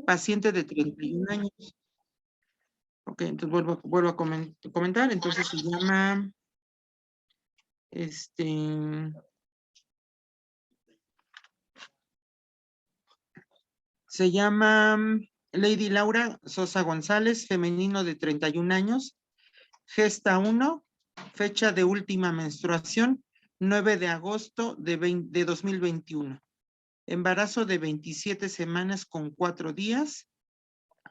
paciente de 31 años. Ok, entonces vuelvo a comentar. Entonces se llama Lady Laura Sosa González, femenino de 31 años, gesta 1, fecha de última menstruación, 9 de agosto de 2021. Embarazo de 27 semanas con 4 días,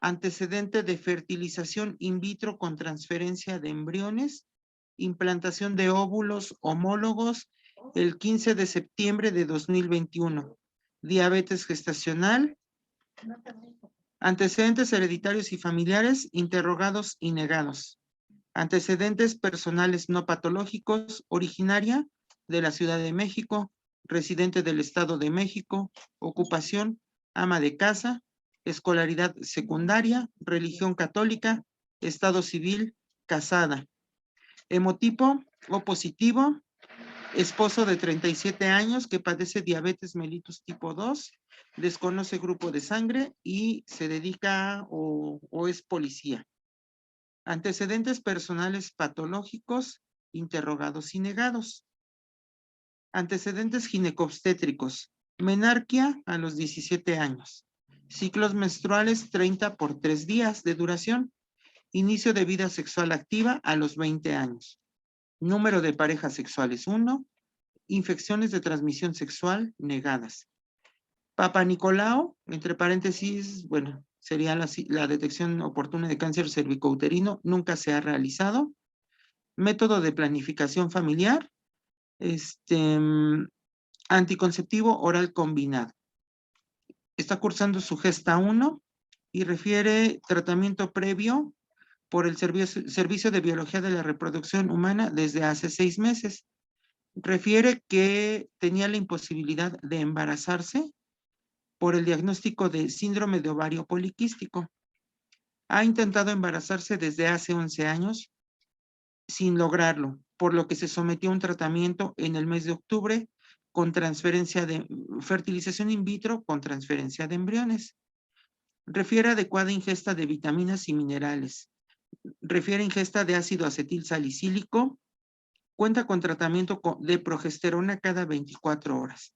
antecedente de fertilización in vitro con transferencia de embriones, implantación de óvulos homólogos el 15 de septiembre de 2021, diabetes gestacional, antecedentes hereditarios y familiares, interrogados y negados, antecedentes personales no patológicos, originaria de la Ciudad de México, residente del Estado de México, ocupación, ama de casa, escolaridad secundaria, religión católica, estado civil, casada. Hemotipo O positivo, esposo de 37 años que padece diabetes mellitus tipo 2, desconoce grupo de sangre y se dedica o es policía. Antecedentes personales patológicos, interrogados y negados. Antecedentes ginecobstétricos, menarquia a los 17 años. Ciclos menstruales 30 por 3 días de duración. Inicio de vida sexual activa a los 20 años. Número de parejas sexuales 1. Infecciones de transmisión sexual negadas. Papa Nicolau, entre paréntesis, bueno, sería la detección oportuna de cáncer cervicouterino, nunca se ha realizado. Método de planificación familiar, anticonceptivo oral combinado. Está cursando su gesta 1 y refiere tratamiento previo por el Servicio de Biología de la Reproducción Humana desde hace 6 meses. Refiere que tenía la imposibilidad de embarazarse por el diagnóstico de síndrome de ovario poliquístico. Ha intentado embarazarse desde hace 11 años sin lograrlo, por lo que se sometió a un tratamiento en el mes de octubre con transferencia de fertilización in vitro con transferencia de embriones. Refiere adecuada ingesta de vitaminas y minerales. Refiere ingesta de ácido acetil salicílico. Cuenta con tratamiento de progesterona cada 24 horas.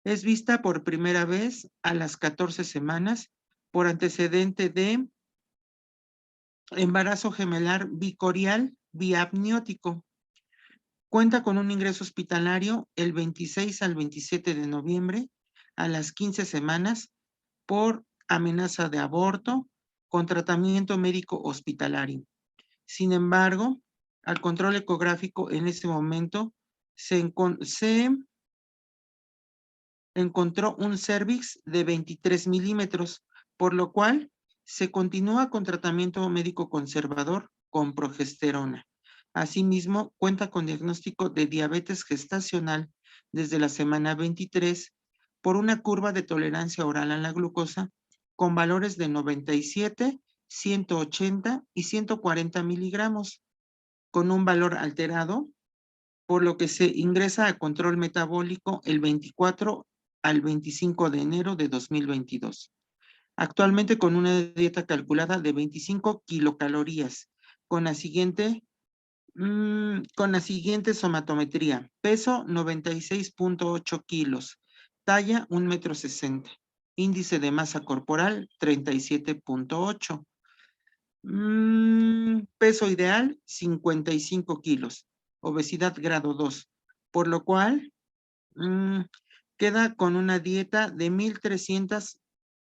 Es vista por primera vez a las 14 semanas por antecedente de embarazo gemelar bicorial biapniótico. Cuenta con un ingreso hospitalario el 26 al 27 de noviembre a las 15 semanas por amenaza de aborto con tratamiento médico hospitalario. Sin embargo, al control ecográfico en ese momento se encontró un cervix de 23 milímetros, por lo cual se continúa con tratamiento médico conservador con progesterona. Asimismo, cuenta con diagnóstico de diabetes gestacional desde la semana 23 por una curva de tolerancia oral a la glucosa con valores de 97, 180 y 140 miligramos, con un valor alterado, por lo que se ingresa a control metabólico el 24 al 25 de enero de 2022. Actualmente con una dieta calculada de 25 kilocalorías, con la siguiente somatometría. Peso 96.8 kilos, talla 1,60 m, índice de masa corporal 37.8. Peso ideal 55 kilos, obesidad grado 2, por lo cual queda con una dieta de 1,300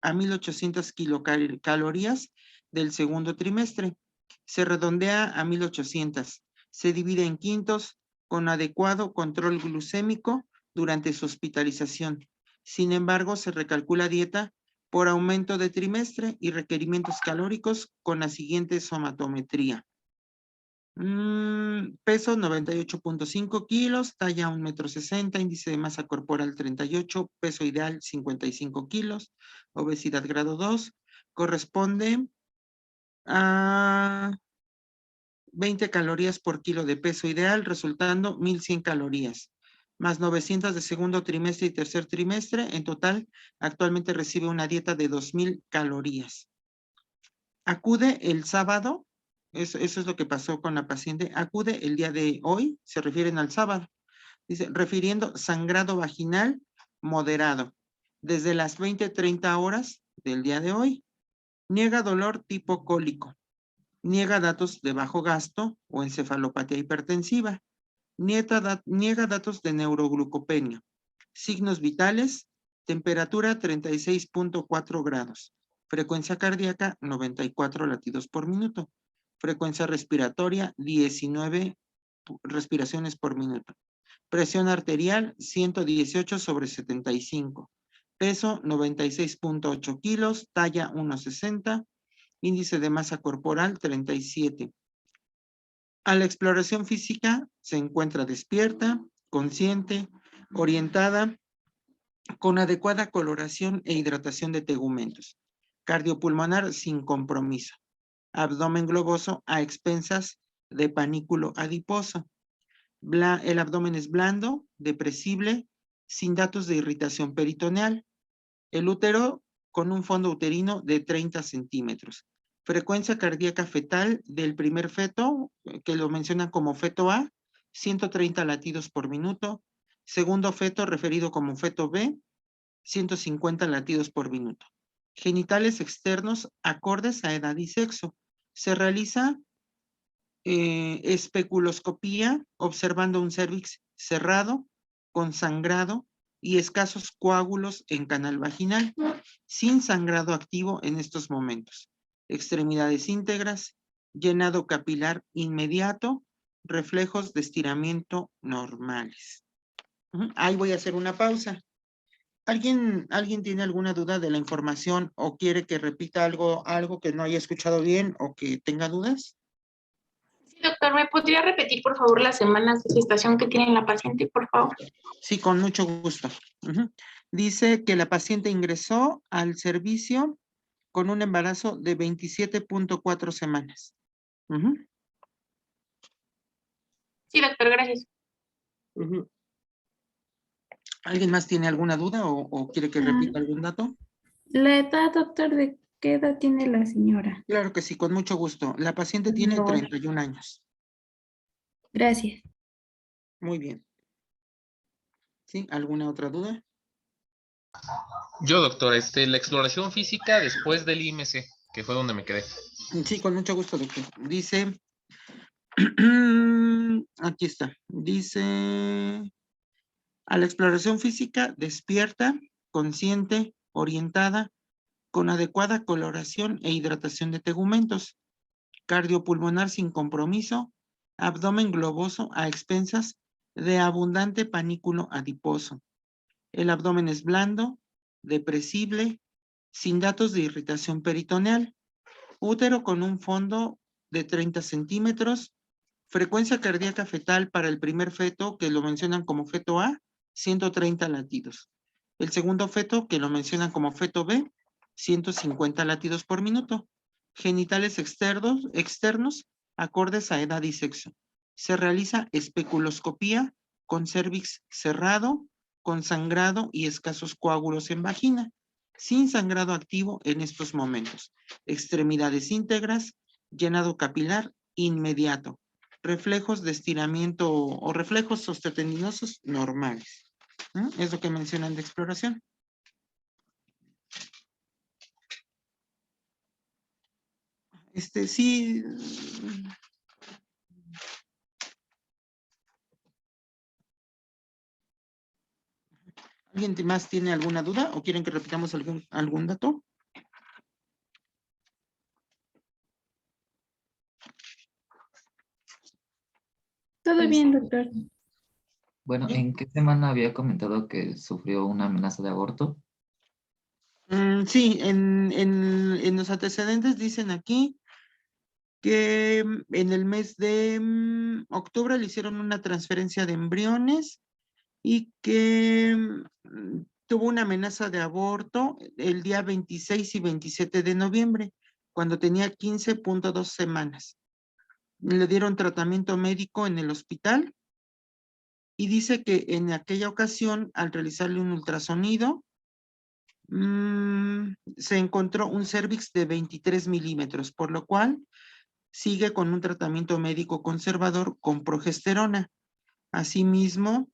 a 1,800 kilocalorías del segundo trimestre. Se redondea a 1,800. Se divide en quintos con adecuado control glucémico durante su hospitalización. Sin embargo, se recalcula dieta por aumento de trimestre y requerimientos calóricos con la siguiente somatometría. Peso 98.5 kilos, talla 1,60 m, índice de masa corporal 38, peso ideal 55 kilos, obesidad grado 2, corresponde a 20 calorías por kilo de peso ideal, resultando 1,100 calorías. más 900 de segundo trimestre y tercer trimestre. En total, actualmente recibe una dieta de 2,000 calorías. Acude el sábado, eso es lo que pasó con la paciente, acude el día de hoy, se refieren al sábado, dice, refiriendo sangrado vaginal moderado, desde las 20:30 horas del día de hoy. Niega dolor tipo cólico, niega datos de bajo gasto o encefalopatía hipertensiva, niega datos de neuroglucopenia, signos vitales, temperatura 36,4 grados, frecuencia cardíaca 94 latidos por minuto, frecuencia respiratoria 19 respiraciones por minuto, presión arterial 118/75, peso 96,8 kilos, talla 1,60, índice de masa corporal 37. A la exploración física se encuentra despierta, consciente, orientada, con adecuada coloración e hidratación de tegumentos. Cardiopulmonar sin compromiso. Abdomen globoso a expensas de panículo adiposo. El abdomen es blando, depresible, sin datos de irritación peritoneal. El útero con un fondo uterino de 30 centímetros. Frecuencia cardíaca fetal del primer feto, que lo mencionan como feto A, 130 latidos por minuto. Segundo feto, referido como feto B, 150 latidos por minuto. Genitales externos acordes a edad y sexo. Se realiza especuloscopía observando un cérvix cerrado, con sangrado y escasos coágulos en canal vaginal, sin sangrado activo en estos momentos. Extremidades íntegras, llenado capilar inmediato, reflejos de estiramiento normales. Ahí voy a hacer una pausa. ¿Alguien tiene alguna duda de la información o quiere que repita algo que no haya escuchado bien o que tenga dudas? Sí, doctor, ¿me podría repetir, por favor, las semanas de gestación que tiene la paciente, por favor? Sí, con mucho gusto. Dice que la paciente ingresó al servicio con un embarazo de 27,4 semanas. Sí, doctor, gracias. ¿Alguien más tiene alguna duda o quiere que repita algún dato? La edad, doctor, ¿de qué edad tiene la señora? Claro que sí, con mucho gusto. La paciente tiene No. 31 años. Gracias. Muy bien. ¿Sí? ¿Alguna otra duda? Yo, doctor, la exploración física después del IMC, que fue donde me quedé. Sí, con mucho gusto, doctor. Dice, aquí está. Dice, a la exploración física despierta, consciente, orientada, con adecuada coloración e hidratación de tegumentos, cardiopulmonar sin compromiso, abdomen globoso a expensas de abundante panículo adiposo. El abdomen es blando, depresible, sin datos de irritación peritoneal, útero con un fondo de 30 centímetros, frecuencia cardíaca fetal para el primer feto, que lo mencionan como feto A, 130 latidos. El segundo feto, que lo mencionan como feto B, 150 latidos por minuto. Genitales externos acordes a edad y sexo. Se realiza especuloscopía con cérvix cerrado, con sangrado y escasos coágulos en vagina, sin sangrado activo en estos momentos. Extremidades íntegras, llenado capilar inmediato. Reflejos de estiramiento o reflejos osteotendinosos normales. Es lo que mencionan de exploración. Sí. ¿Alguien más tiene alguna duda o quieren que repitamos algún dato? Todo bien, doctor. Bueno, ¿en qué semana había comentado que sufrió una amenaza de aborto? Sí, en los antecedentes dicen aquí que en el mes de octubre le hicieron una transferencia de embriones y que tuvo una amenaza de aborto el día 26 y 27 de noviembre, cuando tenía 15,2 semanas. Le dieron tratamiento médico en el hospital y dice que en aquella ocasión, al realizarle un ultrasonido, se encontró un cérvix de 23 milímetros, por lo cual sigue con un tratamiento médico conservador con progesterona. Asimismo,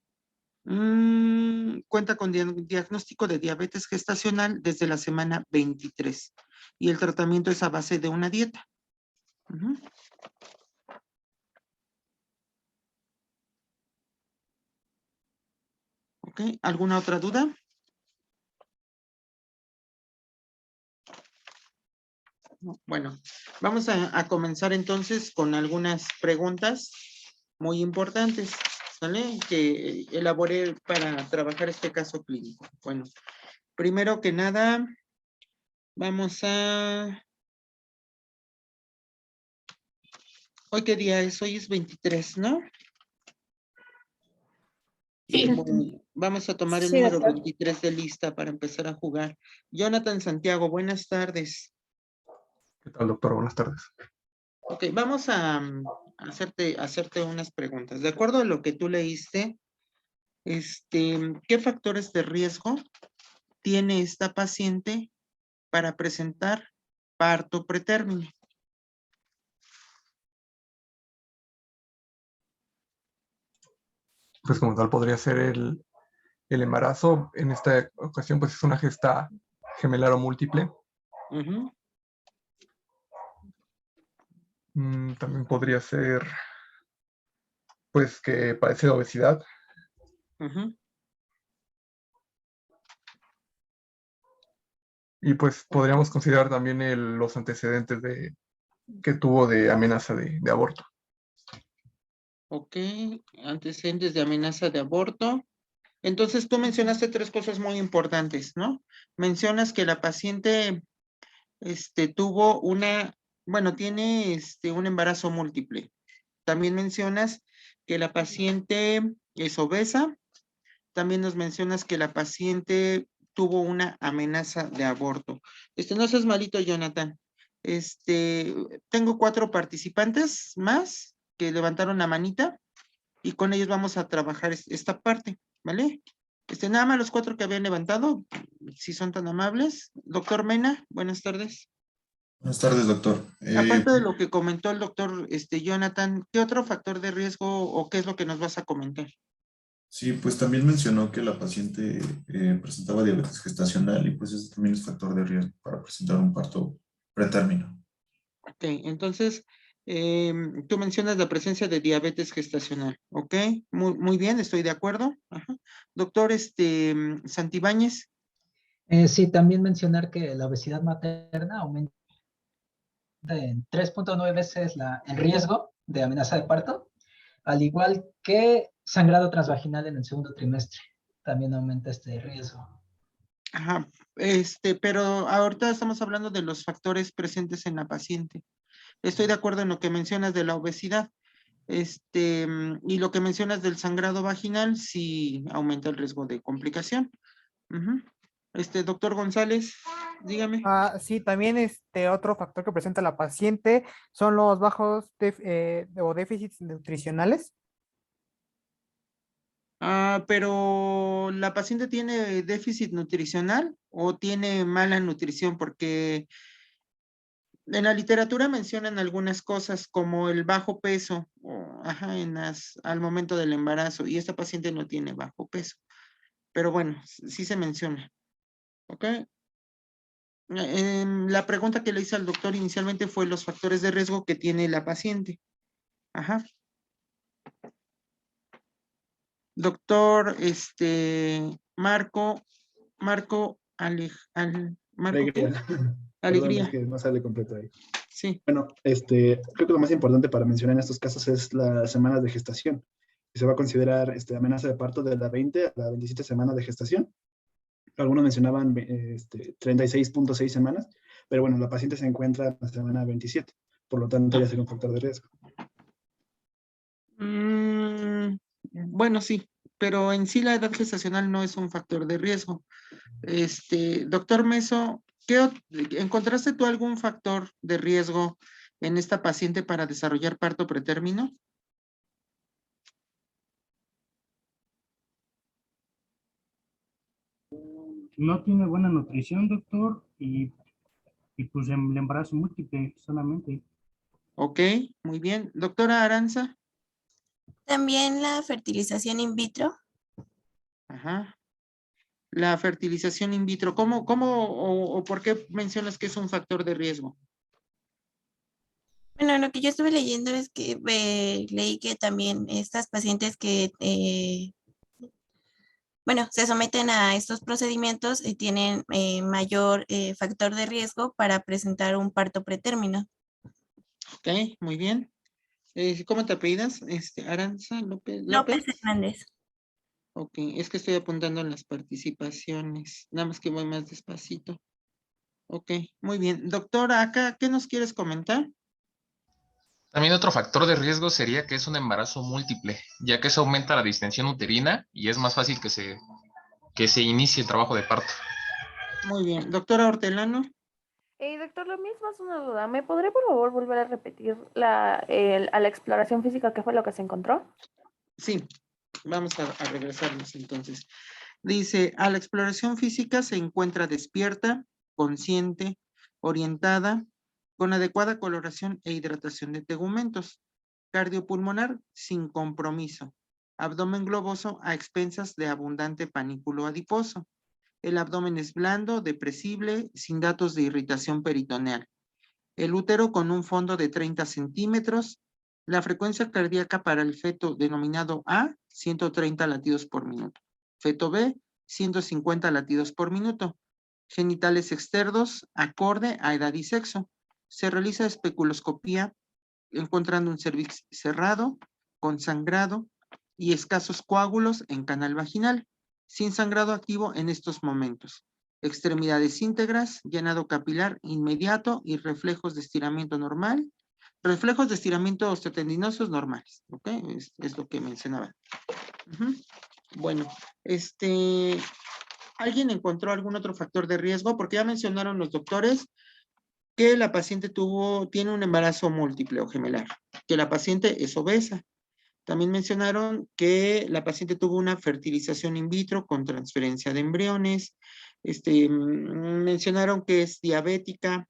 cuenta con diagnóstico de diabetes gestacional desde la semana 23 y el tratamiento es a base de una dieta. Ujú. Ok, ¿alguna otra duda? No, bueno, vamos a comenzar entonces con algunas preguntas muy importantes, ¿sale? Que elaboré para trabajar este caso clínico. Bueno, primero que nada, vamos a... ¿Hoy qué día es? Hoy es 23, ¿no? Sí. Bueno, vamos a tomar el Sí, número doctor. 23 de lista para empezar a jugar. Jonathan Santiago, buenas tardes. ¿Qué tal, doctor? Buenas tardes. Ok, vamos a hacerte unas preguntas. De acuerdo a lo que tú leíste, ¿qué factores de riesgo tiene esta paciente para presentar parto pretérmino? Pues como tal podría ser el embarazo. En esta ocasión pues es una gesta gemelar o múltiple. Ujú, También podría ser pues que padece de obesidad. ujú. Y pues podríamos considerar también los antecedentes que tuvo de amenaza de aborto. Ok, antecedentes de amenaza de aborto. Entonces tú mencionaste tres cosas muy importantes, ¿no? Mencionas que la paciente tuvo tiene un embarazo múltiple. También mencionas que la paciente es obesa. También nos mencionas que la paciente tuvo una amenaza de aborto. No seas malito, Jonathan. Tengo 4 participantes más que levantaron la manita y con ellos vamos a trabajar esta parte, ¿vale? Nada más los 4 que habían levantado, si son tan amables. Doctor Mena, buenas tardes. Buenas tardes, doctor. Aparte de lo que comentó el doctor Jonathan, ¿qué otro factor de riesgo o qué es lo que nos vas a comentar? Sí, pues también mencionó que la paciente presentaba diabetes gestacional y pues eso también es factor de riesgo para presentar un parto pretérmino. Ok, entonces, tú mencionas la presencia de diabetes gestacional, ¿ok? Muy bien, estoy de acuerdo. Ajá. Doctor, Santibáñez. Sí, también mencionar que la obesidad materna aumenta en 3.9 veces el riesgo de amenaza de parto, al igual que sangrado transvaginal en el segundo trimestre. También aumenta este riesgo. Ajá, pero ahorita estamos hablando de los factores presentes en la paciente. Estoy de acuerdo en lo que mencionas de la obesidad. Y lo que mencionas del sangrado vaginal, sí aumenta el riesgo de complicación. Ujú. Doctor González, dígame. Sí, también otro factor que presenta la paciente son los bajos o déficits nutricionales. Pero ¿la paciente tiene déficit nutricional o tiene mala nutrición? Porque en la literatura mencionan algunas cosas como el bajo peso al momento del embarazo y esta paciente no tiene bajo peso. Pero bueno, sí se menciona. ¿Ok? La pregunta que le hice al doctor inicialmente fue los factores de riesgo que tiene la paciente. Ajá. Doctor, Marco Marco ¿qué? Alegría. Perdón, es Alegría, que no sale completo ahí. sí. Bueno, creo que lo más importante para mencionar en estos casos es las semanas de gestación. Se va a considerar amenaza de parto de la 20 a la 27 semana de gestación. Algunos mencionaban 36.6 semanas, pero bueno, la paciente se encuentra en la semana 27, por lo tanto ya sería un factor de riesgo. Bueno, sí, pero en sí la edad gestacional no es un factor de riesgo. Doctor Meso, ¿encontraste tú algún factor de riesgo en esta paciente para desarrollar parto pretérmino? no tiene buena nutrición, doctor, y pues el embarazo múltiple solamente. Ok, muy bien. Doctora Aranza. También la fertilización in vitro. Ajá. La fertilización in vitro, ¿cómo o por qué mencionas que es un factor de riesgo? Bueno, lo que yo estuve leyendo es que leí que también estas pacientes que, bueno, se someten a estos procedimientos tienen mayor factor de riesgo para presentar un parto pretérmino. Ok, muy bien. ¿Cómo te apellidas? Aranza López. López Hernández. Ok, es que estoy apuntando en las participaciones. Nada más que voy más despacito. Ok, muy bien. Doctora, acá, ¿qué nos quieres comentar? También otro factor de riesgo sería que es un embarazo múltiple, ya que eso aumenta la distensión uterina y es más fácil que se inicie el trabajo de parto. Muy bien. Doctora Hortelano. Doctor, lo mismo es una duda. ¿Me podría por favor volver a repetir a la exploración física qué fue lo que se encontró? Sí, vamos a regresarnos entonces. Dice, a la exploración física se encuentra despierta, consciente, orientada, con adecuada coloración e hidratación de tegumentos. Cardiopulmonar sin compromiso. Abdomen globoso a expensas de abundante panículo adiposo. El abdomen es blando, depresible, sin datos de irritación peritoneal. El útero con un fondo de 30 centímetros. La frecuencia cardíaca para el feto denominado A, 130 latidos por minuto. Feto B, 150 latidos por minuto. Genitales externos, acorde a edad y sexo. Se realiza especuloscopía encontrando un cervix cerrado, con sangrado y escasos coágulos en canal vaginal, sin sangrado activo en estos momentos. Extremidades íntegras, llenado capilar inmediato y reflejos de estiramiento normal. Reflejos de estiramiento osteotendinosos normales, ¿ok? Es lo que mencionaba. Bueno, ¿alguien encontró algún otro factor de riesgo? Porque ya mencionaron los doctores que la paciente tiene un embarazo múltiple o gemelar, que la paciente es obesa. También mencionaron que la paciente tuvo una fertilización in vitro con transferencia de embriones. Mencionaron que es diabética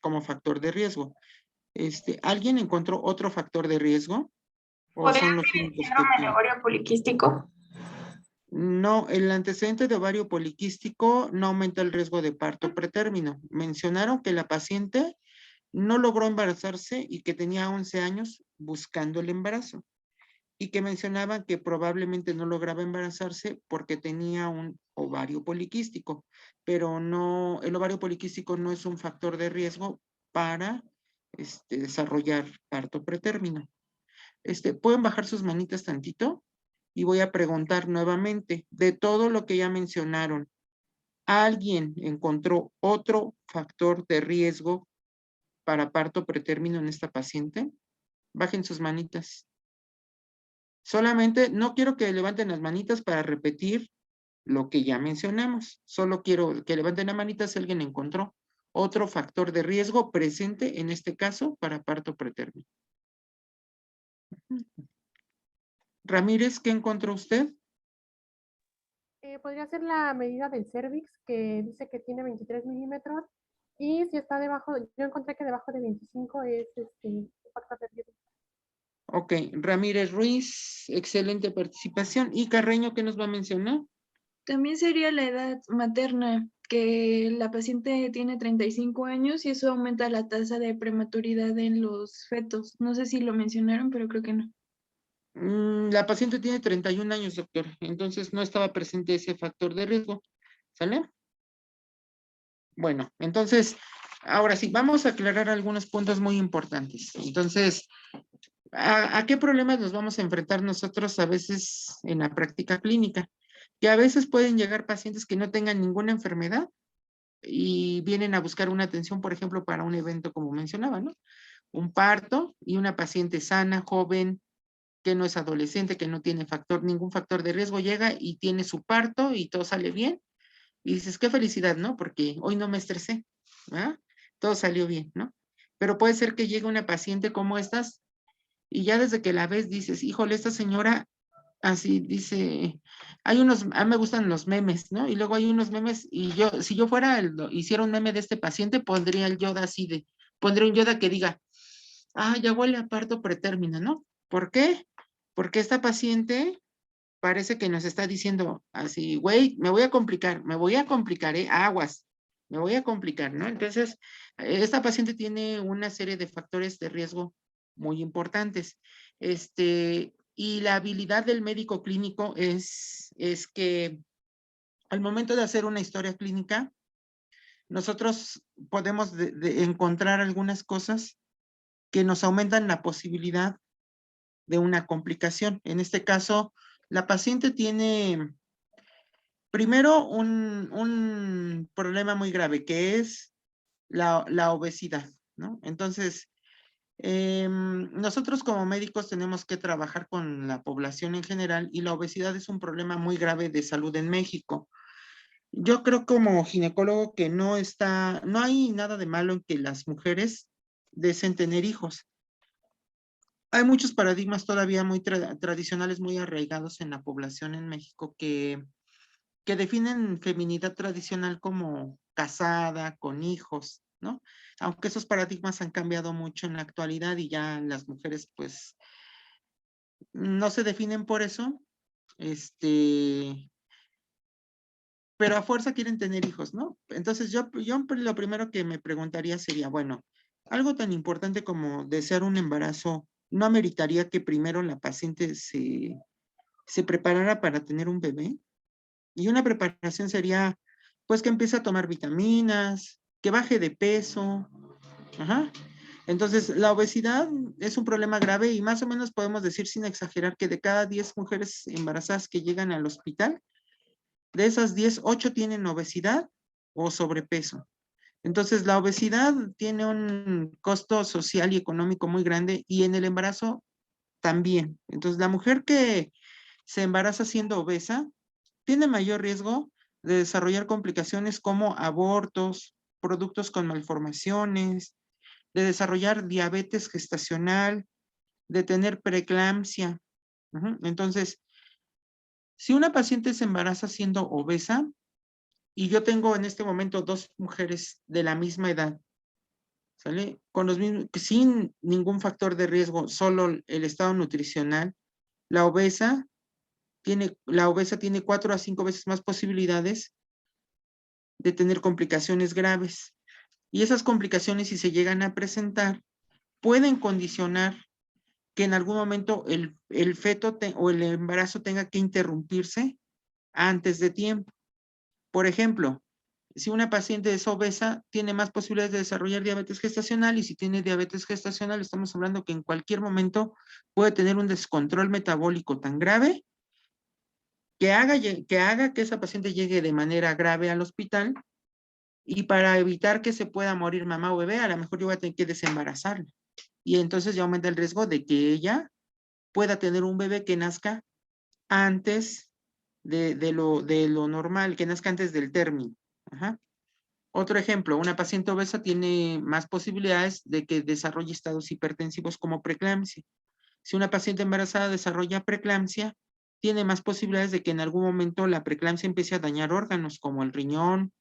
como factor de riesgo. ¿Alguien encontró otro factor de riesgo? ¿O ¿Podría son los ser el únicos que síndrome de tienen? ovario poliquístico? No, el antecedente de ovario poliquístico no aumenta el riesgo de parto pretérmino. Mencionaron que la paciente no logró embarazarse y que tenía 11 años buscando el embarazo. Y que mencionaban que probablemente no lograba embarazarse porque tenía un ovario poliquístico. Pero no, el ovario poliquístico no es un factor de riesgo para desarrollar parto pretérmino. ¿Pueden bajar sus manitas tantito? Y voy a preguntar nuevamente, de todo lo que ya mencionaron, ¿alguien encontró otro factor de riesgo para parto pretérmino en esta paciente? Bajen sus manitas. Solamente, no quiero que levanten las manitas para repetir lo que ya mencionamos. Solo quiero que levanten la manita si alguien encontró otro factor de riesgo presente, en este caso, para parto pretérmino. Ramírez, ¿qué encontró usted? Podría ser la medida del cervix, que dice que tiene 23 milímetros, y si está debajo, yo encontré que debajo de 25 es factor de riesgo. Ok, Ramírez Ruiz, excelente participación. ¿Y Carreño qué nos va a mencionar? También sería la edad materna, que la paciente tiene 35 años y eso aumenta la tasa de prematuridad en los fetos. No sé si lo mencionaron, pero creo que no. La paciente tiene 31 años, doctor. Entonces no estaba presente ese factor de riesgo. ¿Sale? Bueno, entonces, ahora sí, vamos a aclarar algunos puntos muy importantes. Entonces, ¿a qué problemas nos vamos a enfrentar nosotros a veces en la práctica clínica? Que a veces pueden llegar pacientes que no tengan ninguna enfermedad y vienen a buscar una atención, por ejemplo, para un evento como mencionaba, ¿no? Un parto y una paciente sana, joven, que no es adolescente, que no tiene ningún factor de riesgo, llega y tiene su parto y todo sale bien. Y dices, qué felicidad, ¿no? Porque hoy no me estresé, ¿verdad? Todo salió bien, ¿no? Pero puede ser que llegue una paciente como estas y ya desde que la ves dices, híjole, esta señora Así dice, hay unos, a mí me gustan los memes, ¿no? Y luego hay unos memes, y yo, si yo fuera, hiciera un meme de este paciente, pondría el Yoda así de, pondría un Yoda que diga, ya huele a parto pretérmino, ¿no? ¿Por qué? Porque esta paciente parece que nos está diciendo así, güey, me voy a complicar, aguas, me voy a complicar, ¿no? Entonces, esta paciente tiene una serie de factores de riesgo muy importantes. Y la habilidad del médico clínico es que al momento de hacer una historia clínica, nosotros podemos de encontrar algunas cosas que nos aumentan la posibilidad de una complicación. En este caso, la paciente tiene primero un problema muy grave, que es la obesidad, ¿no? Entonces, nosotros como médicos tenemos que trabajar con la población en general y la obesidad es un problema muy grave de salud en México. Yo creo como ginecólogo que no hay nada de malo en que las mujeres deseen tener hijos. Hay muchos paradigmas todavía muy tradicionales, muy arraigados en la población en México que definen feminidad tradicional como casada, con hijos, ¿no? Aunque esos paradigmas han cambiado mucho en la actualidad y ya las mujeres pues no se definen por eso, pero a fuerza quieren tener hijos, ¿no? Entonces yo lo primero que me preguntaría sería, bueno, algo tan importante como desear un embarazo, ¿no ameritaría que primero la paciente se preparara para tener un bebé? Y una preparación sería, pues, que empiece a tomar vitaminas, que baje de peso. Ajá. Entonces, la obesidad es un problema grave y más o menos podemos decir sin exagerar que de cada 10 mujeres embarazadas que llegan al hospital, de esas 10, 8 tienen obesidad o sobrepeso. Entonces, la obesidad tiene un costo social y económico muy grande y en el embarazo también. Entonces, la mujer que se embaraza siendo obesa tiene mayor riesgo de desarrollar complicaciones como abortos, productos con malformaciones, de desarrollar diabetes gestacional, de tener preeclampsia. Entonces, si una paciente se embaraza siendo obesa, y yo tengo en este momento 2 mujeres de la misma edad, ¿sale? Con los mismos, sin ningún factor de riesgo, solo el estado nutricional, la obesa tiene 4 a 5 veces más posibilidades de tener complicaciones graves. Y esas complicaciones, si se llegan a presentar, pueden condicionar que en algún momento el feto o el embarazo tenga que interrumpirse antes de tiempo. Por ejemplo, si una paciente es obesa, tiene más posibilidades de desarrollar diabetes gestacional y si tiene diabetes gestacional, estamos hablando que en cualquier momento puede tener un descontrol metabólico tan grave que haga que esa paciente llegue de manera grave al hospital y para evitar que se pueda morir mamá o bebé, a lo mejor yo voy a tener que desembarazarla. Y entonces ya aumenta el riesgo de que ella pueda tener un bebé que nazca antes de lo normal, que nazca antes del término. Ajá. Otro ejemplo, una paciente obesa tiene más posibilidades de que desarrolle estados hipertensivos como preeclampsia. Si una paciente embarazada desarrolla preeclampsia, tiene más posibilidades de que en algún momento la preeclampsia empiece a dañar órganos como el riñón,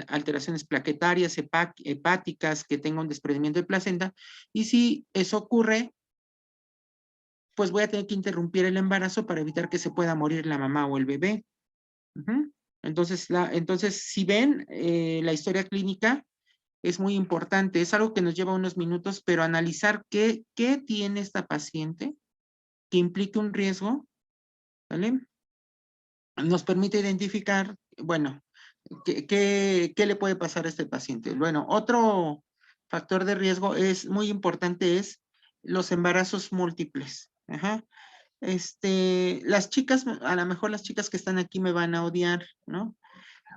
alteraciones plaquetarias, hepáticas, que tenga un desprendimiento de placenta. Y si eso ocurre, pues voy a tener que interrumpir el embarazo para evitar que se pueda morir la mamá o el bebé. Entonces, si ven, la historia clínica es muy importante. Es algo que nos lleva unos minutos, pero analizar qué tiene esta paciente que implique un riesgo, ¿vale? Nos permite identificar, bueno, ¿qué le puede pasar a este paciente? Bueno, otro factor de riesgo muy importante es los embarazos múltiples. Ajá. Las chicas, a lo mejor las chicas que están aquí me van a odiar, ¿no?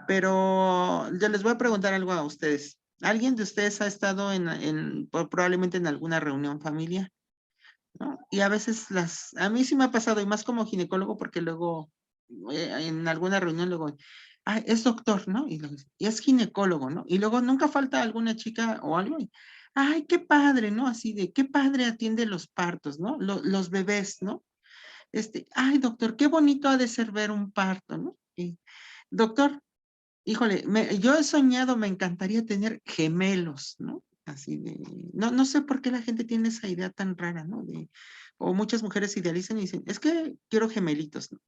Pero yo les voy a preguntar algo a ustedes. ¿Alguien de ustedes ha estado probablemente en alguna reunión familiar? ¿No? Y a veces a mí sí me ha pasado, y más como ginecólogo, porque luego en alguna reunión luego, es doctor, ¿no? Y es ginecólogo, ¿no? Y luego nunca falta alguna chica o algo, ay, qué padre, ¿no? Así de, qué padre atiende los partos, ¿no? Los bebés, ¿no? Ay, doctor, qué bonito ha de ser ver un parto, ¿no? Y, doctor, híjole, yo he soñado, me encantaría tener gemelos, ¿no? Así de, no sé por qué la gente tiene esa idea tan rara, ¿no? O muchas mujeres idealizan y dicen, es que quiero gemelitos, ¿no?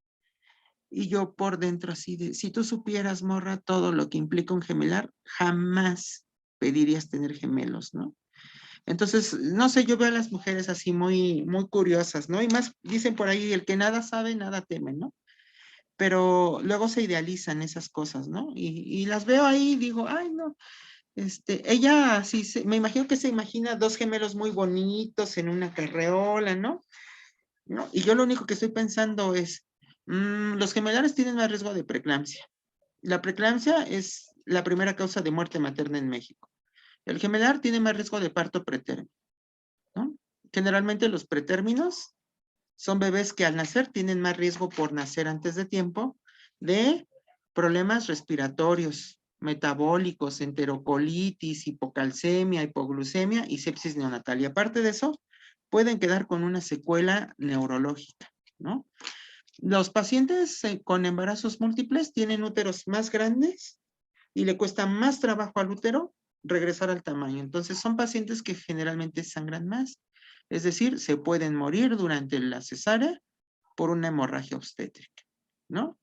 Y yo por dentro así de, si tú supieras, morra, todo lo que implica un gemelar, jamás pedirías tener gemelos, ¿no? Entonces, no sé, yo veo a las mujeres así muy, muy curiosas, ¿no? Y más dicen por ahí, el que nada sabe, nada teme, ¿no? Pero luego se idealizan esas cosas, ¿no? Y las veo ahí y digo, ay, no, ella sí, me imagino que se imagina dos gemelos muy bonitos en una carreola, ¿no? ¿No? Y yo lo único que estoy pensando es, los gemelares tienen más riesgo de preeclampsia. La preeclampsia es la primera causa de muerte materna en México. El gemelar tiene más riesgo de parto pretérmino, ¿no? Generalmente los pretérminos son bebés que al nacer tienen más riesgo por nacer antes de tiempo de problemas respiratorios, metabólicos, enterocolitis, hipocalcemia, hipoglucemia y sepsis neonatal. Y aparte de eso, pueden quedar con una secuela neurológica, ¿no? Los pacientes con embarazos múltiples tienen úteros más grandes y le cuesta más trabajo al útero regresar al tamaño. Entonces son pacientes que generalmente sangran más. Es decir, se pueden morir durante la cesárea por una hemorragia obstétrica, ¿no?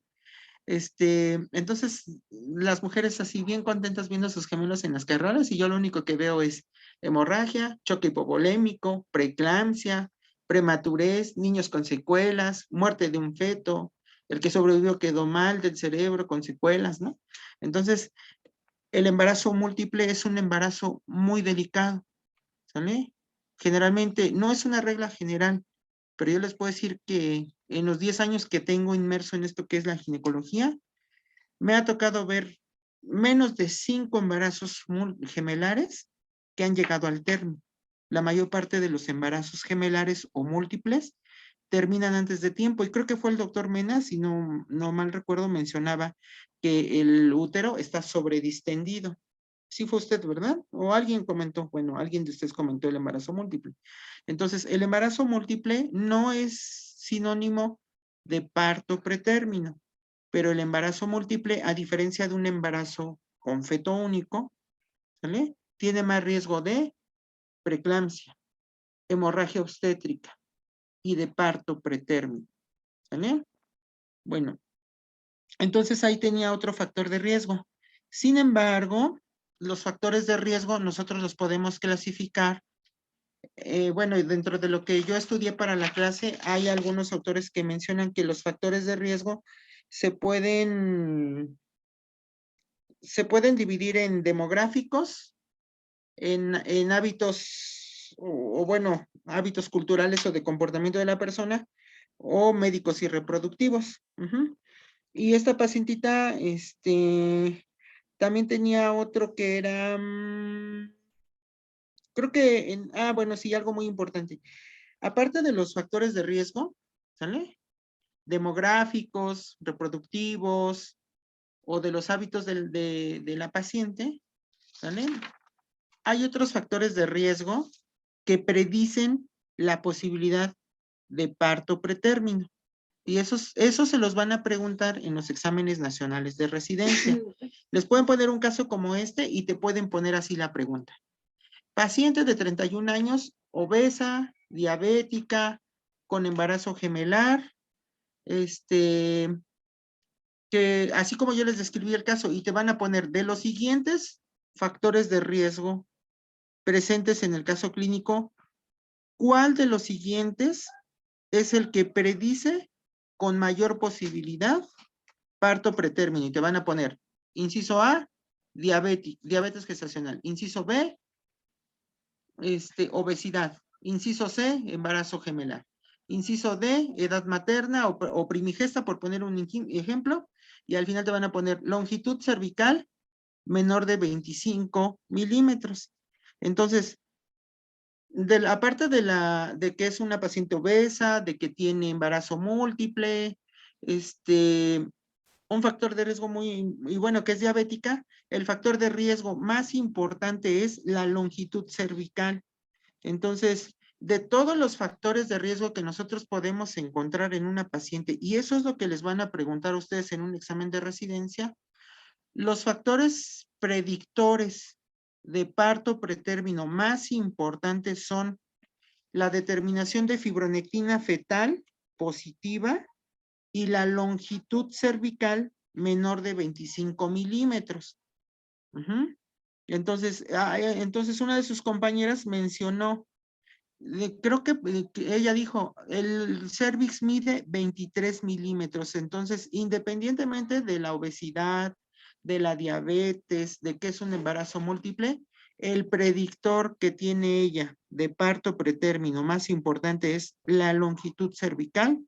Entonces, las mujeres así bien contentas viendo a sus gemelos en las carreras y yo lo único que veo es hemorragia, choque hipovolémico, preeclampsia, prematurez, niños con secuelas, muerte de un feto, el que sobrevivió quedó mal del cerebro con secuelas, ¿no? Entonces, el embarazo múltiple es un embarazo muy delicado, ¿sale? Generalmente, no es una regla general, pero yo les puedo decir que en los 10 años que tengo inmerso en esto que es la ginecología, me ha tocado ver menos de 5 embarazos gemelares que han llegado al término. La mayor parte de los embarazos gemelares o múltiples terminan antes de tiempo. Y creo que fue el doctor Mena, si no mal recuerdo, mencionaba que el útero está sobredistendido. Sí fue usted, ¿verdad? O alguien comentó, bueno, alguien de ustedes comentó el embarazo múltiple. Entonces, el embarazo múltiple no es sinónimo de parto pretérmino, pero el embarazo múltiple, a diferencia de un embarazo con feto único, ¿sale? Tiene más riesgo de preeclampsia, hemorragia obstétrica y de parto pretérmino, ¿sale? Bueno, entonces ahí tenía otro factor de riesgo. Sin embargo, los factores de riesgo nosotros los podemos clasificar. Bueno, dentro de lo que yo estudié para la clase, hay algunos autores que mencionan que los factores de riesgo se pueden dividir en demográficos, en hábitos, bueno, hábitos culturales o de comportamiento de la persona, o médicos y reproductivos. Y esta pacientita, también tenía otro que era, creo que, bueno, sí, algo muy importante. Aparte de los factores de riesgo, ¿sale? Demográficos, reproductivos, o de los hábitos de la paciente, ¿sale? Hay otros factores de riesgo que predicen la posibilidad de parto pretérmino. Y esos se los van a preguntar en los exámenes nacionales de residencia. Les pueden poner un caso como este y te pueden poner así la pregunta. Paciente de 31 años, obesa, diabética, con embarazo gemelar, que así como yo les describí el caso, y te van a poner de los siguientes factores de riesgo presentes en el caso clínico, ¿cuál de los siguientes es el que predice con mayor posibilidad parto pretérmino? Y te van a poner, inciso A, diabetes gestacional. Inciso B, obesidad. Inciso C, embarazo gemelar. Inciso D, edad materna o primigesta, por poner un ejemplo. Y al final te van a poner longitud cervical menor de 25 milímetros. Entonces, aparte de que es una paciente obesa, de que tiene embarazo múltiple, un factor de riesgo muy bueno que es diabética, el factor de riesgo más importante es la longitud cervical. Entonces, de todos los factores de riesgo que nosotros podemos encontrar en una paciente, y eso es lo que les van a preguntar a ustedes en un examen de residencia, los factores predictores de parto pretérmino más importantes son la determinación de fibronectina fetal positiva y la longitud cervical menor de 25 milímetros. Ujú. Entonces, entonces una de sus compañeras mencionó, creo que ella dijo, el cervix mide 23 milímetros, entonces independientemente de la obesidad, de la diabetes, de que es un embarazo múltiple, el predictor que tiene ella de parto pretérmino más importante es la longitud cervical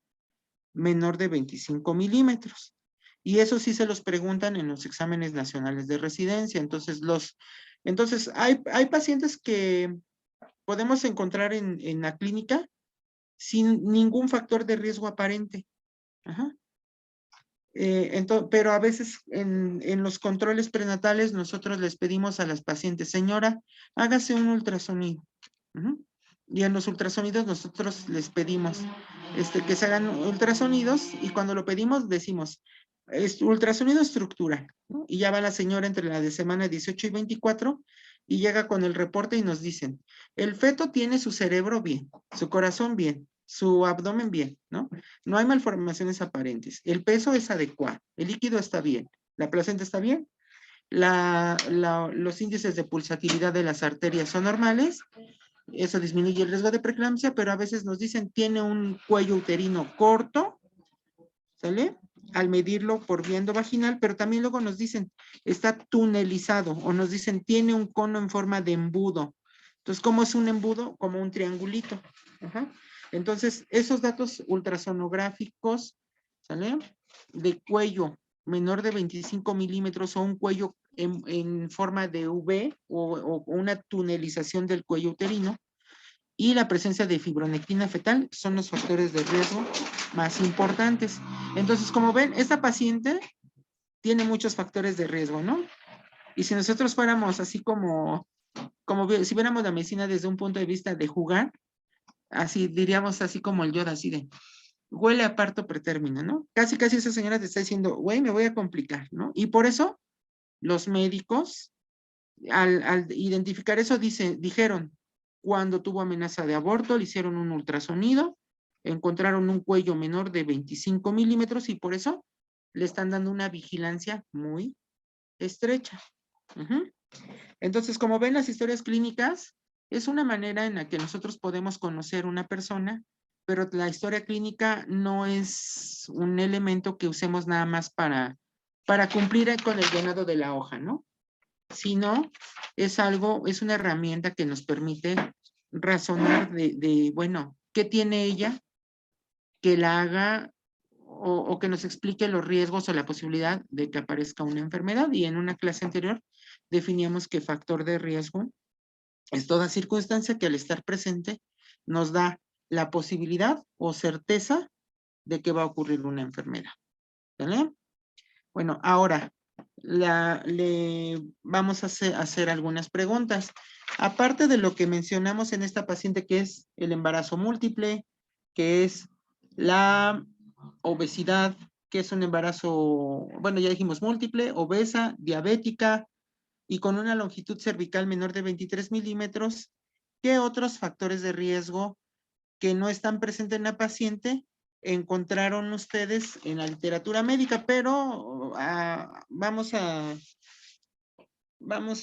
menor de 25 milímetros. Y eso sí se los preguntan en los exámenes nacionales de residencia. Entonces hay pacientes que podemos encontrar en la clínica sin ningún factor de riesgo aparente. Ajá. Pero a veces en los controles prenatales nosotros les pedimos a las pacientes, señora, hágase un ultrasonido. Ujú. Y en los ultrasonidos nosotros les pedimos que se hagan ultrasonidos y cuando lo pedimos decimos, ultrasonido estructural, ¿no? Y ya va la señora entre la de semana 18 y 24 y llega con el reporte y nos dicen, el feto tiene su cerebro bien, su corazón bien, su abdomen bien, ¿no? No hay malformaciones aparentes, el peso es adecuado, el líquido está bien, la placenta está bien, los índices de pulsatividad de las arterias son normales, eso disminuye el riesgo de preeclampsia, pero a veces nos dicen tiene un cuello uterino corto, ¿sale? Al medirlo por viendo vaginal, pero también luego nos dicen está tunelizado o nos dicen tiene un cono en forma de embudo. Entonces, ¿cómo es un embudo? Como un triangulito. Ajá. Entonces, esos datos ultrasonográficos, ¿sale? De cuello menor de 25 milímetros o un cuello en forma de V o una tunelización del cuello uterino y la presencia de fibronectina fetal son los factores de riesgo más importantes. Entonces, como ven, esta paciente tiene muchos factores de riesgo, ¿no? Y si nosotros fuéramos así como si viéramos la medicina desde un punto de vista de jugar, así diríamos así como el Yoda, así de, huele a parto pretérmino, ¿no? Casi, casi esa señora te está diciendo, güey, me voy a complicar, ¿no? Y por eso los médicos, al identificar eso, dijeron, cuando tuvo amenaza de aborto, le hicieron un ultrasonido, encontraron un cuello menor de 25 milímetros y por eso le están dando una vigilancia muy estrecha. Ujú. Entonces, como ven, las historias clínicas es una manera en la que nosotros podemos conocer una persona, pero la historia clínica no es un elemento que usemos nada más para cumplir con el llenado de la hoja, ¿no? Sino es una herramienta que nos permite razonar bueno, ¿qué tiene ella que la haga o que nos explique los riesgos o la posibilidad de que aparezca una enfermedad? Y en una clase anterior definíamos que factor de riesgo es toda circunstancia que al estar presente nos da la posibilidad o certeza de que va a ocurrir una enfermedad. ¿Vale? Bueno, ahora le vamos a hacer algunas preguntas. Aparte de lo que mencionamos en esta paciente que es el embarazo múltiple, que es la obesidad, que es un embarazo, bueno, ya dijimos múltiple, obesa, diabética y con una longitud cervical menor de 23 milímetros, ¿qué otros factores de riesgo que no están presentes en la paciente encontraron ustedes en la literatura médica? Pero vamos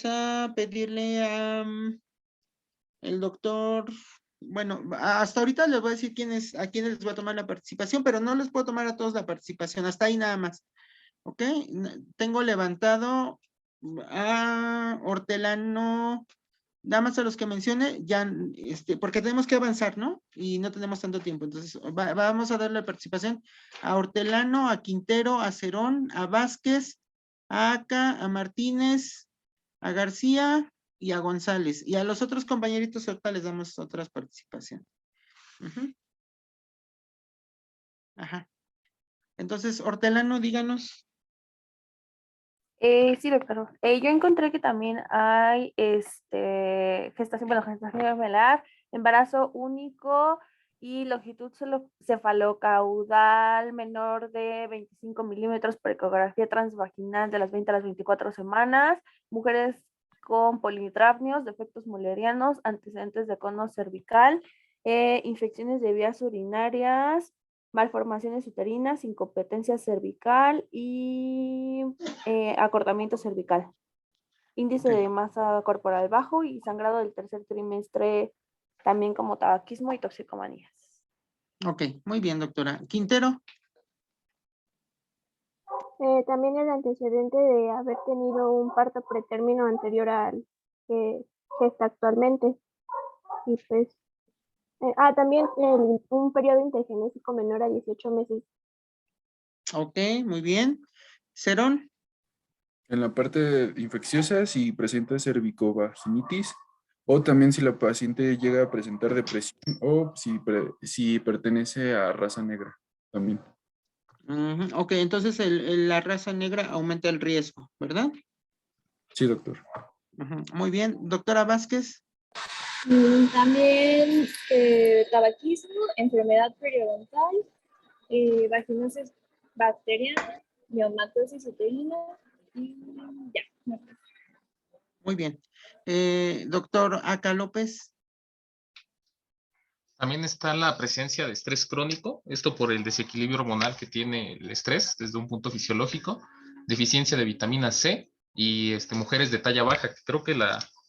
a pedirle el doctor, bueno, hasta ahorita les voy a decir a quiénes les voy a tomar la participación, pero no les puedo tomar a todos la participación, hasta ahí nada más. ¿Ok? Tengo levantado a Hortelano, nada más a los que mencione, ya, porque tenemos que avanzar, ¿no? Y no tenemos tanto tiempo. Entonces, vamos a darle participación a Hortelano, a Quintero, a Cerón, a Vázquez, a Aca, a Martínez, a García y a González. Y a los otros compañeritos ahorita les damos otras participaciones. Ajá. Entonces, Hortelano, díganos. Sí, doctor. Yo encontré que también hay gestación gemelar embarazo único y longitud cefalocaudal menor de 25 milímetros por ecografía transvaginal de las 20 a las 24 semanas, mujeres con politrafnios, defectos mullerianos, antecedentes de cono cervical, infecciones de vías urinarias, malformaciones uterinas, incompetencia cervical y acortamiento cervical. Índice de masa corporal bajo y sangrado del tercer trimestre, también como tabaquismo y toxicomanías. Ok, muy bien, doctora. Quintero. También el antecedente de haber tenido un parto pretérmino anterior al que está actualmente. Y pues, también un periodo intergenésico menor a 18 meses. Ok, muy bien. Cerón. En la parte infecciosa, si presenta cervicovaginitis, o también si la paciente llega a presentar depresión, o si pertenece a raza negra también. Ok, entonces la raza negra aumenta el riesgo, ¿verdad? Sí, doctor. Muy bien. Doctora Vázquez. También tabaquismo, enfermedad periodontal, vaginosis bacteriana, neumatosis uterina y ya. Muy bien. Doctor Aca López. También está la presencia de estrés crónico, esto por el desequilibrio hormonal que tiene el estrés desde un punto fisiológico, deficiencia de vitamina C y mujeres de talla baja, que creo que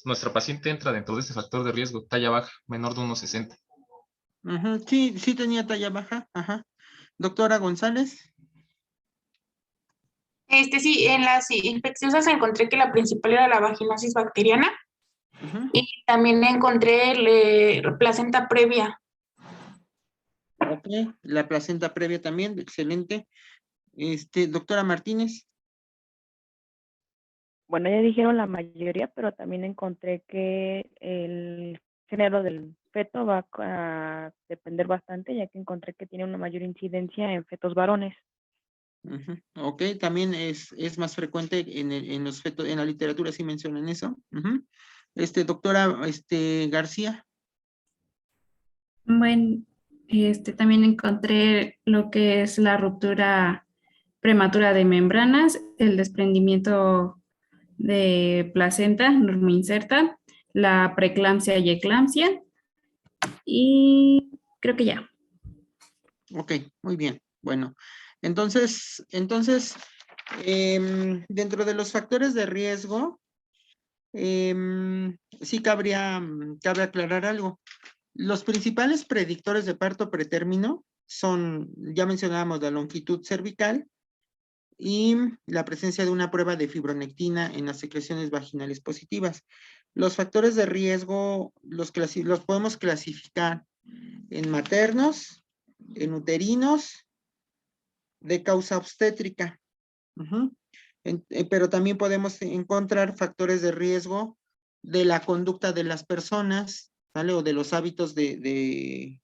nuestra paciente entra dentro de este factor de riesgo, talla baja, menor de 1,60. Sí, sí tenía talla baja. Ajá. Doctora González. Sí, en las infecciosas encontré que la principal era la vaginosis bacteriana y también encontré placenta previa. Ok, la placenta previa también, excelente. Doctora Martínez. Bueno, ya dijeron la mayoría, pero también encontré que el género del feto va a depender bastante, ya que encontré que tiene una mayor incidencia en fetos varones. Ok, también es más frecuente en los fetos, en la literatura sí mencionan eso. Doctora García. Bueno, también encontré lo que es la ruptura prematura de membranas, el desprendimiento de placenta normoinserta, la preeclampsia y eclampsia, y creo que ya. Ok, muy bien. Bueno, entonces, dentro de los factores de riesgo, sí cabe aclarar algo. Los principales predictores de parto pretérmino son, ya mencionábamos, la longitud cervical y la presencia de una prueba de fibronectina en las secreciones vaginales positivas. Los factores de riesgo los podemos clasificar en maternos, en uterinos, de causa obstétrica. Pero también podemos encontrar factores de riesgo de la conducta de las personas, ¿vale? O de los hábitos de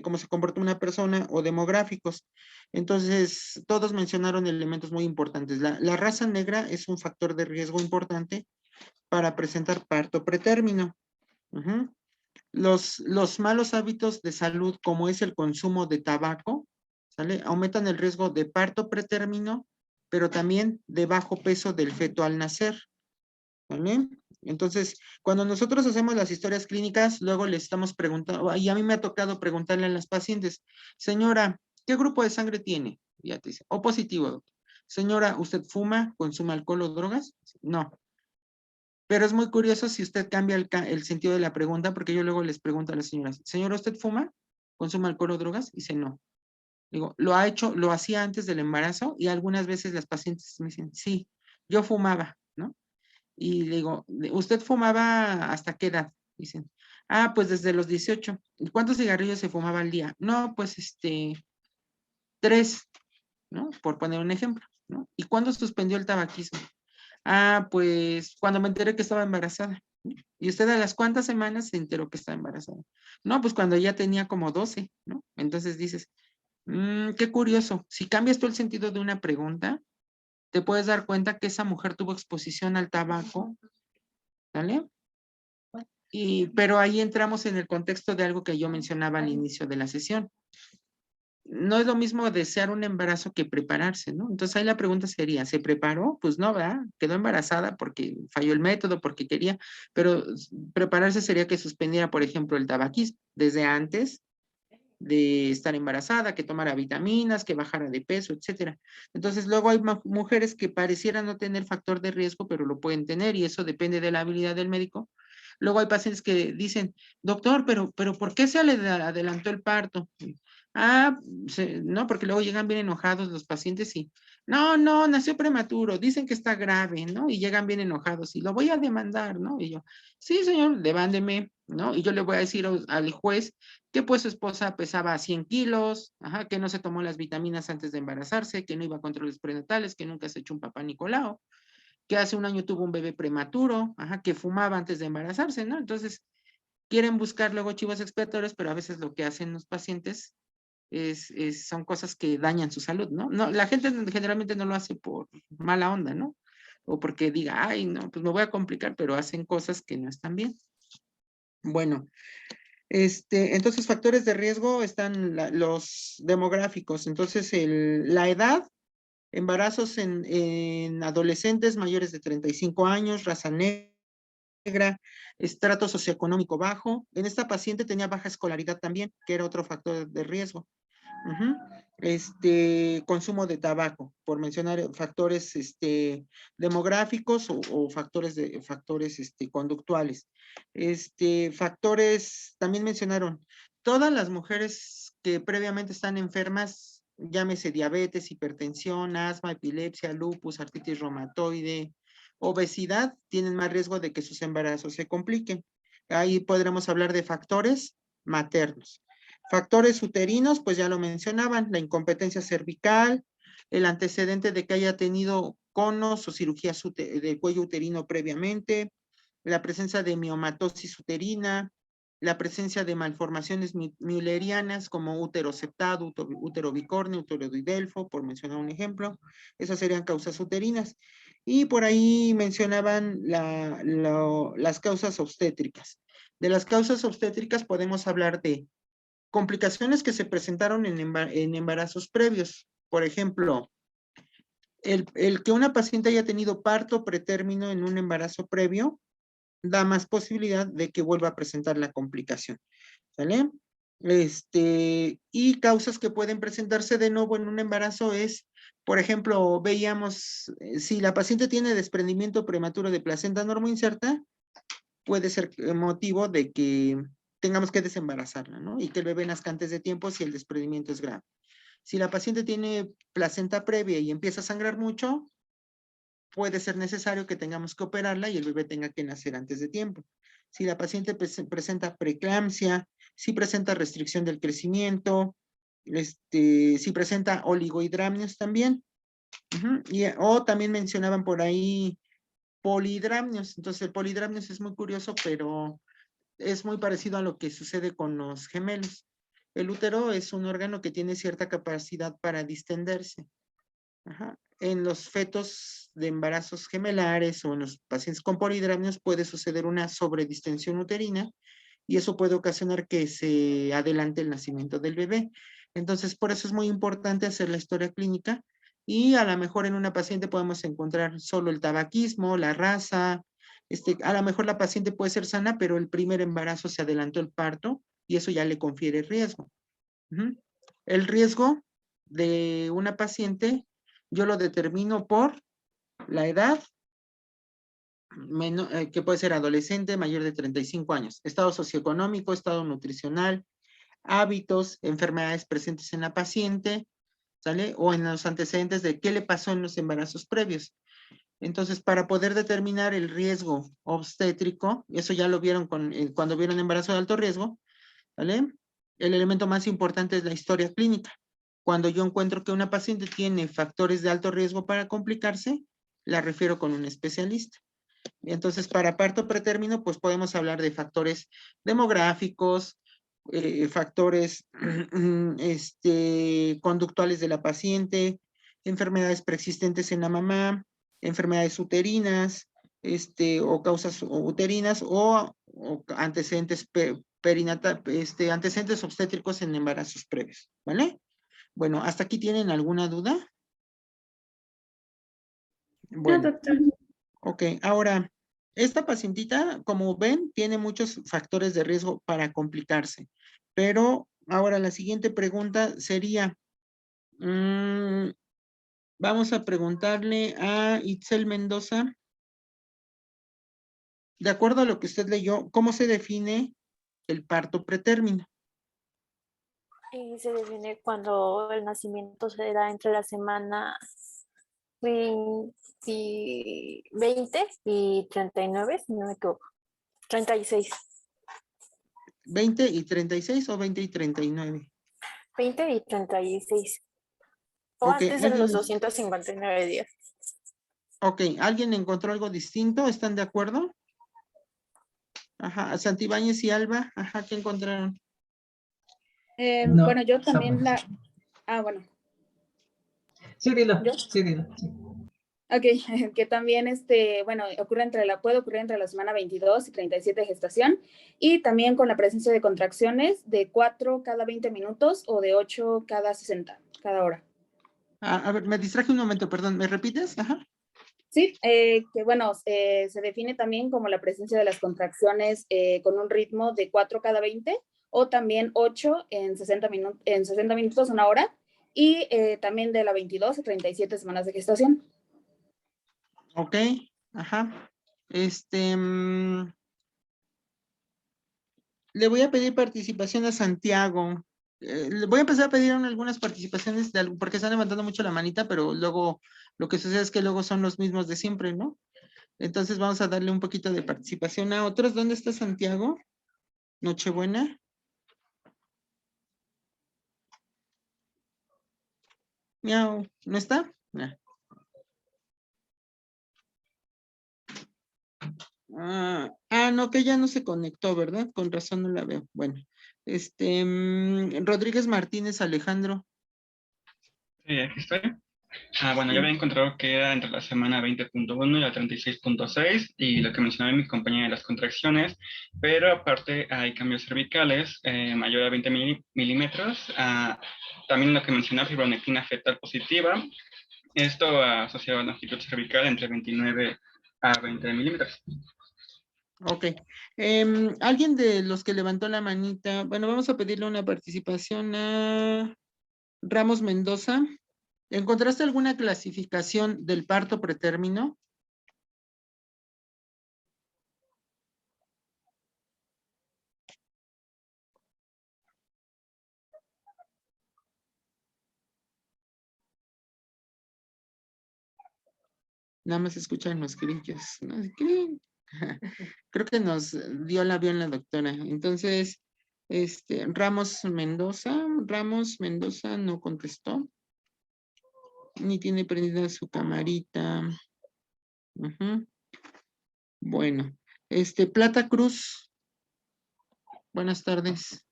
cómo se comporta una persona o demográficos. Entonces, todos mencionaron elementos muy importantes. La raza negra es un factor de riesgo importante para presentar parto pretérmino. Los malos hábitos de salud, como es el consumo de tabaco, ¿sale? Aumentan el riesgo de parto pretérmino, pero también de bajo peso del feto al nacer. ¿Vale? Entonces, cuando nosotros hacemos las historias clínicas, luego les estamos preguntando, y a mí me ha tocado preguntarle a las pacientes, señora, ¿qué grupo de sangre tiene? Y ya te dice, O positivo, doctor. Señora, ¿usted fuma, consume alcohol o drogas? No. Pero es muy curioso si usted cambia el sentido de la pregunta, porque yo luego les pregunto a las señoras, señora, ¿usted fuma, consume alcohol o drogas? Y dice, no. Digo, lo hacía antes del embarazo, y algunas veces las pacientes me dicen, sí, yo fumaba, ¿no? Y le digo, ¿usted fumaba hasta qué edad? Dicen, pues desde los 18. ¿Y cuántos cigarrillos se fumaba al día? No, pues 3, ¿no? Por poner un ejemplo, ¿no? ¿Y cuándo suspendió el tabaquismo? Pues cuando me enteré que estaba embarazada. ¿Y usted a las cuántas semanas se enteró que estaba embarazada? No, pues cuando ya tenía como 12, ¿no? Entonces dices, qué curioso. Si cambias tú el sentido de una pregunta, te puedes dar cuenta que esa mujer tuvo exposición al tabaco, ¿vale? Pero ahí entramos en el contexto de algo que yo mencionaba al inicio de la sesión. No es lo mismo desear un embarazo que prepararse, ¿no? Entonces ahí la pregunta sería, ¿se preparó? Pues no, ¿verdad? Quedó embarazada porque falló el método, porque quería, pero prepararse sería que suspendiera, por ejemplo, el tabaquismo desde antes de estar embarazada, que tomara vitaminas, que bajara de peso, etcétera. Entonces luego hay mujeres que parecieran no tener factor de riesgo, pero lo pueden tener y eso depende de la habilidad del médico. Luego hay pacientes que dicen, doctor, pero ¿por qué se le adelantó el parto? No, porque luego llegan bien enojados los pacientes y, no, nació prematuro, dicen que está grave, ¿no? Y llegan bien enojados y lo voy a demandar, ¿no? Y yo, sí, señor, demándeme, ¿no? Y yo le voy a decir al juez que pues su esposa pesaba 100 kilos, que no se tomó las vitaminas antes de embarazarse, que no iba a controles prenatales, que nunca se echó un papá Nicolau, que hace un año tuvo un bebé prematuro, que fumaba antes de embarazarse, ¿no? Entonces, quieren buscar luego chivos expiatorios, pero a veces lo que hacen los pacientes son cosas que dañan su salud, ¿no? La gente generalmente no lo hace por mala onda, ¿no? O porque diga, ay, no, pues me voy a complicar, pero hacen cosas que no están bien. Bueno, entonces factores de riesgo están los demográficos, entonces la edad, embarazos en adolescentes mayores de 35 años, raza negra, estrato socioeconómico bajo. En esta paciente tenía baja escolaridad también, que era otro factor de riesgo. Consumo de tabaco, por mencionar factores demográficos o factores conductuales. Factores, también mencionaron, todas las mujeres que previamente están enfermas, llámese diabetes, hipertensión, asma, epilepsia, lupus, artritis reumatoide, obesidad, tienen más riesgo de que sus embarazos se compliquen. Ahí podremos hablar de factores maternos. Factores uterinos, pues ya lo mencionaban, la incompetencia cervical, el antecedente de que haya tenido conos o cirugías del cuello uterino previamente, la presencia de miomatosis uterina, la presencia de malformaciones müllerianas como útero septado, útero bicornio, útero didelfo, por mencionar un ejemplo. Esas serían causas uterinas. Y por ahí mencionaban las causas obstétricas. De las causas obstétricas podemos hablar de complicaciones que se presentaron en embarazos previos. Por ejemplo, el que una paciente haya tenido parto pretérmino en un embarazo previo da más posibilidad de que vuelva a presentar la complicación. ¿Sale? Y causas que pueden presentarse de nuevo en un embarazo es, por ejemplo, veíamos, si la paciente tiene desprendimiento prematuro de placenta normoinserta, puede ser motivo de que tengamos que desembarazarla, ¿no? Y que el bebé nazca antes de tiempo si el desprendimiento es grave. Si la paciente tiene placenta previa y empieza a sangrar mucho, puede ser necesario que tengamos que operarla y el bebé tenga que nacer antes de tiempo. Si la paciente presenta preeclampsia, si presenta restricción del crecimiento, si presenta oligohidramnios también. O también mencionaban por ahí polihidramnios. Entonces el polihidramnios es muy curioso, pero es muy parecido a lo que sucede con los gemelos. El útero es un órgano que tiene cierta capacidad para distenderse. En los fetos de embarazos gemelares o en los pacientes con polihidramnios puede suceder una sobredistensión uterina y eso puede ocasionar que se adelante el nacimiento del bebé. Entonces, por eso es muy importante hacer la historia clínica y a lo mejor en una paciente podemos encontrar solo el tabaquismo, la raza, a lo mejor la paciente puede ser sana, pero el primer embarazo se adelantó el parto y eso ya le confiere riesgo. El riesgo de una paciente yo lo determino por la edad, que puede ser adolescente, mayor de 35 años, estado socioeconómico, estado nutricional, hábitos, enfermedades presentes en la paciente, ¿sale? O en los antecedentes de qué le pasó en los embarazos previos. Entonces, para poder determinar el riesgo obstétrico, eso ya lo vieron cuando vieron embarazo de alto riesgo, ¿vale? El elemento más importante es la historia clínica. Cuando yo encuentro que una paciente tiene factores de alto riesgo para complicarse, la refiero con un especialista. Entonces, para parto pretérmino, pues podemos hablar de factores demográficos, factores conductuales de la paciente, enfermedades preexistentes en la mamá, enfermedades uterinas, o causas uterinas o antecedentes antecedentes obstétricos en embarazos previos, ¿vale? Bueno, ¿hasta aquí tienen alguna duda? Bueno, No, doctor. ok, ahora, esta pacientita, como ven, tiene muchos factores de riesgo para complicarse, pero ahora la siguiente pregunta sería, vamos a preguntarle a Itzel Mendoza, de acuerdo a lo que usted leyó, ¿cómo se define el parto pretérmino? Y se define cuando el nacimiento se da entre la semana 20 y 39, si no me equivoco. 36. 20 y 36 o 20 y 39. 20 y 36. O Ok, antes de los 259 días. Ok, ¿alguien encontró algo distinto? ¿Están de acuerdo? Ajá, Santibáñez y Alba, ajá, ¿qué encontraron? No, Bueno, yo también estamos- bueno. Sí, dilo. ¿Yo? Sí, dilo. Sí. Ok, que también, bueno, puede ocurrir entre la semana 22 y 37 de gestación, y también con la presencia de contracciones de 4 cada 20 minutos o de 8 cada 60, cada hora. A ver, me distraje un momento, perdón, ¿me repites? Ajá. Sí, que bueno, se define también como la presencia de las contracciones con un ritmo de 4 cada 20 o también 8 en 60 minutos, una hora, y también de la 22 a 37 semanas de gestación. Ok, ajá. Le voy a pedir participación a Santiago. Le voy a empezar a pedir algunas participaciones porque están levantando mucho la manita, pero luego lo que sucede es que luego son los mismos de siempre, ¿no? Entonces vamos a darle un poquito de participación a otros. ¿Dónde está Santiago? Nochebuena. Miau, ¿no está? Nah. No, que ya no se conectó, ¿verdad? Con razón no la veo. Bueno, Rodríguez Martínez Alejandro. Sí, aquí estoy. Bueno, ya había encontrado que era entre la semana 20.1 y la 36.6 y lo que mencionaba mi compañera de las contracciones, pero aparte hay cambios cervicales mayor a 20 milímetros. También lo que mencionaba, fibronectina fetal positiva. Esto asociado a longitud cervical entre 29 a 20 milímetros. Ok. ¿Alguien de los que levantó la manita? Bueno, vamos a pedirle una participación a Ramos Mendoza. ¿Encontraste alguna clasificación del parto pretérmino? Nada más escuchan los grillos, ¿no? Creo que nos dio el avión la doctora. Entonces, Ramos Mendoza no contestó. Ni tiene prendida su camarita. Bueno, Plata Cruz. Buenas tardes.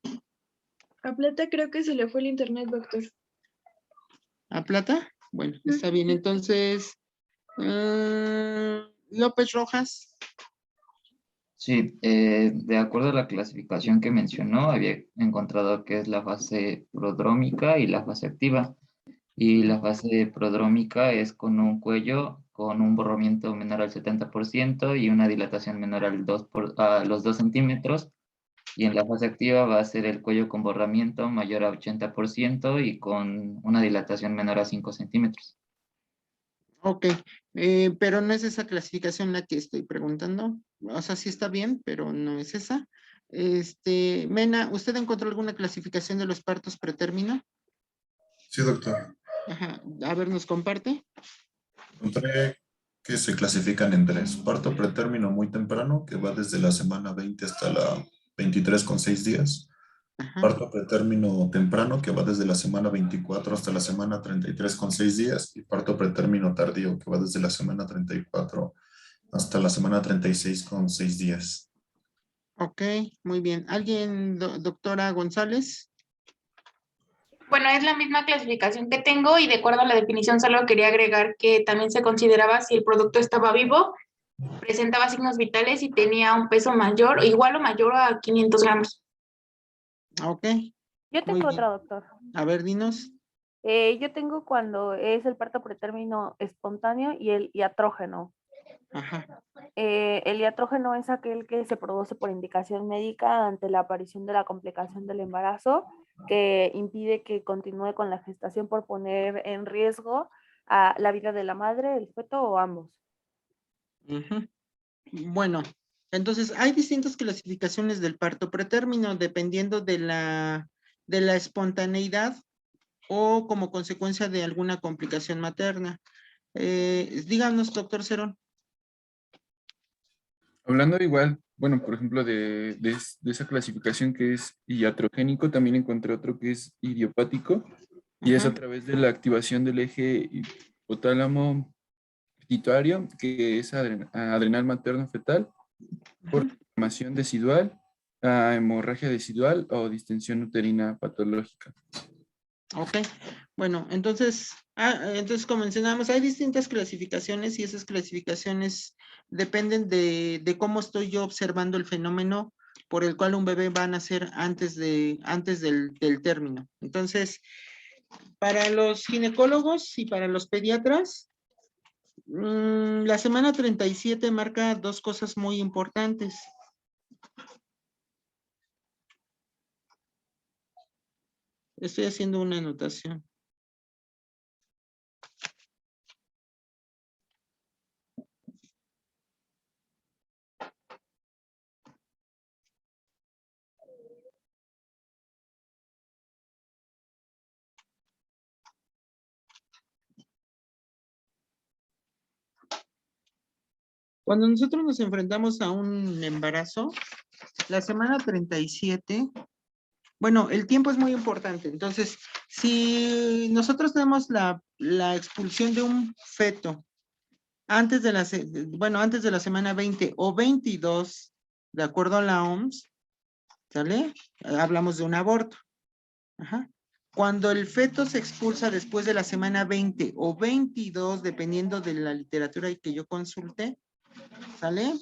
A Plata creo que se le fue el internet, doctor. ¿A Plata? Bueno, está bien. Entonces, López Rojas. Sí, de acuerdo a la clasificación que mencionó, había encontrado que es la fase prodrómica y la fase activa. Y la fase prodrómica es con un cuello con un borramiento menor al 70% y una dilatación menor a los 2 centímetros. Y en la fase activa va a ser el cuello con borramiento mayor a 80% y con una dilatación menor a 5 centímetros. Ok, pero no es esa clasificación la que estoy preguntando. O sea, sí está bien, pero no es esa. Mena, ¿usted encontró alguna clasificación de los partos pretérmino? Sí, doctor. Ajá, a ver, ¿nos comparte? Encontré que se clasifican en 3. Parto pretérmino muy temprano, que va desde la semana 20 hasta la 23,6 días. Parto pretérmino temprano, que va desde la semana 24 hasta la semana 33,6 días. Y parto pretérmino tardío, que va desde la semana 34 hasta la semana 36,6 días. Ok, muy bien. ¿Alguien, doctora González? Bueno, es la misma clasificación que tengo y de acuerdo a la definición solo quería agregar que también se consideraba si el producto estaba vivo presentaba signos vitales y tenía un peso mayor, igual o mayor a 500 gramos. Ok. Yo Muy tengo bien. otra, doctor. A ver, dinos. Yo tengo cuando es el parto pretérmino espontáneo y el iatrógeno. Ajá. El iatrógeno es aquel que se produce por indicación médica ante la aparición de la complicación del embarazo que impide que continúe con la gestación por poner en riesgo a la vida de la madre, el feto o ambos. Ujú. Bueno, entonces hay distintas clasificaciones del parto pretérmino dependiendo de la espontaneidad o como consecuencia de alguna complicación materna. Díganos, doctor Cerón. Hablando igual, bueno, por ejemplo, de esa clasificación que es iatrogénico, también encontré otro que es idiopático, y es a Ajá. través de la activación del eje hipotálamo pituitario, que es adrenal materno fetal, por inflamación decidual, hemorragia decidual o distensión uterina patológica. Ok, bueno, entonces como mencionamos, hay distintas clasificaciones y esas clasificaciones dependen de cómo estoy yo observando el fenómeno por el cual un bebé va a nacer antes del término. Entonces, para los ginecólogos y para los pediatras, la semana 37 marca dos cosas muy importantes. Estoy haciendo una anotación. Cuando nosotros nos enfrentamos a un embarazo, la semana 37, bueno, el tiempo es muy importante. Entonces, si nosotros tenemos la expulsión de un feto antes de antes de la semana 20 o 22, de acuerdo a la OMS, ¿sale? Hablamos de un aborto. Ajá. Cuando el feto se expulsa después de la semana 20 o 22, dependiendo de la literatura que yo consulte, ¿sale?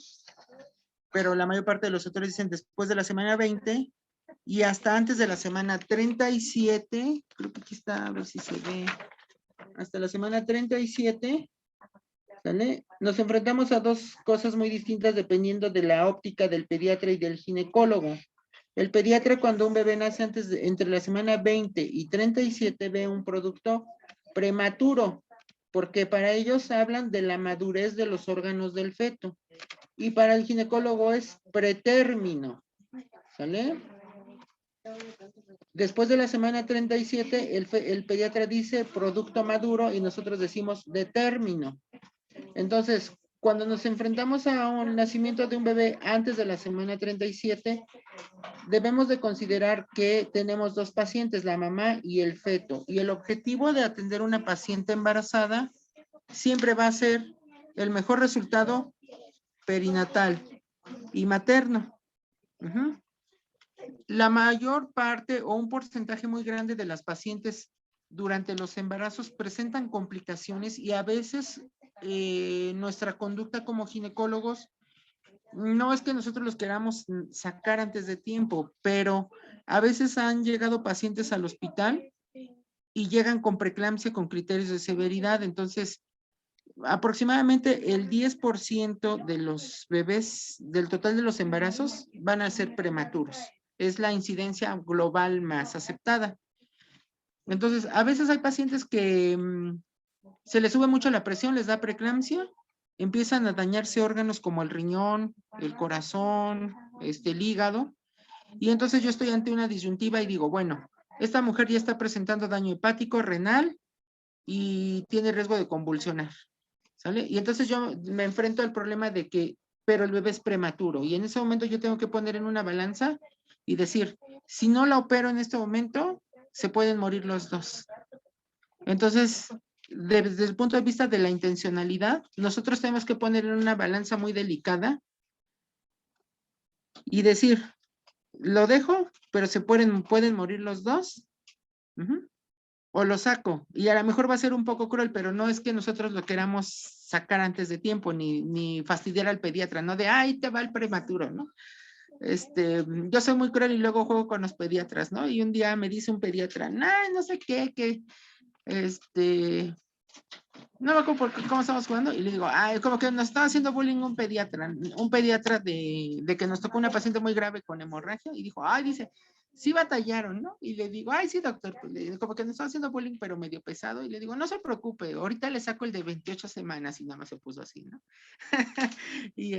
Pero la mayor parte de los autores dicen después de la semana 20 y hasta antes de la semana 37, creo que aquí está, a ver si se ve, hasta la semana 37, ¿sale? Nos enfrentamos a dos cosas muy distintas dependiendo de la óptica del pediatra y del ginecólogo. El pediatra, cuando un bebé nace entre la semana 20 y 37, ve un producto prematuro, porque para ellos hablan de la madurez de los órganos del feto. Y para el ginecólogo es pretérmino, ¿sale? Después de la semana 37, el pediatra dice producto maduro y nosotros decimos de término. Entonces, cuando nos enfrentamos a un nacimiento de un bebé antes de la semana 37, debemos de considerar que tenemos dos pacientes, la mamá y el feto. Y el objetivo de atender a una paciente embarazada siempre va a ser el mejor resultado perinatal y materno. Uh-huh. La mayor parte o un porcentaje muy grande de las pacientes durante los embarazos presentan complicaciones y a veces nuestra conducta como ginecólogos no es que nosotros los queramos sacar antes de tiempo, pero a veces han llegado pacientes al hospital y llegan con preeclampsia con criterios de severidad. Entonces, aproximadamente el 10% de los bebés, del total de los embarazos, van a ser prematuros. Es la incidencia global más aceptada. Entonces, a veces hay pacientes que se les sube mucho la presión, les da preeclampsia, empiezan a dañarse órganos como el riñón, el corazón, el hígado, y entonces yo estoy ante una disyuntiva y digo, bueno, esta mujer ya está presentando daño hepático, renal, y tiene riesgo de convulsionar, ¿sale? Y entonces yo me enfrento al problema de que, pero el bebé es prematuro, y en ese momento yo tengo que poner en una balanza y decir, si no la opero en este momento, se pueden morir los dos. Entonces, desde el punto de vista de la intencionalidad, nosotros tenemos que poner en una balanza muy delicada y decir, lo dejo, pero se pueden morir los dos. Uh-huh. o lo saco. Y a lo mejor va a ser un poco cruel, pero no es que nosotros lo queramos sacar antes de tiempo, ni fastidiar al pediatra, ¿no? De, ay, te va el prematuro, ¿no? Yo soy muy cruel y luego juego con los pediatras, ¿no? Y un día me dice un pediatra, ay, no sé qué, no me acuerdo cómo estamos jugando, y le digo, ay, como que nos estaba haciendo bullying un pediatra de que nos tocó una paciente muy grave con hemorragia, y dijo, ay, dice, sí batallaron, ¿no? Y le digo, ay, sí, doctor, pues, como que nos estaba haciendo bullying, pero medio pesado, y le digo, no se preocupe, ahorita le saco el de 28 semanas, y nada más se puso así, ¿no? Y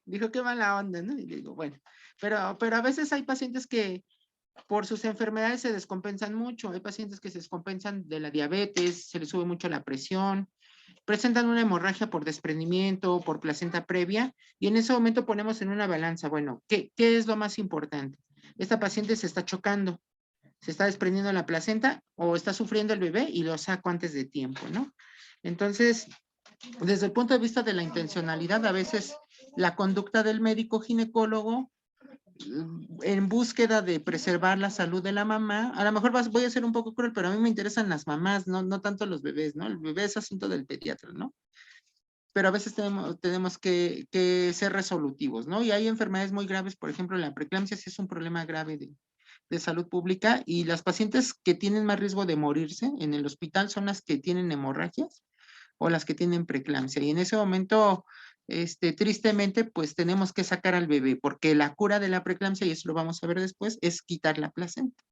dijo, qué mala onda, ¿no? Y le digo, bueno, pero a veces hay pacientes que por sus enfermedades se descompensan mucho. Hay pacientes que se descompensan de la diabetes, se les sube mucho la presión, presentan una hemorragia por desprendimiento, por placenta previa, y en ese momento ponemos en una balanza, bueno, ¿qué es lo más importante? Esta paciente se está chocando, se está desprendiendo la placenta o está sufriendo el bebé y lo saco antes de tiempo, ¿no? Entonces, desde el punto de vista de la intencionalidad, a veces la conducta del médico ginecólogo en búsqueda de preservar la salud de la mamá, a lo mejor voy a ser un poco cruel, pero a mí me interesan las mamás, no tanto los bebés, ¿no? El bebé es asunto del pediatra, ¿no? Pero a veces tenemos que ser resolutivos, ¿no? Y hay enfermedades muy graves, por ejemplo, la preeclampsia sí es un problema grave de salud pública, y las pacientes que tienen más riesgo de morirse en el hospital son las que tienen hemorragias o las que tienen preeclampsia, y en ese momento tristemente, pues tenemos que sacar al bebé, porque la cura de la preeclampsia, y eso lo vamos a ver después, es quitar la placenta.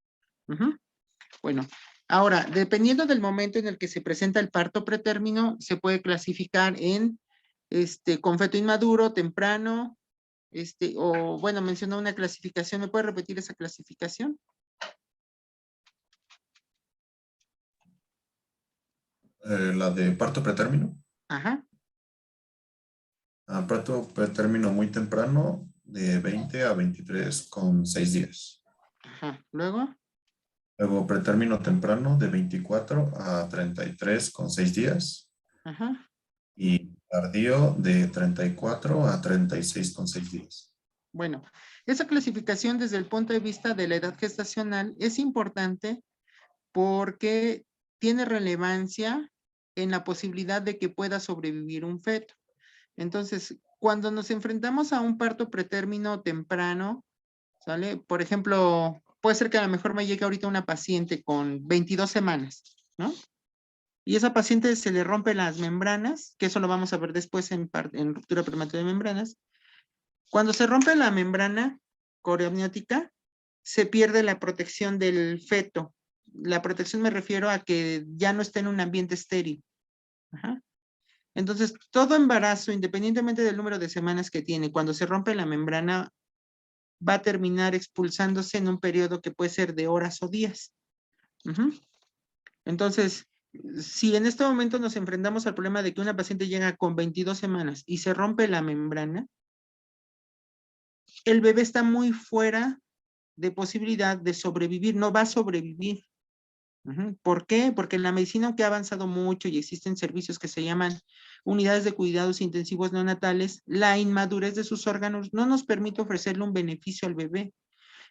Bueno, ahora, dependiendo del momento en el que se presenta el parto pretérmino, se puede clasificar en con feto inmaduro, temprano, o bueno, mencionó una clasificación. ¿Me puede repetir esa clasificación? La de parto pretérmino. Ajá. Parto pretérmino muy temprano, de 20 a 23,6 días. Ajá. ¿Luego? Luego pretérmino temprano, de 24 a 33,6 días. Ajá. Y tardío, de 34 a 36,6 días. Bueno, esa clasificación desde el punto de vista de la edad gestacional es importante porque tiene relevancia en la posibilidad de que pueda sobrevivir un feto. Entonces, cuando nos enfrentamos a un parto pretérmino temprano, ¿sale? Por ejemplo, puede ser que a lo mejor me llegue ahorita una paciente con 22 semanas, ¿no? Y esa paciente se le rompe las membranas, que eso lo vamos a ver después en ruptura prematura de membranas. Cuando se rompe la membrana coreamniótica, se pierde la protección del feto. La protección me refiero a que ya no está en un ambiente estéril. Ajá. Entonces, todo embarazo, independientemente del número de semanas que tiene, cuando se rompe la membrana, va a terminar expulsándose en un periodo que puede ser de horas o días. Entonces, si en este momento nos enfrentamos al problema de que una paciente llega con 22 semanas y se rompe la membrana, el bebé está muy fuera de posibilidad de sobrevivir, no va a sobrevivir. ¿Por qué? Porque la medicina, aunque ha avanzado mucho y existen servicios que se llaman unidades de cuidados intensivos neonatales, la inmadurez de sus órganos no nos permite ofrecerle un beneficio al bebé.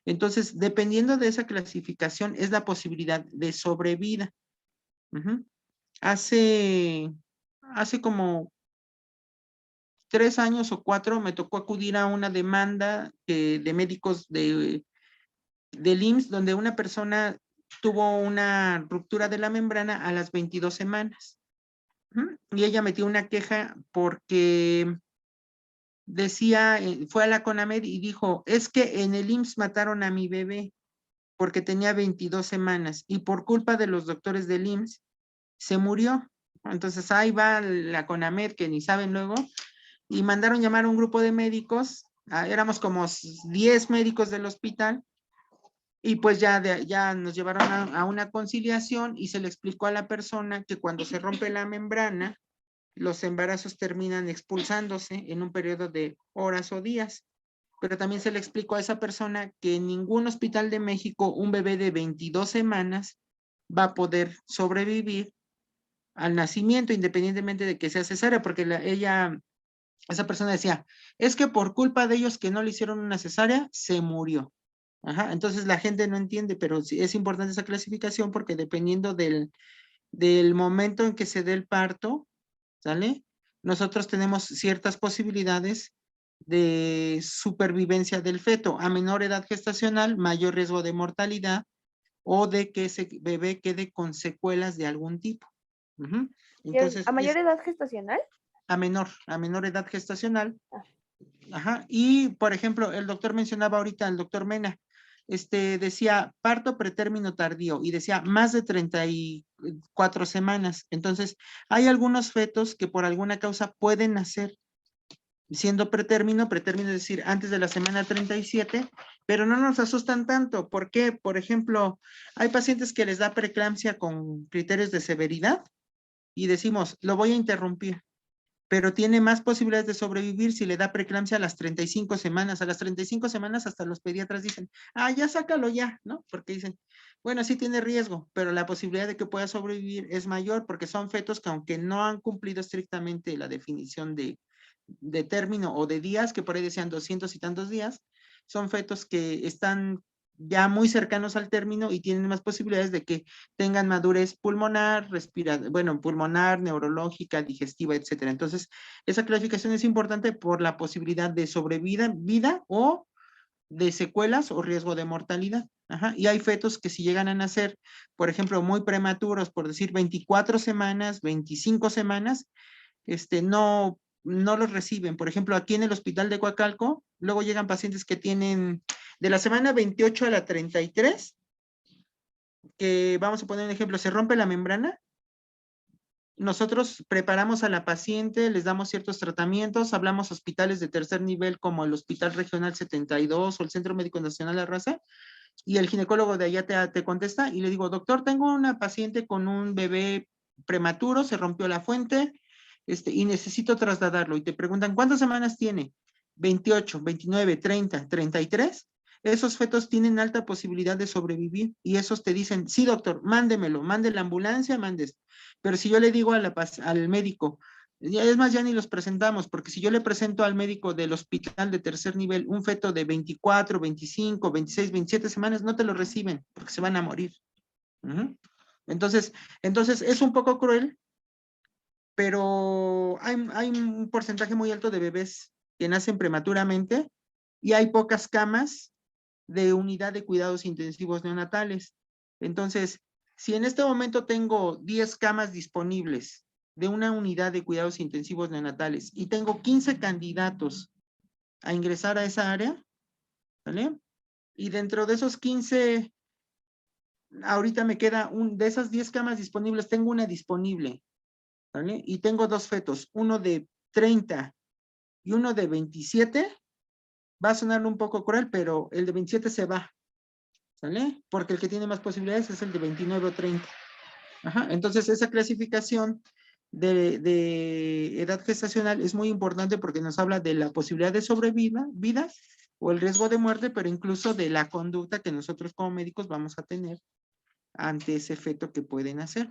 Entonces, dependiendo de esa clasificación, es la posibilidad de sobrevida. Hace como 3 años o 4 me tocó acudir a una demanda de médicos del IMSS, donde una persona tuvo una ruptura de la membrana a las 22 semanas. Y ella metió una queja porque decía, fue a la CONAMED y dijo, es que en el IMSS mataron a mi bebé porque tenía 22 semanas y por culpa de los doctores del IMSS se murió. Entonces ahí va la CONAMED, que ni saben luego, y mandaron llamar a un grupo de médicos, éramos como 10 médicos del hospital, y pues ya nos llevaron a una conciliación y se le explicó a la persona que cuando se rompe la membrana, los embarazos terminan expulsándose en un periodo de horas o días. Pero también se le explicó a esa persona que en ningún hospital de México un bebé de 22 semanas va a poder sobrevivir al nacimiento, independientemente de que sea cesárea, porque esa persona decía, es que por culpa de ellos que no le hicieron una cesárea, se murió. Ajá, entonces la gente no entiende, pero sí es importante esa clasificación porque dependiendo del momento en que se dé el parto, ¿sale? Nosotros tenemos ciertas posibilidades de supervivencia del feto. A menor edad gestacional, mayor riesgo de mortalidad o de que ese bebé quede con secuelas de algún tipo. Entonces, ¿A mayor edad gestacional? A menor edad gestacional. Ajá. Y, por ejemplo, el doctor mencionaba ahorita, el doctor Mena, decía parto pretérmino tardío y decía más de 34 semanas. Entonces, hay algunos fetos que por alguna causa pueden nacer siendo pretérmino es decir, antes de la semana 37, pero no nos asustan tanto. ¿Por qué? Por ejemplo, hay pacientes que les da preeclampsia con criterios de severidad y decimos, lo voy a interrumpir, pero tiene más posibilidades de sobrevivir si le da preeclampsia a las 35 semanas. A las 35 semanas hasta los pediatras dicen, ya sácalo ya, ¿no? Porque dicen, bueno, sí tiene riesgo, pero la posibilidad de que pueda sobrevivir es mayor porque son fetos que aunque no han cumplido estrictamente la definición de término o de días, que por ahí decían 200 y tantos días, son fetos que están ya muy cercanos al término y tienen más posibilidades de que tengan madurez pulmonar, pulmonar, neurológica, digestiva, etcétera. Entonces, esa clasificación es importante por la posibilidad de sobrevida, vida o de secuelas o riesgo de mortalidad. Ajá. Y hay fetos que si llegan a nacer, por ejemplo, muy prematuros, por decir 24 semanas, 25 semanas, no los reciben. Por ejemplo, aquí en el hospital de Coacalco, luego llegan pacientes que tienen de la semana 28 a la 33, que vamos a poner un ejemplo, se rompe la membrana. Nosotros preparamos a la paciente, les damos ciertos tratamientos, hablamos hospitales de tercer nivel como el Hospital Regional 72 o el Centro Médico Nacional La Raza, y el ginecólogo de allá te contesta y le digo, doctor, tengo una paciente con un bebé prematuro, se rompió la fuente, y necesito trasladarlo. Y te preguntan, ¿cuántas semanas tiene? 28, 29, 30, 33. Esos fetos tienen alta posibilidad de sobrevivir y esos te dicen, sí, doctor, mándemelo, mande la ambulancia, mandes. Pero si yo le digo al médico, es más, ya ni los presentamos, porque si yo le presento al médico del hospital de tercer nivel un feto de 24, 25, 26, 27 semanas, no te lo reciben, porque se van a morir. Entonces es un poco cruel, pero hay un porcentaje muy alto de bebés que nacen prematuramente y hay pocas camas de unidad de cuidados intensivos neonatales. Entonces, si en este momento tengo 10 camas disponibles de una unidad de cuidados intensivos neonatales y tengo 15 candidatos a ingresar a esa área, ¿vale? Y dentro de esos 15, ahorita me queda de esas 10 camas disponibles, tengo una disponible, ¿vale? Y tengo dos fetos, uno de 30 y uno de 27, va a sonar un poco cruel, pero el de 27 se va, ¿sale? Porque el que tiene más posibilidades es el de 29 o 30. Ajá. Entonces, esa clasificación de edad gestacional es muy importante porque nos habla de la posibilidad de sobrevida o el riesgo de muerte, pero incluso de la conducta que nosotros como médicos vamos a tener ante ese feto que puede nacer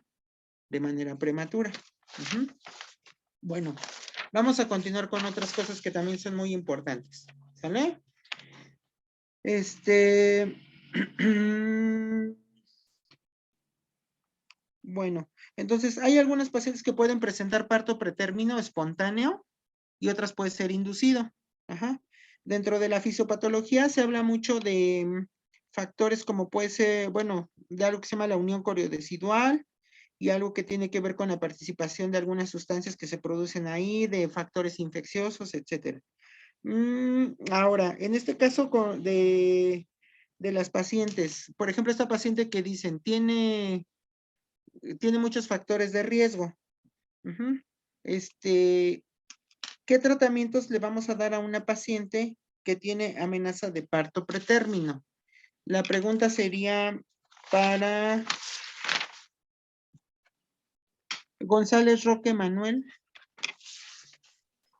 de manera prematura. Bueno, vamos a continuar con otras cosas que también son muy importantes. ¿Sale? Bueno, entonces hay algunos pacientes que pueden presentar parto pretérmino espontáneo y otras puede ser inducido. Ajá. Dentro de la fisiopatología se habla mucho de factores como puede ser, bueno, de algo que se llama la unión coriodecidual y algo que tiene que ver con la participación de algunas sustancias que se producen ahí, de factores infecciosos, etcétera. Ahora, en este caso de las pacientes, por ejemplo, esta paciente que dicen tiene muchos factores de riesgo. ¿Qué tratamientos le vamos a dar a una paciente que tiene amenaza de parto pretérmino? La pregunta sería para González Roque Manuel.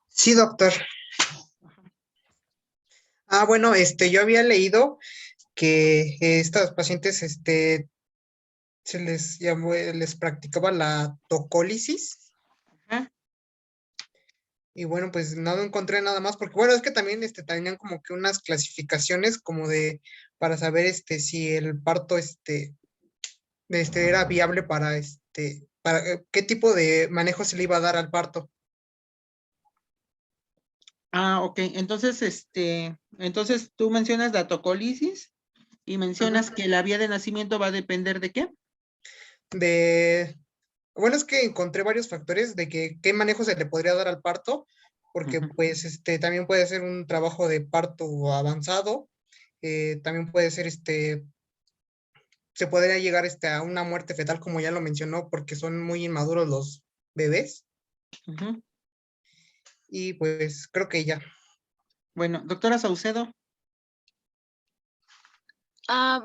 Sí, doctor. Bueno, yo había leído que estas pacientes, se les llamó, les practicaba la tocólisis. Y bueno, pues no encontré nada más, porque bueno, es que también tenían como que unas clasificaciones como de para saber si el parto era viable para qué tipo de manejo se le iba a dar al parto. Ah, ok. Entonces tú mencionas la tocolisis y mencionas que la vía de nacimiento va a depender ¿de qué? Bueno, es que encontré varios factores de qué manejo se le podría dar al parto, porque pues también puede ser un trabajo de parto avanzado, también puede ser se podría llegar a una muerte fetal, como ya lo mencionó, porque son muy inmaduros los bebés. Y pues creo que ya. Bueno, doctora Saucedo.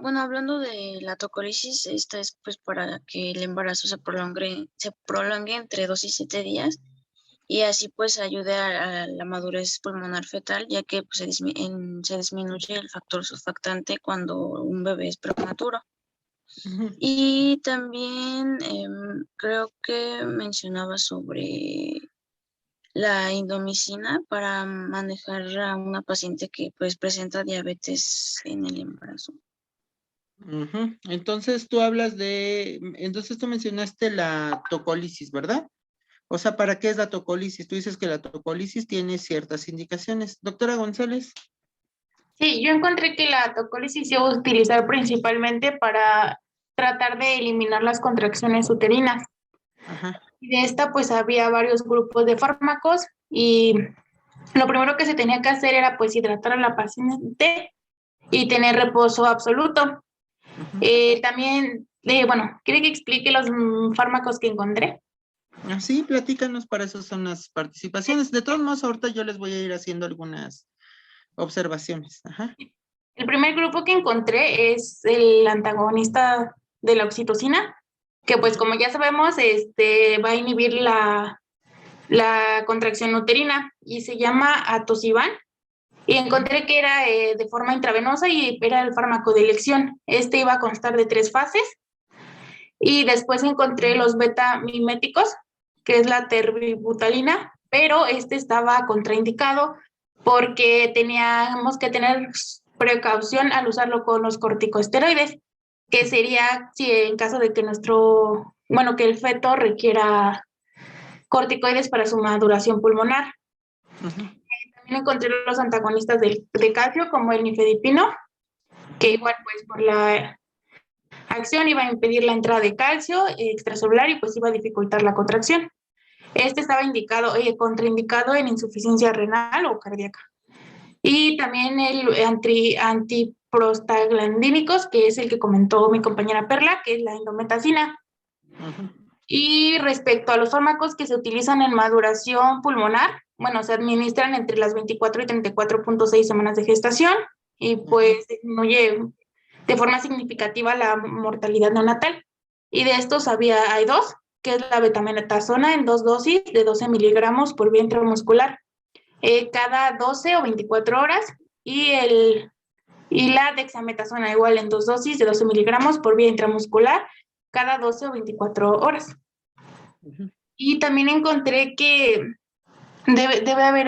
Bueno, hablando de la tocolisis, esta es pues para que el embarazo se prolongue entre 2 y 7 días y así pues ayude a la madurez pulmonar fetal, ya que pues, se disminuye el factor surfactante cuando un bebé es prematuro. Y también creo que mencionaba sobre la indomicina para manejar a una paciente que pues presenta diabetes en el embarazo. Entonces entonces tú mencionaste la tocolisis, ¿verdad? O sea, ¿para qué es la tocolisis? Tú dices que la tocolisis tiene ciertas indicaciones. Doctora González. Sí, yo encontré que la tocolisis se iba a utilizar principalmente para tratar de eliminar las contracciones uterinas. Y de esta pues había varios grupos de fármacos y lo primero que se tenía que hacer era pues hidratar a la paciente y tener reposo absoluto. También, bueno, ¿quiere que explique los fármacos que encontré? Sí, platícanos, para eso son las participaciones. De todos modos, ahorita yo les voy a ir haciendo algunas observaciones. El primer grupo que encontré es el antagonista de la oxitocina, que pues como ya sabemos, va a inhibir la contracción uterina y se llama atosiban. Y encontré que era de forma intravenosa y era el fármaco de elección. Iba a constar de 3 fases. Y después encontré los beta-miméticos, que es la terbibutalina, pero estaba contraindicado porque teníamos que tener precaución al usarlo con los corticosteroides, que sería si en caso de que que el feto requiera corticoides para su maduración pulmonar. También encontré los antagonistas de calcio, como el nifedipino, que igual pues por la acción iba a impedir la entrada de calcio extracelular y pues iba a dificultar la contracción. Estaba contraindicado en insuficiencia renal o cardíaca. Y también el antiprostaglandínicos, que es el que comentó mi compañera Perla, que es la indometacina. Y respecto a los fármacos que se utilizan en maduración pulmonar, se administran entre las 24 y 34.6 semanas de gestación y pues disminuye de forma significativa la mortalidad neonatal. Y de estos hay 2, que es la betametasona en 2 dosis de 12 miligramos por vía intramuscular, cada 12 o 24 horas, y la dexametasona igual en 2 dosis de 12 miligramos por vía intramuscular, cada 12 o 24 horas. Y también encontré que debe haber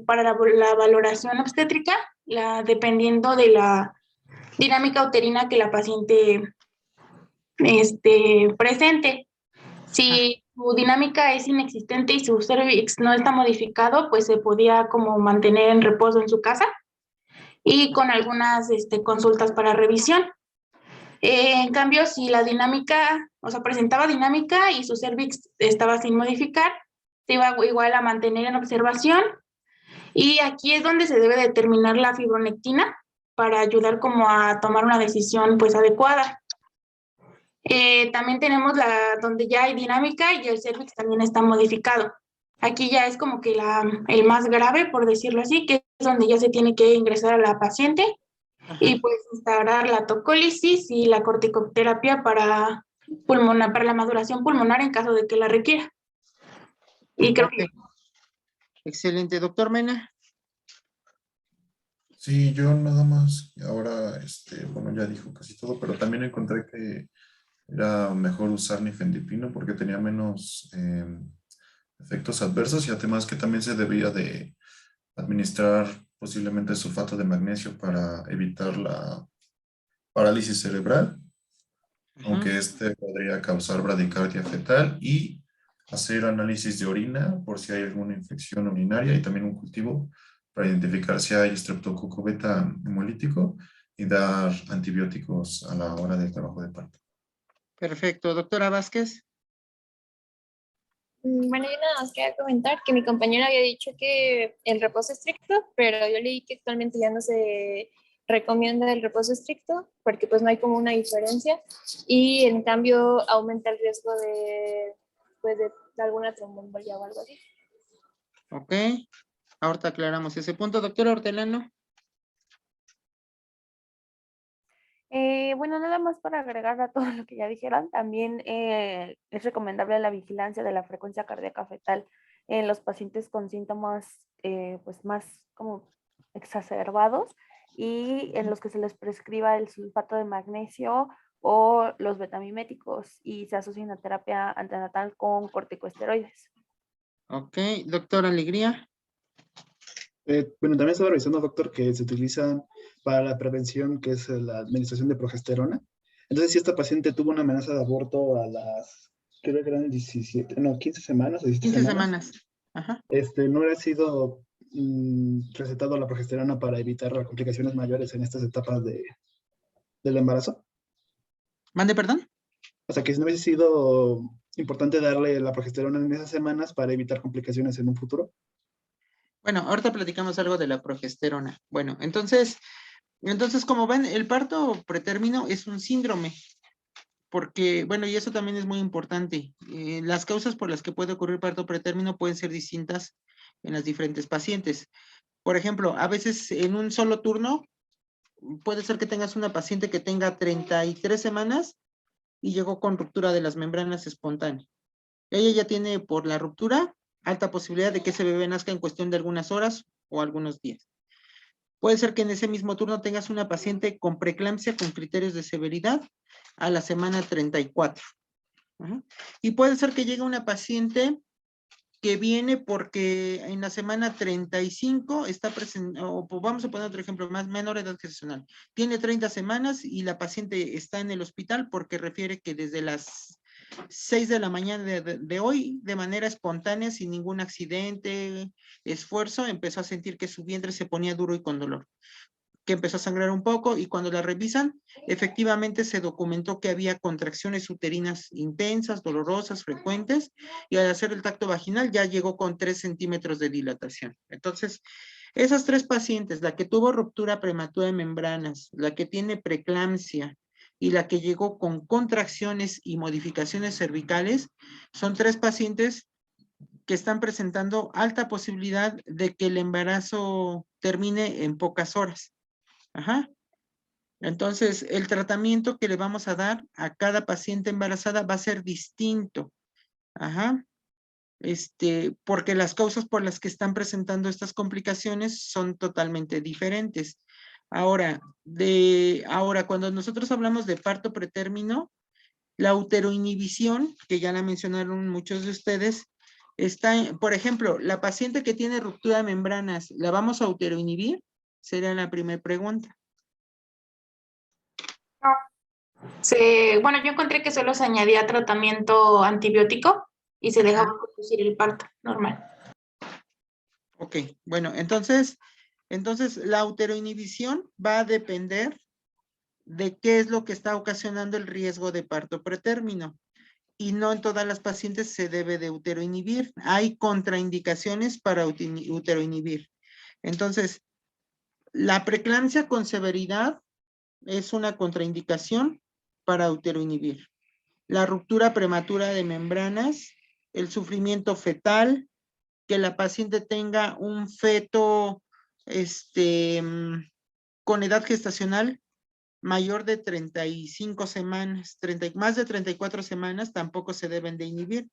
para la valoración obstétrica, dependiendo de la dinámica uterina que la paciente presente. Si su dinámica es inexistente y su cervix no está modificado, pues se podía como mantener en reposo en su casa y con algunas consultas para revisión. En cambio, si la dinámica, presentaba dinámica y su cervix estaba sin modificar, se iba igual a mantener en observación. Y aquí es donde se debe determinar la fibronectina para ayudar como a tomar una decisión pues adecuada. También tenemos donde ya hay dinámica y el cervix también está modificado. Aquí ya es como que el más grave, por decirlo así, que es donde ya se tiene que ingresar a la paciente y pues instaurar la tocólisis y la corticoterapia para la maduración pulmonar en caso de que la requiera. Y creo que... Excelente. Doctor Mena. Sí, yo nada más, ahora, ya dijo casi todo, pero también encontré que era mejor usar nifedipino porque tenía menos efectos adversos y además que también se debía de administrar posiblemente sulfato de magnesio para evitar la parálisis cerebral, aunque este podría causar bradicardia fetal, y hacer análisis de orina por si hay alguna infección urinaria y también un cultivo para identificar si hay estreptococo beta hemolítico y dar antibióticos a la hora del trabajo de parto. Perfecto. Doctora Vázquez. Bueno, yo nada más quería comentar que mi compañera había dicho que el reposo estricto, pero yo leí que actualmente ya no se recomienda el reposo estricto porque pues no hay como una diferencia y en cambio aumenta el riesgo de, pues, de alguna tromboembolia o algo así. Ok. Ahorita aclaramos ese punto. Doctora Hortelano. Bueno, nada más para agregar a todo lo que ya dijeron, también es recomendable la vigilancia de la frecuencia cardíaca fetal en los pacientes con síntomas pues más como exacerbados y en los que se les prescriba el sulfato de magnesio o los betamiméticos y se asocia una terapia antenatal con corticosteroides. Ok. Doctora Alegría. Bueno, también estaba revisando, doctor, que se utilizan para la prevención, que es la administración de progesterona. Entonces, si esta paciente tuvo una amenaza de aborto a las, creo que eran 15 semanas o 17 15 semanas. semanas. Ajá. No hubiera sido recetado la progesterona para evitar las complicaciones mayores en estas etapas del embarazo. ¿Mande, perdón? O sea, que si no hubiese sido importante darle la progesterona en esas semanas para evitar complicaciones en un futuro. Bueno, ahorita platicamos algo de la progesterona. Bueno, entonces, como ven, el parto pretérmino es un síndrome, porque, bueno, y eso también es muy importante. Las causas por las que puede ocurrir parto pretérmino pueden ser distintas en las diferentes pacientes. Por ejemplo, a veces en un solo turno, puede ser que tengas una paciente que tenga 33 semanas y llegó con ruptura de las membranas espontánea. Ella ya tiene por la ruptura alta posibilidad de que ese bebé nazca en cuestión de algunas horas o algunos días. Puede ser que en ese mismo turno tengas una paciente con preeclampsia con criterios de severidad a la semana 34. Y puede ser que llegue una paciente que viene porque en la semana 35 está presente, o vamos a poner otro ejemplo, menor edad gestacional. Tiene 30 semanas y la paciente está en el hospital porque refiere que desde las 6 de la mañana de hoy, de manera espontánea, sin ningún accidente, esfuerzo, empezó a sentir que su vientre se ponía duro y con dolor, que empezó a sangrar un poco, y cuando la revisan, efectivamente se documentó que había contracciones uterinas intensas, dolorosas, frecuentes, y al hacer el tacto vaginal ya llegó con 3 centímetros de dilatación. Entonces, esas 3 pacientes, la que tuvo ruptura prematura de membranas, la que tiene preeclampsia, y la que llegó con contracciones y modificaciones cervicales, son 3 pacientes que están presentando alta posibilidad de que el embarazo termine en pocas horas. Ajá. Entonces, el tratamiento que le vamos a dar a cada paciente embarazada va a ser distinto. Ajá. Porque las causas por las que están presentando estas complicaciones son totalmente diferentes. Ahora, cuando nosotros hablamos de parto pretérmino, la uteroinhibición, que ya la mencionaron muchos de ustedes, por ejemplo, la paciente que tiene ruptura de membranas, ¿la vamos a uteroinhibir? Sería la primera pregunta. Bueno, yo encontré que solo se añadía tratamiento antibiótico y se dejaba producir el parto normal. Ok, bueno, entonces la uteroinhibición va a depender de qué es lo que está ocasionando el riesgo de parto pretérmino. Y no en todas las pacientes se debe de uteroinhibir. Hay contraindicaciones para uteroinhibir. Entonces, la preeclampsia con severidad es una contraindicación para uteroinhibir. La ruptura prematura de membranas, el sufrimiento fetal, que la paciente tenga un feto con edad gestacional mayor de 35 semanas, más de 34 semanas tampoco se deben de inhibir.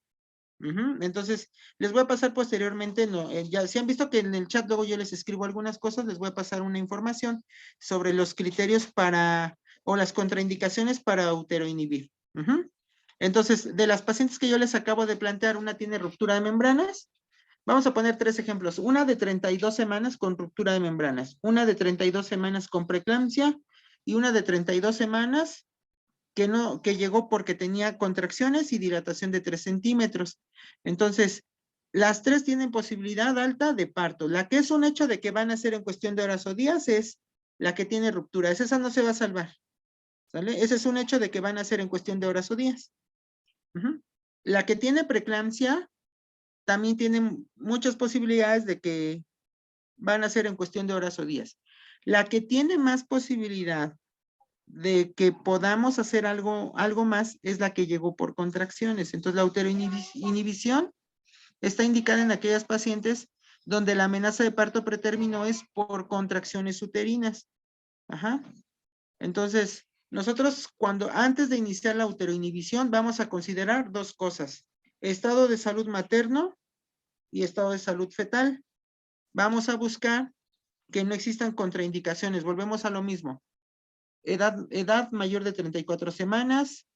Entonces, les voy a pasar posteriormente, ya si han visto que en el chat luego yo les escribo algunas cosas, les voy a pasar una información sobre los criterios o las contraindicaciones para uteroinhibir. Entonces, de las pacientes que yo les acabo de plantear, una tiene ruptura de membranas. Vamos a poner 3 ejemplos. Una de 32 semanas con ruptura de membranas, una de 32 semanas con preeclampsia y una de 32 semanas que llegó porque tenía contracciones y dilatación de 3 centímetros. Entonces, las tres tienen posibilidad alta de parto. La que es un hecho de que van a ser en cuestión de horas o días es la que tiene ruptura. Esa no se va a salvar. ¿Sale? Ese es un hecho de que van a ser en cuestión de horas o días. La que tiene preeclampsia también tiene muchas posibilidades de que van a ser en cuestión de horas o días. La que tiene más posibilidad de que podamos hacer algo más es la que llegó por contracciones. Entonces, la uteroinhibición está indicada en aquellas pacientes donde la amenaza de parto pretérmino es por contracciones uterinas. Entonces, nosotros antes de iniciar la uteroinhibición vamos a considerar dos cosas: estado de salud materno y estado de salud fetal. Vamos a buscar que no existan contraindicaciones. Volvemos a lo mismo. Edad mayor de 34 semanas,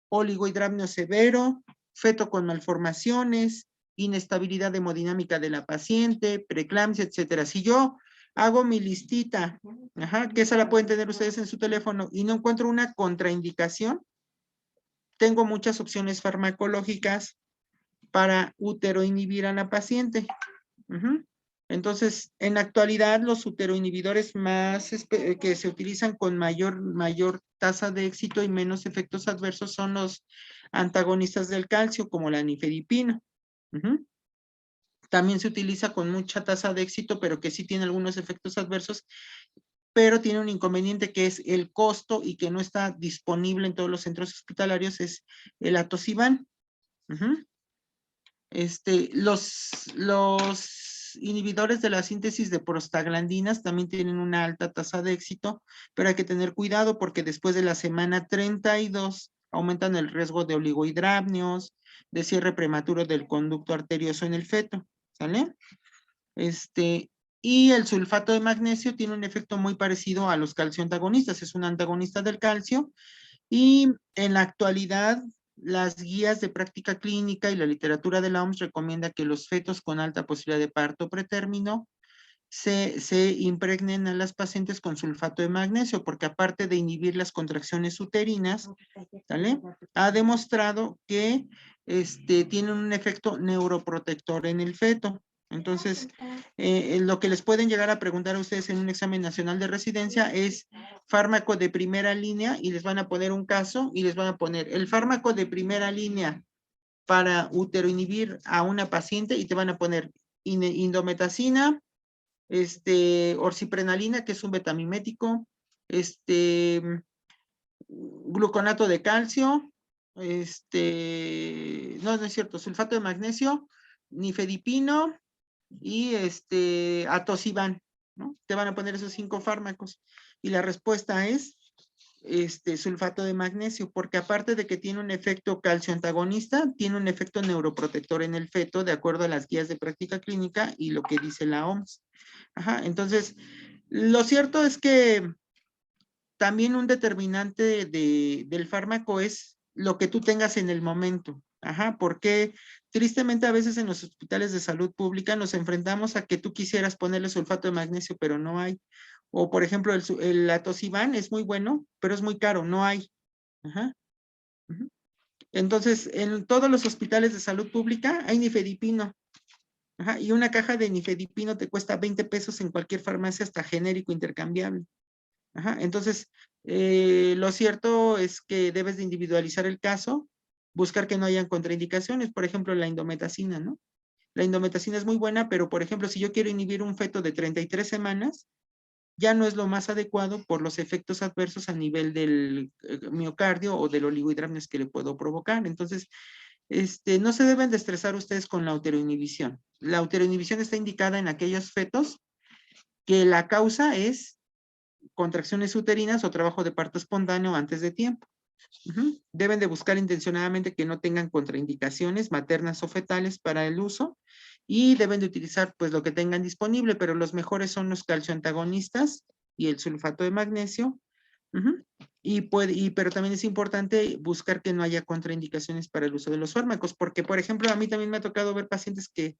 oligohidramnio severo, feto con malformaciones, inestabilidad hemodinámica de la paciente, preeclampsia, etcétera. Si yo hago mi listita, que esa la pueden tener ustedes en su teléfono, y no encuentro una contraindicación, tengo muchas opciones farmacológicas para uteroinhibir a la paciente. Entonces, en la actualidad, los uteroinhibidores más que se utilizan con mayor tasa de éxito y menos efectos adversos son los antagonistas del calcio, como la nifedipino. También se utiliza con mucha tasa de éxito, pero que sí tiene algunos efectos adversos, pero tiene un inconveniente que es el costo y que no está disponible en todos los centros hospitalarios, es el atosiban. Los inhibidores de la síntesis de prostaglandinas también tienen una alta tasa de éxito, pero hay que tener cuidado porque después de la semana 32 aumentan el riesgo de oligohidramnios, de cierre prematuro del conducto arterioso en el feto, ¿sale? Y el sulfato de magnesio tiene un efecto muy parecido a los calcioantagonistas, es un antagonista del calcio, y en la actualidad las guías de práctica clínica y la literatura de la OMS recomienda que los fetos con alta posibilidad de parto pretérmino se impregnen a las pacientes con sulfato de magnesio, porque aparte de inhibir las contracciones uterinas, ¿vale? Ha demostrado que tienen un efecto neuroprotector en el feto. Entonces, lo que les pueden llegar a preguntar a ustedes en un examen nacional de residencia es fármaco de primera línea, y les van a poner un caso y les van a poner el fármaco de primera línea para uteroinhibir a una paciente, y te van a poner indometacina, orciprenalina, que es un betamimético, gluconato de calcio, no es cierto, sulfato de magnesio, nifedipino y atosiban, ¿no? Te van a poner esos 5 fármacos, y la respuesta es sulfato de magnesio, porque aparte de que tiene un efecto calcioantagonista, tiene un efecto neuroprotector en el feto, de acuerdo a las guías de práctica clínica y lo que dice la OMS. Entonces, lo cierto es que también un determinante del fármaco es lo que tú tengas en el momento. Porque tristemente a veces en los hospitales de salud pública nos enfrentamos a que tú quisieras ponerle sulfato de magnesio, pero no hay. O por ejemplo, el atosiban es muy bueno, pero es muy caro, no hay. Entonces, en todos los hospitales de salud pública hay nifedipino. Y una caja de nifedipino te cuesta 20 pesos en cualquier farmacia, hasta genérico intercambiable. Entonces, lo cierto es que debes de individualizar el caso, buscar que no hayan contraindicaciones, por ejemplo, la indometacina, ¿no? La indometacina es muy buena, pero por ejemplo, si yo quiero inhibir un feto de 33 semanas, ya no es lo más adecuado por los efectos adversos a nivel del miocardio o del oligohidramnios que le puedo provocar. Entonces, no se deben de estresar ustedes con la uteroinhibición. La uteroinhibición está indicada en aquellos fetos que la causa es contracciones uterinas o trabajo de parto espontáneo antes de tiempo. Deben de buscar intencionadamente que no tengan contraindicaciones maternas o fetales para el uso, y deben de utilizar pues lo que tengan disponible, pero los mejores son los calcioantagonistas y el sulfato de magnesio. Pero también es importante buscar que no haya contraindicaciones para el uso de los fármacos, porque por ejemplo a mí también me ha tocado ver pacientes que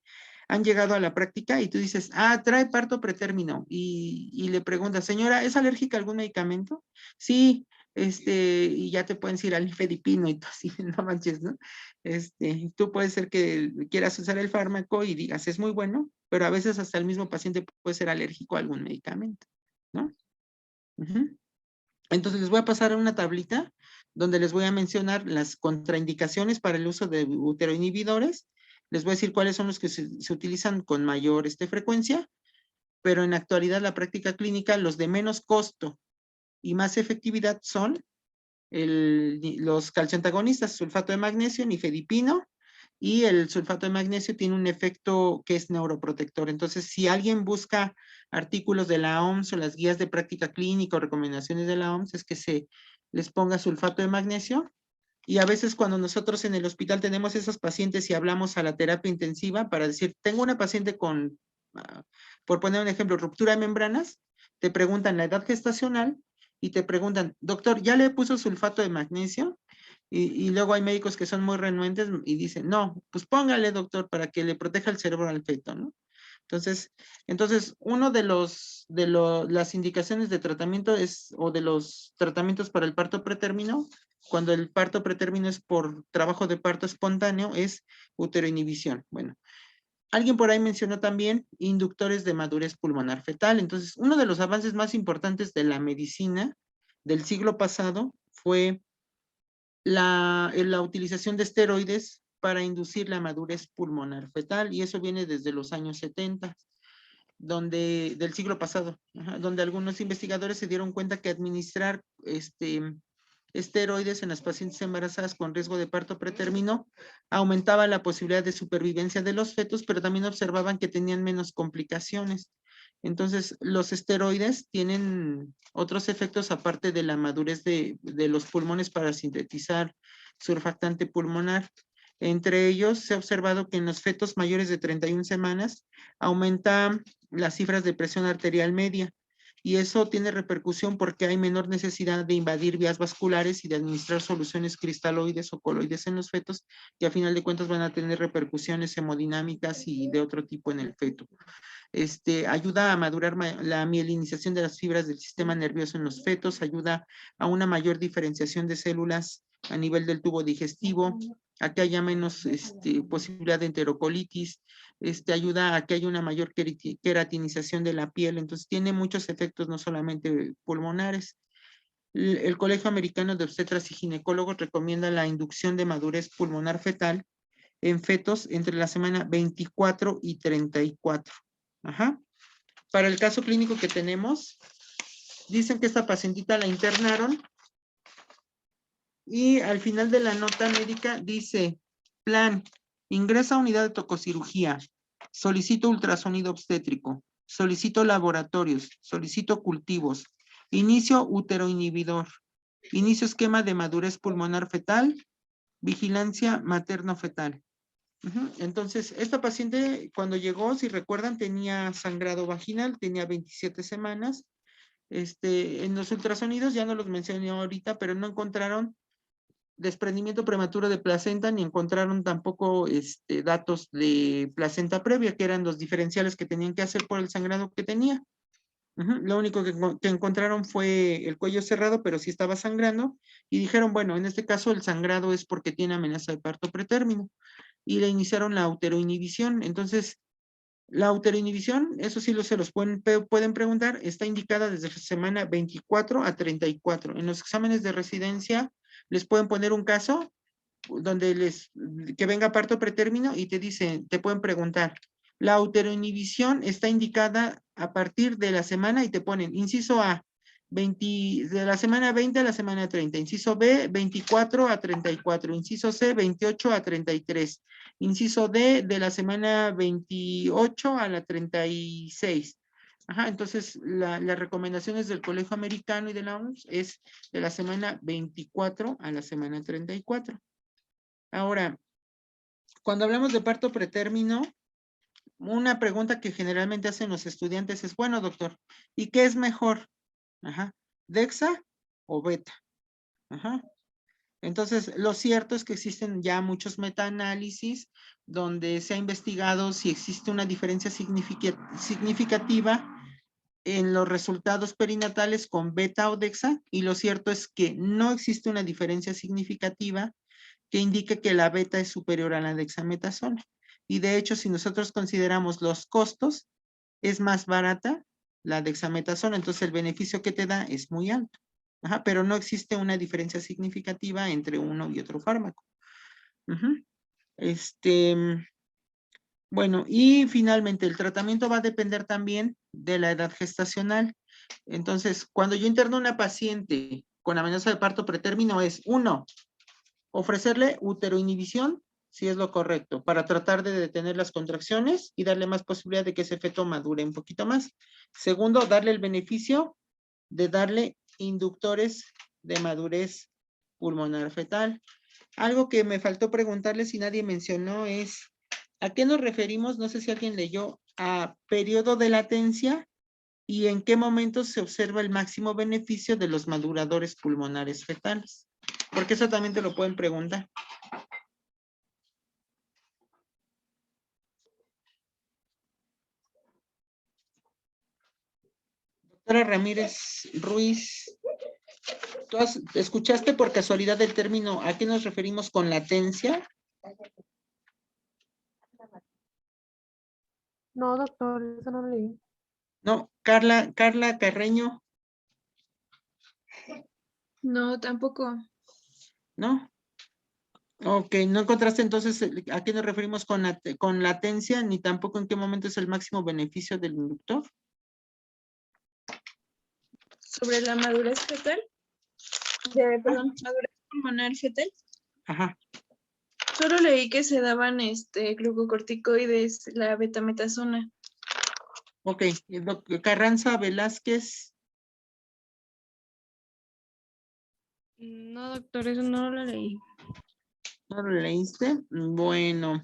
han llegado a la práctica y tú dices, ah, trae parto pretérmino, y le preguntas, señora, ¿es alérgica a algún medicamento? Sí, y ya te pueden decir alifedipino y tú así, no manches, ¿no? Tú puede ser que quieras usar el fármaco y digas, es muy bueno, pero a veces hasta el mismo paciente puede ser alérgico a algún medicamento, ¿no? Ujú. Entonces les voy a pasar una tablita donde les voy a mencionar las contraindicaciones para el uso de uteroinhibidores. Les voy a decir cuáles son los que se utilizan con mayor frecuencia, pero en la actualidad la práctica clínica, los de menos costo y más efectividad son los calcioantagonistas, sulfato de magnesio, nifedipino, y el sulfato de magnesio tiene un efecto que es neuroprotector. Entonces, si alguien busca artículos de la OMS o las guías de práctica clínica o recomendaciones de la OMS, es que se les ponga sulfato de magnesio. Y a veces cuando nosotros en el hospital tenemos esos pacientes y hablamos a la terapia intensiva para decir, tengo una paciente con, por poner un ejemplo, ruptura de membranas, te preguntan la edad gestacional y te preguntan, doctor, ¿ya le puso sulfato de magnesio? Y luego hay médicos que son muy renuentes y dicen, no, pues póngale, doctor, para que le proteja el cerebro al feto, ¿no? Entonces, uno de las indicaciones de tratamiento o de los tratamientos para el parto pretérmino, cuando el parto pretérmino es por trabajo de parto espontáneo, es uteroinhibición. Bueno, alguien por ahí mencionó también inductores de madurez pulmonar fetal. Entonces, uno de los avances más importantes de la medicina del siglo pasado fue la utilización de esteroides para inducir la madurez pulmonar fetal, y eso viene desde los años 70, del siglo pasado, donde algunos investigadores se dieron cuenta que administrar esteroides en las pacientes embarazadas con riesgo de parto pretérmino aumentaba la posibilidad de supervivencia de los fetos, pero también observaban que tenían menos complicaciones. Entonces, los esteroides tienen otros efectos aparte de la madurez de los pulmones para sintetizar surfactante pulmonar. Entre ellos, se ha observado que en los fetos mayores de 31 semanas aumentan las cifras de presión arterial media, y eso tiene repercusión porque hay menor necesidad de invadir vías vasculares y de administrar soluciones cristaloides o coloides en los fetos, que a final de cuentas van a tener repercusiones hemodinámicas y de otro tipo en el feto. Ayuda a madurar la mielinización de las fibras del sistema nervioso en los fetos, ayuda a una mayor diferenciación de células a nivel del tubo digestivo, a que haya menos posibilidad de enterocolitis, ayuda a que haya una mayor queratinización de la piel. Entonces tiene muchos efectos, no solamente pulmonares. El Colegio Americano de Obstetras y Ginecólogos recomienda la inducción de madurez pulmonar fetal en fetos entre la semana 24 y 34. Ajá. Para el caso clínico que tenemos, dicen que esta pacientita la internaron y al final de la nota médica dice, plan, ingresa a unidad de tococirugía, solicito ultrasonido obstétrico, solicito laboratorios, solicito cultivos, inicio uteroinhibidor, inicio esquema de madurez pulmonar fetal, vigilancia materno-fetal. Entonces, esta paciente cuando llegó, si recuerdan, tenía sangrado vaginal, tenía 27 semanas. En los ultrasonidos, ya no los mencioné ahorita, pero no encontraron desprendimiento prematuro de placenta, ni encontraron tampoco datos de placenta previa, que eran los diferenciales que tenían que hacer por el sangrado que tenía. Lo único que encontraron fue el cuello cerrado, pero sí estaba sangrando, y dijeron, bueno, en este caso el sangrado es porque tiene amenaza de parto pretérmino, y le iniciaron la uteroinhibición. Entonces, la uteroinhibición, eso sí se los pueden preguntar, está indicada desde semana 24 a 34. En los exámenes de residencia les pueden poner un caso donde que venga parto pretérmino y te pueden preguntar, la uteroinhibición está indicada a partir de la semana, y te ponen, inciso A, de la semana 20 a la semana 30, inciso B, 24 a 34, inciso C, 28 a 33, inciso D, de la semana 28 a la 36. Ajá, entonces las recomendaciones del Colegio Americano y de la OMS es de la semana 24 a la semana 34. Ahora, cuando hablamos de parto pretérmino, una pregunta que generalmente hacen los estudiantes es, bueno, doctor, ¿y qué es mejor? Ajá, ¿Dexa o Beta? Ajá. Entonces, lo cierto es que existen ya muchos metaanálisis donde se ha investigado si existe una diferencia significativa en los resultados perinatales con beta o dexa, y lo cierto es que no existe una diferencia significativa que indique que la beta es superior a la dexametasona. Y de hecho, si nosotros consideramos los costos, es más barata la dexametasona, entonces el beneficio que te da es muy alto. Ajá, pero no existe una diferencia significativa entre uno y otro fármaco. Bueno, y finalmente el tratamiento va a depender también de la edad gestacional. Entonces, cuando yo interno a una paciente con amenaza de parto pretérmino es, 1, ofrecerle uteroinhibición, si es lo correcto, para tratar de detener las contracciones y darle más posibilidad de que ese feto madure un poquito más. Segundo, darle el beneficio de darle inductores de madurez pulmonar fetal. Algo que me faltó preguntarle si nadie mencionó es, ¿a qué nos referimos? No sé si alguien leyó, a periodo de latencia y en qué momento se observa el máximo beneficio de los maduradores pulmonares fetales. Porque eso también te lo pueden preguntar. Doctora Ramírez Ruiz, ¿tú escuchaste por casualidad el término a qué nos referimos con latencia? No, doctor, eso no lo leí. No, Carla Carreño. No, tampoco. ¿No? Ok, ¿no encontraste entonces a qué nos referimos con latencia, ni tampoco en qué momento es el máximo beneficio del inductor? Sobre la madurez fetal. Perdón, madurez pulmonar fetal. Ajá. Solo leí que se daban glucocorticoides, la betametasona. Ok, Carranza Velázquez. No, doctor, eso no lo leí. ¿No lo leíste? Bueno,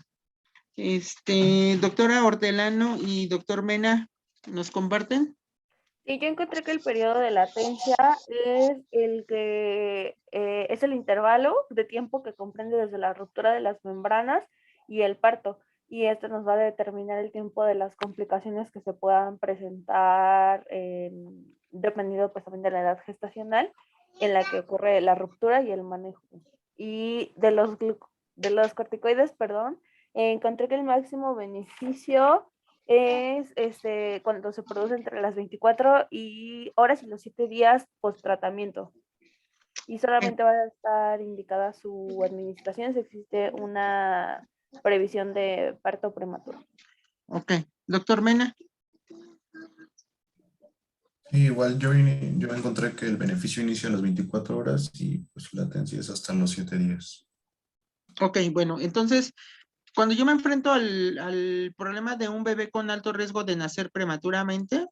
doctora Hortelano y doctor Mena, ¿nos comparten? Y yo encontré que el periodo de latencia es el que es el intervalo de tiempo que comprende desde la ruptura de las membranas y el parto. Y esto nos va a determinar el tiempo de las complicaciones que se puedan presentar dependiendo pues también de la edad gestacional en la que ocurre la ruptura y el manejo. Y de los corticoides, encontré que el máximo beneficio es cuando se produce entre las 24 horas y los 7 días post tratamiento. Y solamente va a estar indicada su administración si existe una previsión de parto prematuro. Ok. Doctor Mena. Sí, igual yo encontré que el beneficio inicia a las 24 horas y pues la latencia es hasta los 7 días. Ok, bueno, entonces, cuando yo me enfrento al problema de un bebé con alto riesgo de nacer prematuramente,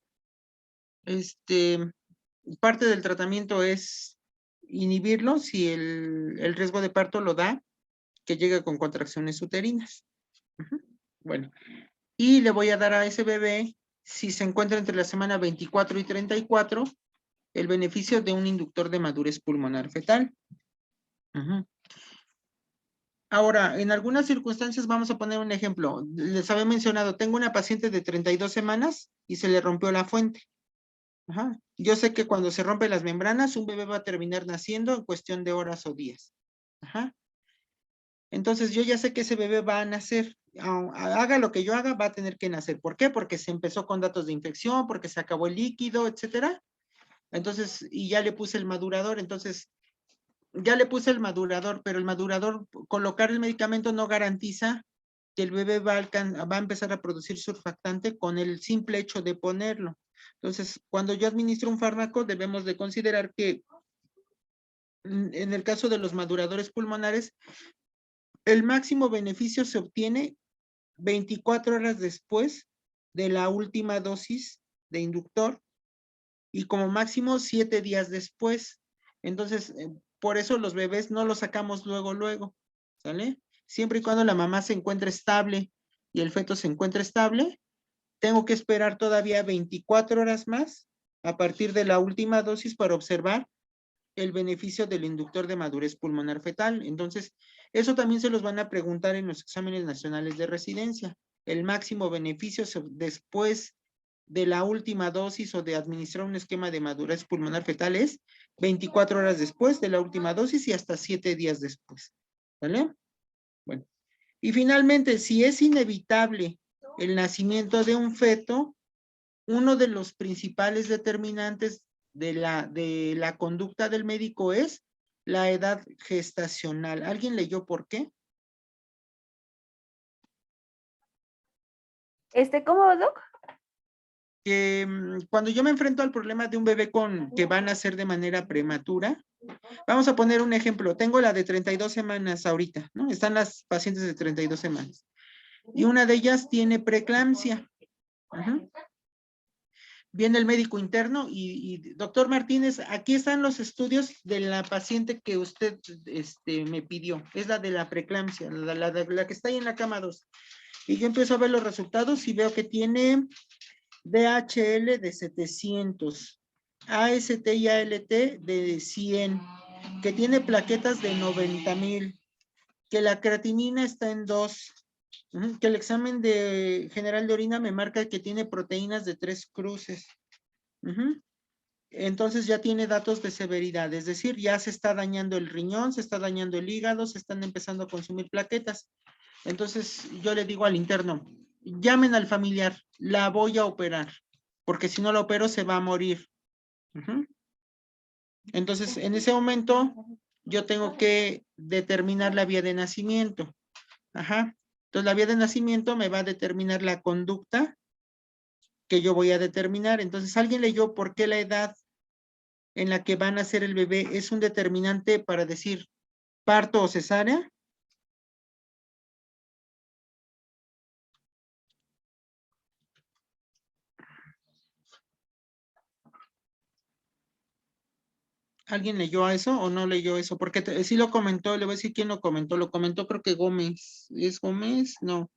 parte del tratamiento es inhibirlo si el riesgo de parto lo da, que llegue con contracciones uterinas. Bueno, y le voy a dar a ese bebé, si se encuentra entre la semana 24 y 34, el beneficio de un inductor de madurez pulmonar fetal. Ahora, en algunas circunstancias vamos a poner un ejemplo. Les había mencionado, tengo una paciente de 32 semanas y se le rompió la fuente. Yo sé que cuando se rompen las membranas, un bebé va a terminar naciendo en cuestión de horas o días. Entonces, yo ya sé que ese bebé va a nacer. Haga lo que yo haga, va a tener que nacer. ¿Por qué? Porque se empezó con datos de infección, porque se acabó el líquido, etcétera. Entonces, y ya le puse el madurador. Entonces, ya le puse el madurador, pero el madurador, colocar el medicamento no garantiza que el bebé va a empezar a producir surfactante con el simple hecho de ponerlo. Entonces, cuando yo administro un fármaco, debemos de considerar que en el caso de los maduradores pulmonares, el máximo beneficio se obtiene 24 horas después de la última dosis de inductor y como máximo 7 días después. Entonces, por eso los bebés no los sacamos luego, ¿sale? Siempre y cuando la mamá se encuentre estable y el feto se encuentre estable, tengo que esperar todavía 24 horas más a partir de la última dosis para observar el beneficio del inductor de madurez pulmonar fetal. Entonces, eso también se los van a preguntar en los exámenes nacionales de residencia. El máximo beneficio después de la última dosis o de administrar un esquema de madurez pulmonar fetal es 24 horas después de la última dosis y hasta 7 días después. ¿Vale? Bueno. Y finalmente, si es inevitable el nacimiento de un feto, uno de los principales determinantes de la conducta del médico es la edad gestacional. ¿Alguien leyó por qué? ¿Cómo, Doc? Que cuando yo me enfrento al problema de un bebé que va a nacer de manera prematura, vamos a poner un ejemplo. Tengo la de 32 semanas ahorita, ¿no? Están las pacientes de 32 semanas. Y una de ellas tiene preeclampsia. Viene el médico interno y doctor Martínez, aquí están los estudios de la paciente que usted me pidió. Es la de la preeclampsia, la que está ahí en la cama 2. Y yo empiezo a ver los resultados y veo que tiene DHL de 700, AST y ALT de 100, que tiene plaquetas de 90,000, que la creatinina está en 2, que el examen general de orina me marca que tiene proteínas de 3 cruces. Entonces ya tiene datos de severidad, es decir, ya se está dañando el riñón, se está dañando el hígado, se están empezando a consumir plaquetas. Entonces yo le digo al interno, llamen al familiar, la voy a operar, porque si no la opero se va a morir. Entonces en ese momento yo tengo que determinar la vía de nacimiento. Entonces la vía de nacimiento me va a determinar la conducta que yo voy a determinar. Entonces, ¿alguien leyó por qué la edad en la que va a nacer el bebé es un determinante para decir parto o cesárea? ¿Alguien leyó a eso o no leyó eso? Porque sí lo comentó, le voy a decir quién lo comentó creo que Gómez. ¿Es Gómez? No.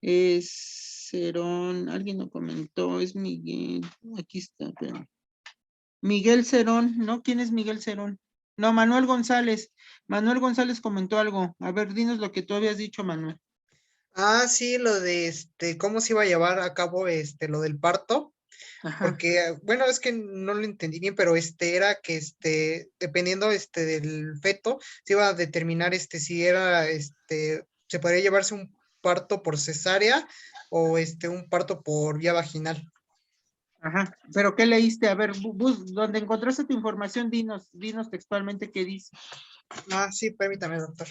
Es Cerón, alguien lo comentó, es Miguel. Aquí está, pero... Miguel Cerón, ¿no? ¿Quién es Miguel Cerón? No, Manuel González. Manuel González comentó algo. A ver, dinos lo que tú habías dicho, Manuel. Ah, sí, lo de cómo se iba a llevar a cabo lo del parto. Porque, bueno, es que no lo entendí bien, pero era que dependiendo del feto, se iba a determinar si era se podría llevarse un parto por cesárea o un parto por vía vaginal. ¿Pero qué leíste? A ver, donde encontraste tu información, dinos textualmente qué dice. Ah, sí, permítame, doctor.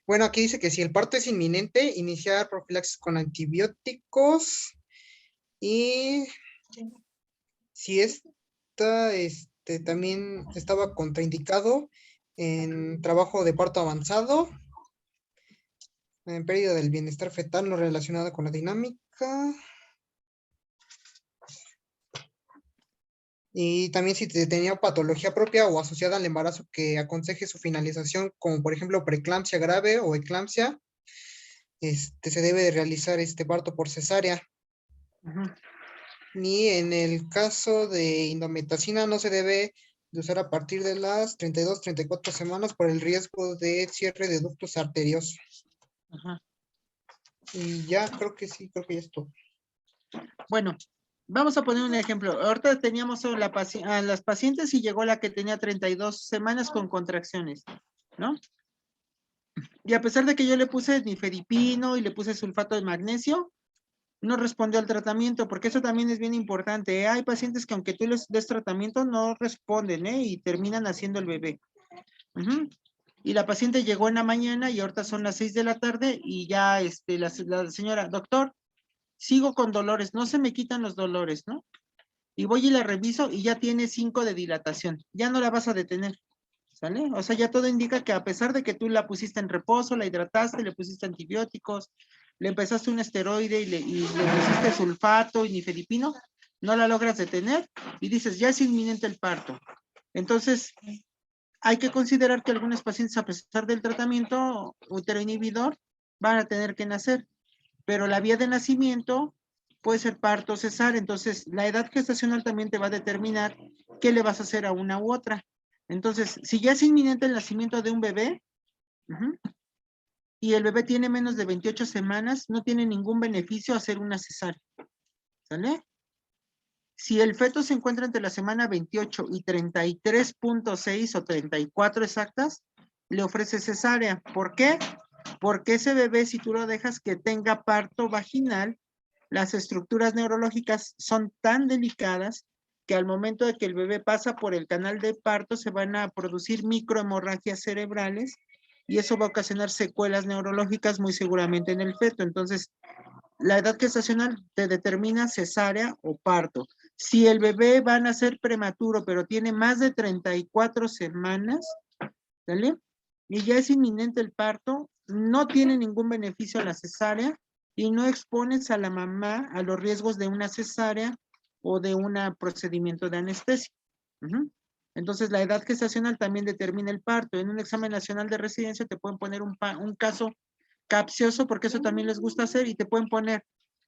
Bueno, aquí dice que si el parto es inminente, iniciar profilaxis con antibióticos y si también estaba contraindicado en trabajo de parto avanzado, en pérdida del bienestar fetal no relacionada con la dinámica. Y también si tenía patología propia o asociada al embarazo que aconseje su finalización, como por ejemplo preeclampsia grave o eclampsia, se debe de realizar parto por cesárea. Y en el caso de indometacina no se debe de usar a partir de las 32, 34 semanas por el riesgo de cierre de ductos arteriosos. Y ya creo que sí, creo que ya es todo. Bueno, vamos a poner un ejemplo. Ahorita teníamos a las pacientes y llegó la que tenía 32 semanas con contracciones, ¿no? Y a pesar de que yo le puse nifedipino y le puse sulfato de magnesio, no respondió al tratamiento, porque eso también es bien importante, ¿eh? Hay pacientes que aunque tú les des tratamiento, no responden, y terminan haciendo el bebé. Y la paciente llegó en la mañana y ahorita son las 6 de la tarde y ya la señora, doctor, sigo con dolores, no se me quitan los dolores, ¿no? Y voy y la reviso y ya tiene 5 de dilatación, ya no la vas a detener, ¿sale? O sea, ya todo indica que a pesar de que tú la pusiste en reposo, la hidrataste, le pusiste antibióticos, le empezaste un esteroide y le pusiste sulfato y nifedipino, no la logras detener y dices, ya es inminente el parto. Entonces, hay que considerar que algunos pacientes, a pesar del tratamiento uteroinhibidor, van a tener que nacer. pero la vía de nacimiento puede ser parto o cesárea. Entonces, la edad gestacional también te va a determinar qué le vas a hacer a una u otra. Entonces, si ya es inminente el nacimiento de un bebé, y el bebé tiene menos de 28 semanas, no tiene ningún beneficio hacer una cesárea. ¿Sale? Si el feto se encuentra entre la semana 28 y 33.6 o 34 exactas, le ofrece cesárea. ¿Por qué? Porque ese bebé, si tú lo dejas que tenga parto vaginal, las estructuras neurológicas son tan delicadas que al momento de que el bebé pasa por el canal de parto se van a producir microhemorragias cerebrales y eso va a ocasionar secuelas neurológicas muy seguramente en el feto. Entonces, la edad gestacional te determina cesárea o parto. Si el bebé va a nacer prematuro, pero tiene más de 34 semanas, ¿vale? Y ya es inminente el parto, no tiene ningún beneficio a la cesárea y no expones a la mamá a los riesgos de una cesárea o de un procedimiento de anestesia. Entonces, la edad gestacional también determina el parto. En un examen nacional de residencia te pueden poner un caso capcioso, porque eso también les gusta hacer, y te pueden poner,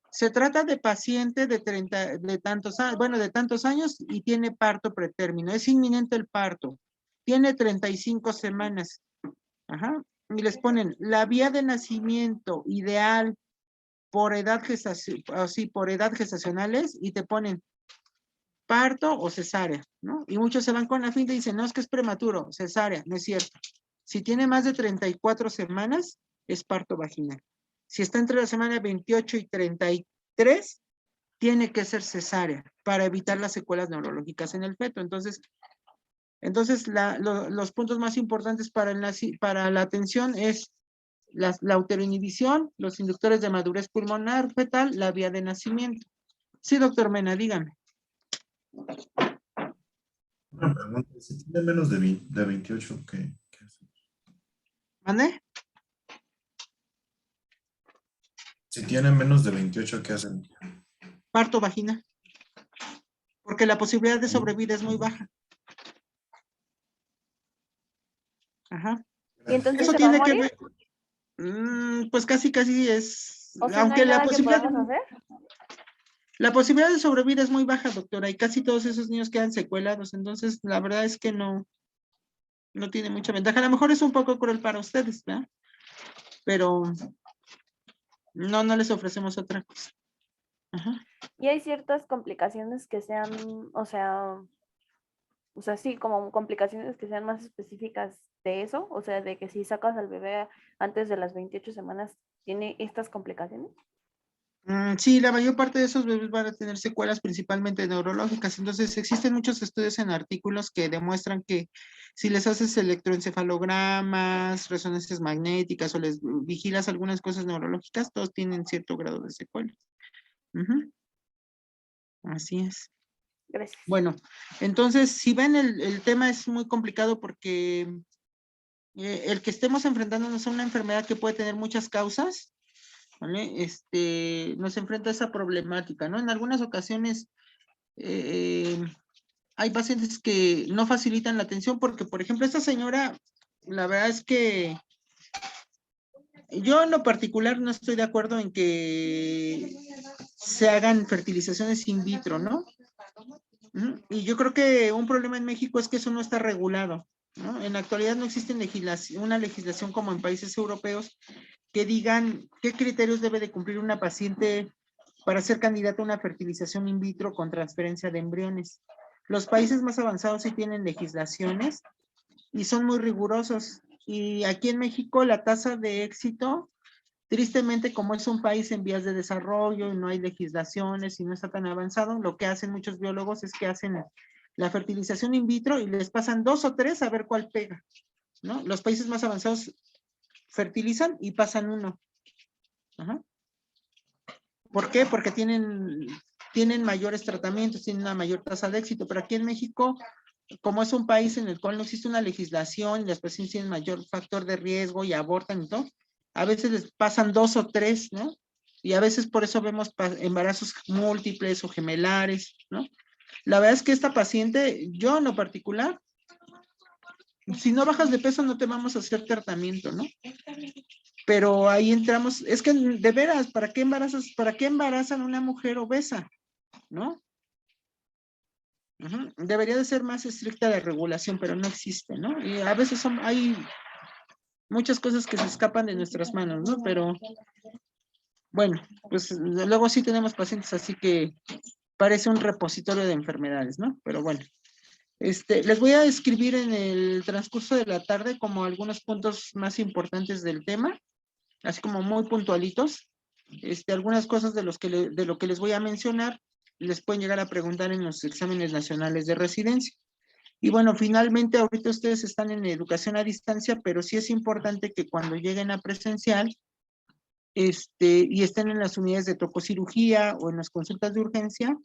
se trata de paciente de tantos años y tiene parto pretérmino, es inminente el parto, tiene 35 semanas, y les ponen la vía de nacimiento ideal por edad gestacionales, y te ponen parto o cesárea, ¿no? Y muchos se van con la finta y dicen, no, es que es prematuro, cesárea, no es cierto. Si tiene más de 34 semanas, es parto vaginal. Si está entre la semana 28 y 33, tiene que ser cesárea para evitar las secuelas neurológicas en el feto. Entonces los puntos más importantes para la atención es la uteroinhibición, los inductores de madurez pulmonar fetal, la vía de nacimiento. Sí, doctor Mena, dígame. Una pregunta, si tiene menos de 28, ¿qué hace? ¿Mande? Si tiene menos de 28, ¿qué hacen? Parto vaginal. Porque la posibilidad de sobrevida es muy baja. ¿Y entonces eso se va tiene a que morir? ver, pues casi es, O sea, aunque ¿no hay nada que podamos hacer? La posibilidad de sobrevida es muy baja, doctora, y casi todos esos niños quedan secuelados, entonces la verdad es que no tiene mucha ventaja. A lo mejor es un poco cruel para ustedes, ¿verdad? Pero no les ofrecemos otra cosa. Y hay ciertas complicaciones que sean, o sea, sí, como complicaciones que sean más específicas de eso, o sea, de que si sacas al bebé antes de las 28 semanas, ¿tiene estas complicaciones? Sí, la mayor parte de esos bebés van a tener secuelas principalmente neurológicas. Entonces, existen muchos estudios en artículos que demuestran que si les haces electroencefalogramas, resonancias magnéticas o les vigilas algunas cosas neurológicas, todos tienen cierto grado de secuelas. Así es. Gracias. Bueno, entonces, si ven, el tema es muy complicado porque el que estemos enfrentándonos a una enfermedad que puede tener muchas causas, ¿vale? Nos enfrenta a esa problemática, ¿no? En algunas ocasiones hay pacientes que no facilitan la atención porque, por ejemplo, esta señora, la verdad es que yo en lo particular no estoy de acuerdo en que se hagan fertilizaciones in vitro, ¿no? Y yo creo que un problema en México es que eso no está regulado, ¿no? En la actualidad no existe una legislación como en países europeos que digan qué criterios debe de cumplir una paciente para ser candidata a una fertilización in vitro con transferencia de embriones. Los países más avanzados sí tienen legislaciones y son muy rigurosos. Y aquí en México la tasa de éxito, tristemente, como es un país en vías de desarrollo y no hay legislaciones y no está tan avanzado, lo que hacen muchos biólogos es que hacen la fertilización in vitro y les pasan 2 o 3 a ver cuál pega, ¿no? Los países más avanzados fertilizan y pasan 1. ¿Por qué? Porque tienen mayores tratamientos, tienen una mayor tasa de éxito, pero aquí en México, como es un país en el cual no existe una legislación y las pacientes tienen mayor factor de riesgo y abortan y todo, a veces les pasan 2 o 3, ¿no? Y a veces por eso vemos embarazos múltiples o gemelares, ¿no? La verdad es que esta paciente, yo en lo particular, si no bajas de peso no te vamos a hacer tratamiento, ¿no? Pero ahí entramos, es que de veras, ¿para qué embarazan a una mujer obesa? ¿No? Debería de ser más estricta la regulación, pero no existe, ¿no? Y a veces hay muchas cosas que se escapan de nuestras manos, ¿no? Pero bueno, pues luego sí tenemos pacientes así que parece un repositorio de enfermedades, ¿no? Pero bueno, les voy a escribir en el transcurso de la tarde como algunos puntos más importantes del tema, así como muy puntualitos, algunas cosas de lo que les voy a mencionar, les pueden llegar a preguntar en los exámenes nacionales de residencia. Y bueno, finalmente ahorita ustedes están en educación a distancia, pero sí es importante que cuando lleguen a presencial, y estén en las unidades de tococirugía o en las consultas de urgencia,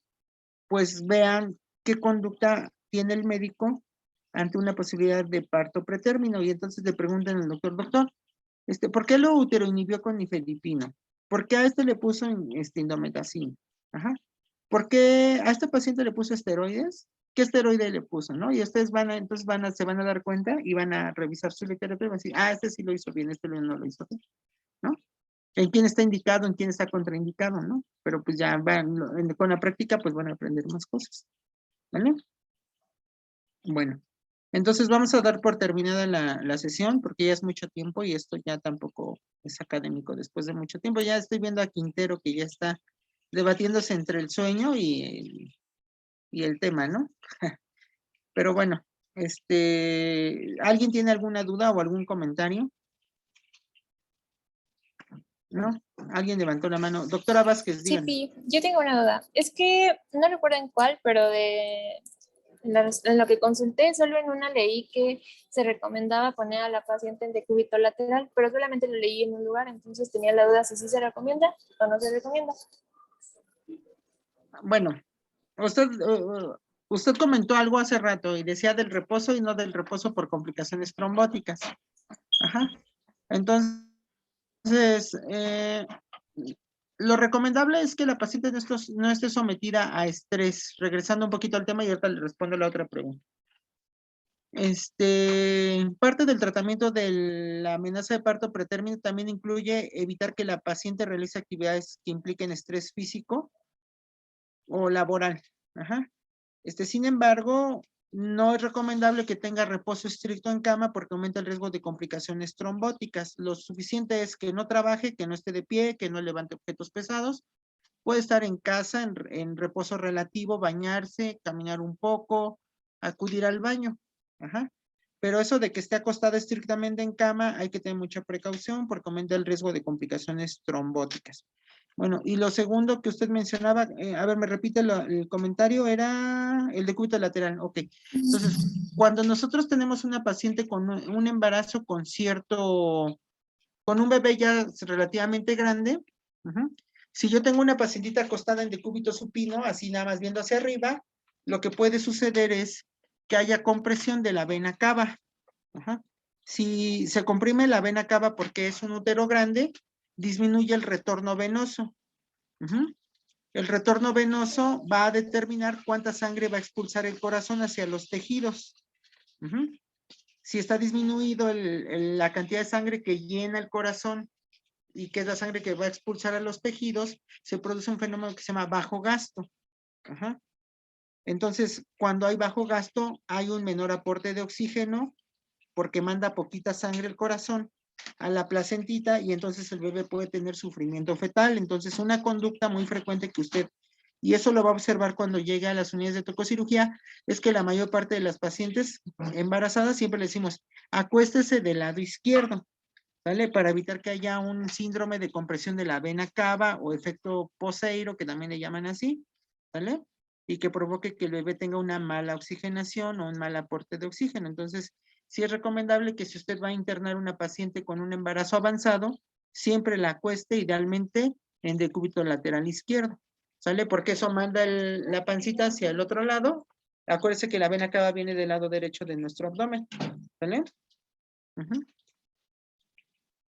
pues vean qué conducta tiene el médico ante una posibilidad de parto pretérmino. Y entonces le preguntan al doctor, ¿por qué lo uteroinhibió con nifedipino? ¿Por qué a le puso indometacin? Ajá. ¿Por qué a este paciente le puso esteroides? ¿Qué esteroide le puso? ¿No? Y ustedes se van a dar cuenta y van a revisar su literatura y van a decir, este sí lo hizo bien, no lo hizo bien, ¿no? En quién está indicado, en quién está contraindicado, ¿no? Pero pues ya con la práctica pues van a aprender más cosas, ¿vale? Bueno, entonces vamos a dar por terminada la sesión porque ya es mucho tiempo y esto ya tampoco es académico después de mucho tiempo. Ya estoy viendo a Quintero que ya está debatiéndose entre el sueño y el tema, ¿no? Pero bueno, ¿alguien tiene alguna duda o algún comentario? ¿No? Alguien levantó la mano. Doctora Vázquez, Sí, díganme. Pi, yo tengo una duda. Es que no recuerdo en cuál, pero en lo que consulté, solo en una leí que se recomendaba poner a la paciente en decúbito lateral, pero solamente lo leí en un lugar, entonces tenía la duda si sí se recomienda o no se recomienda. Bueno, usted comentó algo hace rato y decía del reposo y no del reposo por complicaciones trombóticas. Ajá. Entonces, lo recomendable es que la paciente no esté sometida a estrés. Regresando un poquito al tema y ahorita le respondo la otra pregunta. Parte del tratamiento de la amenaza de parto pretérmino también incluye evitar que la paciente realice actividades que impliquen estrés físico o laboral. Ajá. Sin embargo, no es recomendable que tenga reposo estricto en cama porque aumenta el riesgo de complicaciones trombóticas. Lo suficiente es que no trabaje, que no esté de pie, que no levante objetos pesados. Puede estar en casa en reposo relativo, bañarse, caminar un poco, acudir al baño. Ajá. Pero eso de que esté acostada estrictamente en cama, hay que tener mucha precaución porque aumenta el riesgo de complicaciones trombóticas. Bueno, y lo segundo que usted mencionaba, a ver, me repite el comentario, era el decúbito lateral. Ok, entonces, cuando nosotros tenemos una paciente con un embarazo con un bebé ya relativamente grande, si yo tengo una pacientita acostada en decúbito supino, así nada más viendo hacia arriba, lo que puede suceder es que haya compresión de la vena cava. Ajá. Si se comprime la vena cava porque es un útero grande, disminuye el retorno venoso. El retorno venoso va a determinar cuánta sangre va a expulsar el corazón hacia los tejidos. Si está disminuido la cantidad de sangre que llena el corazón y que es la sangre que va a expulsar a los tejidos, se produce un fenómeno que se llama bajo gasto. Entonces, cuando hay bajo gasto, hay un menor aporte de oxígeno porque manda poquita sangre el corazón a la placentita y entonces el bebé puede tener sufrimiento fetal. Entonces, una conducta muy frecuente que usted, y eso lo va a observar cuando llegue a las unidades de tococirugía, es que la mayor parte de las pacientes embarazadas siempre le decimos, acuéstese del lado izquierdo, ¿vale? Para evitar que haya un síndrome de compresión de la vena cava o efecto Poseiro, que también le llaman así, ¿vale? Y que provoque que el bebé tenga una mala oxigenación o un mal aporte de oxígeno. Entonces, sí es recomendable que si usted va a internar una paciente con un embarazo avanzado, siempre la acueste idealmente en decúbito lateral izquierdo, ¿sale? Porque eso manda la pancita hacia el otro lado. Acuérdese que la vena cava viene del lado derecho de nuestro abdomen, ¿vale?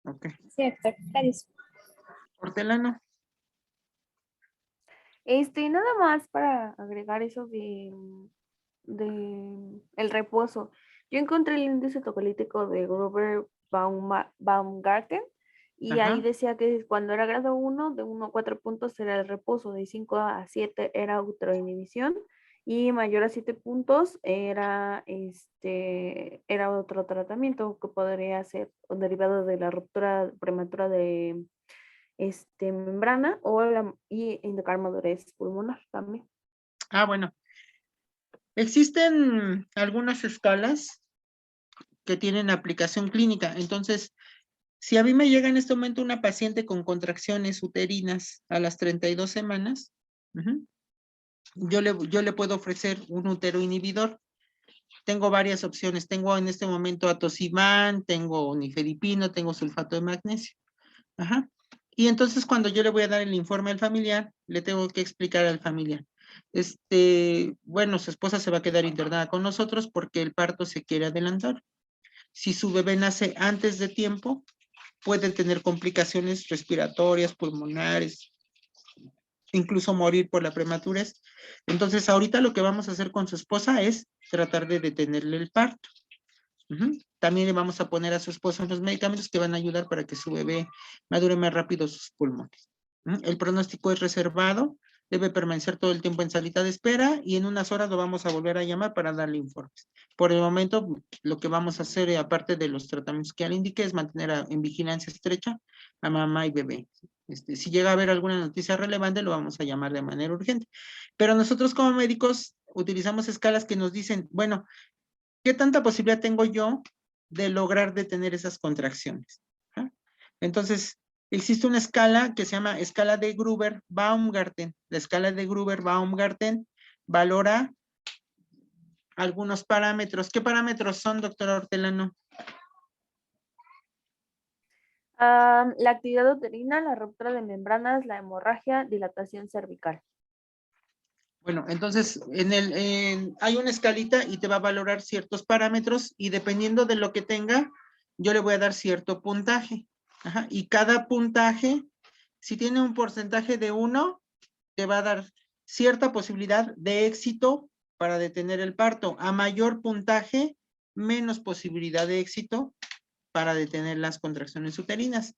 Ok. Sí, exacto. Gracias. Hortelano. Nada más para agregar eso de el reposo. Yo encontré el índice tocolítico de Gruber Baumgarten Y ahí decía que cuando era grado 1, de 1 a 4 puntos era el reposo, de 5 a 7 era autoinhibición y mayor a 7 puntos era, era otro tratamiento que podría ser derivado de la ruptura prematura de membrana y indicar madurez pulmonar también. Ah, bueno. Existen algunas escalas que tienen aplicación clínica. Entonces, si a mí me llega en este momento una paciente con contracciones uterinas a las 32 semanas, yo le puedo ofrecer un útero inhibidor. Tengo varias opciones. Tengo en este momento atosiban, tengo nifedipino, tengo sulfato de magnesio. Y entonces cuando yo le voy a dar el informe al familiar, le tengo que explicar al familiar. Bueno, su esposa se va a quedar internada con nosotros porque el parto se quiere adelantar. Si su bebé nace antes de tiempo, puede tener complicaciones respiratorias, pulmonares, incluso morir por la prematurez. Entonces, ahorita lo que vamos a hacer con su esposa es tratar de detenerle el parto. También le vamos a poner a su esposa unos medicamentos que van a ayudar para que su bebé madure más rápido sus pulmones. El pronóstico es reservado, debe permanecer todo el tiempo en salita de espera y en unas horas lo vamos a volver a llamar para darle informes. Por el momento, lo que vamos a hacer, aparte de los tratamientos que ya le indiqué, es mantener en vigilancia estrecha a mamá y bebé. Si llega a haber alguna noticia relevante, lo vamos a llamar de manera urgente. Pero nosotros como médicos utilizamos escalas que nos dicen, bueno, ¿qué tanta posibilidad tengo yo de lograr detener esas contracciones? Entonces, existe una escala que se llama escala de Gruber-Baumgarten. La escala de Gruber-Baumgarten valora algunos parámetros. ¿Qué parámetros son, doctora Hortelano? La actividad uterina, la ruptura de membranas, la hemorragia, dilatación cervical. Bueno, entonces hay una escalita y te va a valorar ciertos parámetros y dependiendo de lo que tenga, yo le voy a dar cierto puntaje. Y cada puntaje, si tiene un porcentaje de 1, te va a dar cierta posibilidad de éxito para detener el parto. A mayor puntaje, menos posibilidad de éxito para detener las contracciones uterinas.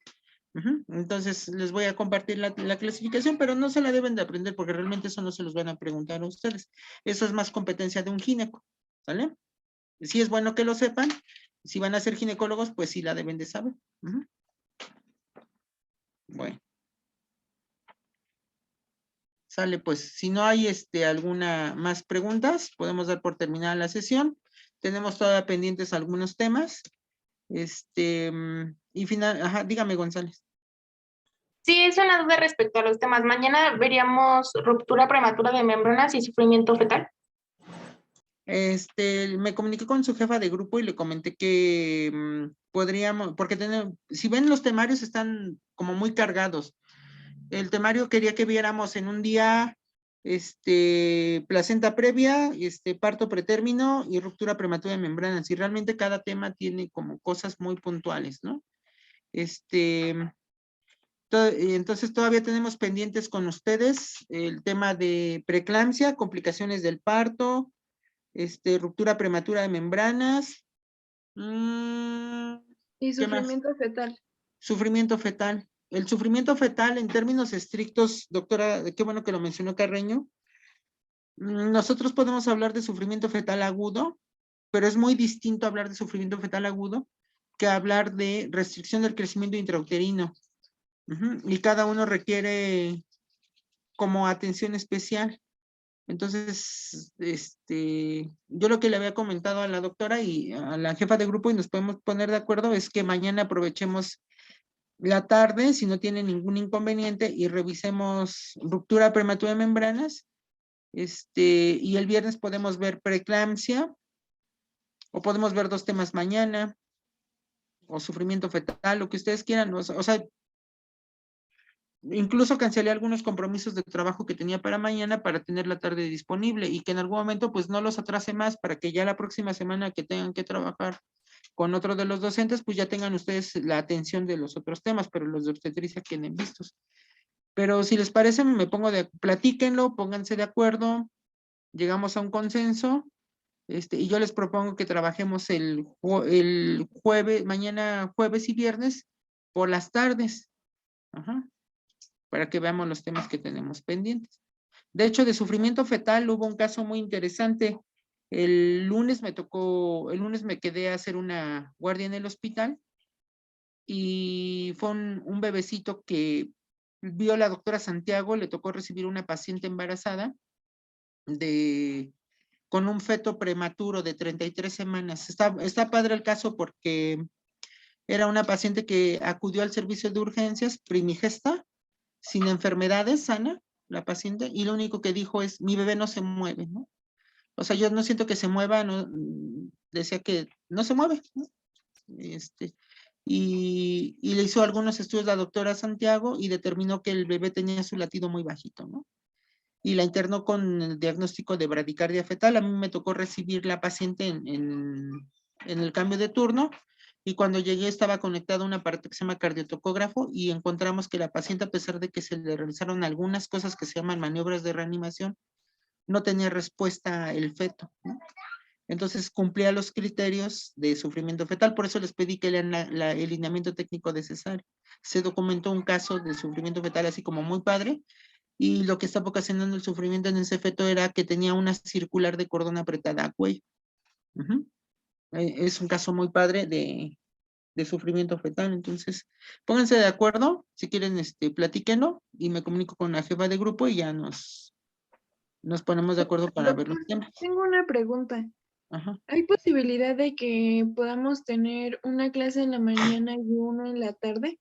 Entonces, les voy a compartir la clasificación, pero no se la deben de aprender porque realmente eso no se los van a preguntar a ustedes. Eso es más competencia de un gineco, ¿sale? Sí es bueno que lo sepan. Si van a ser ginecólogos, pues sí la deben de saber. Bueno. Sale, pues, si no hay alguna más preguntas, podemos dar por terminada la sesión. Tenemos todavía pendientes algunos temas. Y final, dígame, González. Sí, es una duda respecto a los temas. Mañana veríamos ruptura prematura de membranas y sufrimiento fetal. Me comuniqué con su jefa de grupo y le comenté que podríamos, porque si ven los temarios están como muy cargados. El temario quería que viéramos en un día placenta previa, parto pretérmino y ruptura prematura de membranas. Y realmente cada tema tiene como cosas muy puntuales, ¿no? Entonces todavía tenemos pendientes con ustedes el tema de preeclampsia, complicaciones del parto, ruptura prematura de membranas. Y sufrimiento fetal. Sufrimiento fetal. El sufrimiento fetal, en términos estrictos, doctora, qué bueno que lo mencionó Carreño, nosotros podemos hablar de sufrimiento fetal agudo, pero es muy distinto hablar de sufrimiento fetal agudo que hablar de restricción del crecimiento intrauterino. Y cada uno requiere como atención especial. Entonces, yo lo que le había comentado a la doctora y a la jefa de grupo y nos podemos poner de acuerdo es que mañana aprovechemos la tarde, si no tiene ningún inconveniente, y revisemos ruptura prematura de membranas, y el viernes podemos ver preeclampsia, o podemos ver 2 temas mañana, o sufrimiento fetal, lo que ustedes quieran, o sea, incluso cancelé algunos compromisos de trabajo que tenía para mañana para tener la tarde disponible, y que en algún momento pues no los atrase más, para que ya la próxima semana que tengan que trabajar con otro de los docentes, pues ya tengan ustedes la atención de los otros temas, pero los de obstetricia queden vistos. Pero si les parece, platíquenlo, pónganse de acuerdo, llegamos a un consenso, y yo les propongo que trabajemos el jueves, mañana jueves y viernes, por las tardes. Ajá. Para que veamos los temas que tenemos pendientes. De hecho, de sufrimiento fetal hubo un caso muy interesante. El lunes me quedé a hacer una guardia en el hospital y fue un bebecito que vio la doctora Santiago, le tocó recibir una paciente embarazada con un feto prematuro de 33 semanas. Está padre el caso porque era una paciente que acudió al servicio de urgencias primigesta, sin enfermedades, sana, la paciente, y lo único que dijo es, mi bebé no se mueve, ¿no? O sea, yo no siento que se mueva, no, decía que no se mueve, ¿no? Y le hizo algunos estudios la doctora Santiago y determinó que el bebé tenía su latido muy bajito, ¿no? Y la internó con el diagnóstico de bradicardia fetal. A mí me tocó recibir la paciente en el cambio de turno, y cuando llegué estaba conectada a un aparato que se llama cardiotocógrafo y encontramos que la paciente, a pesar de que se le realizaron algunas cosas que se llaman maniobras de reanimación, no tenía respuesta el feto, ¿no? Entonces cumplía los criterios de sufrimiento fetal, por eso les pedí que lean el lineamiento técnico de cesárea. Se documentó un caso de sufrimiento fetal así como muy padre, y lo que estaba ocasionando el sufrimiento en ese feto era que tenía una circular de cordón apretada a cuello. Es un caso muy padre de sufrimiento fetal. Entonces, pónganse de acuerdo, si quieren, platíquenlo, y me comunico con la jefa de grupo y ya nos ponemos de acuerdo para ver los temas. Tengo una pregunta. Ajá. ¿Hay posibilidad de que podamos tener una clase en la mañana y una en la tarde?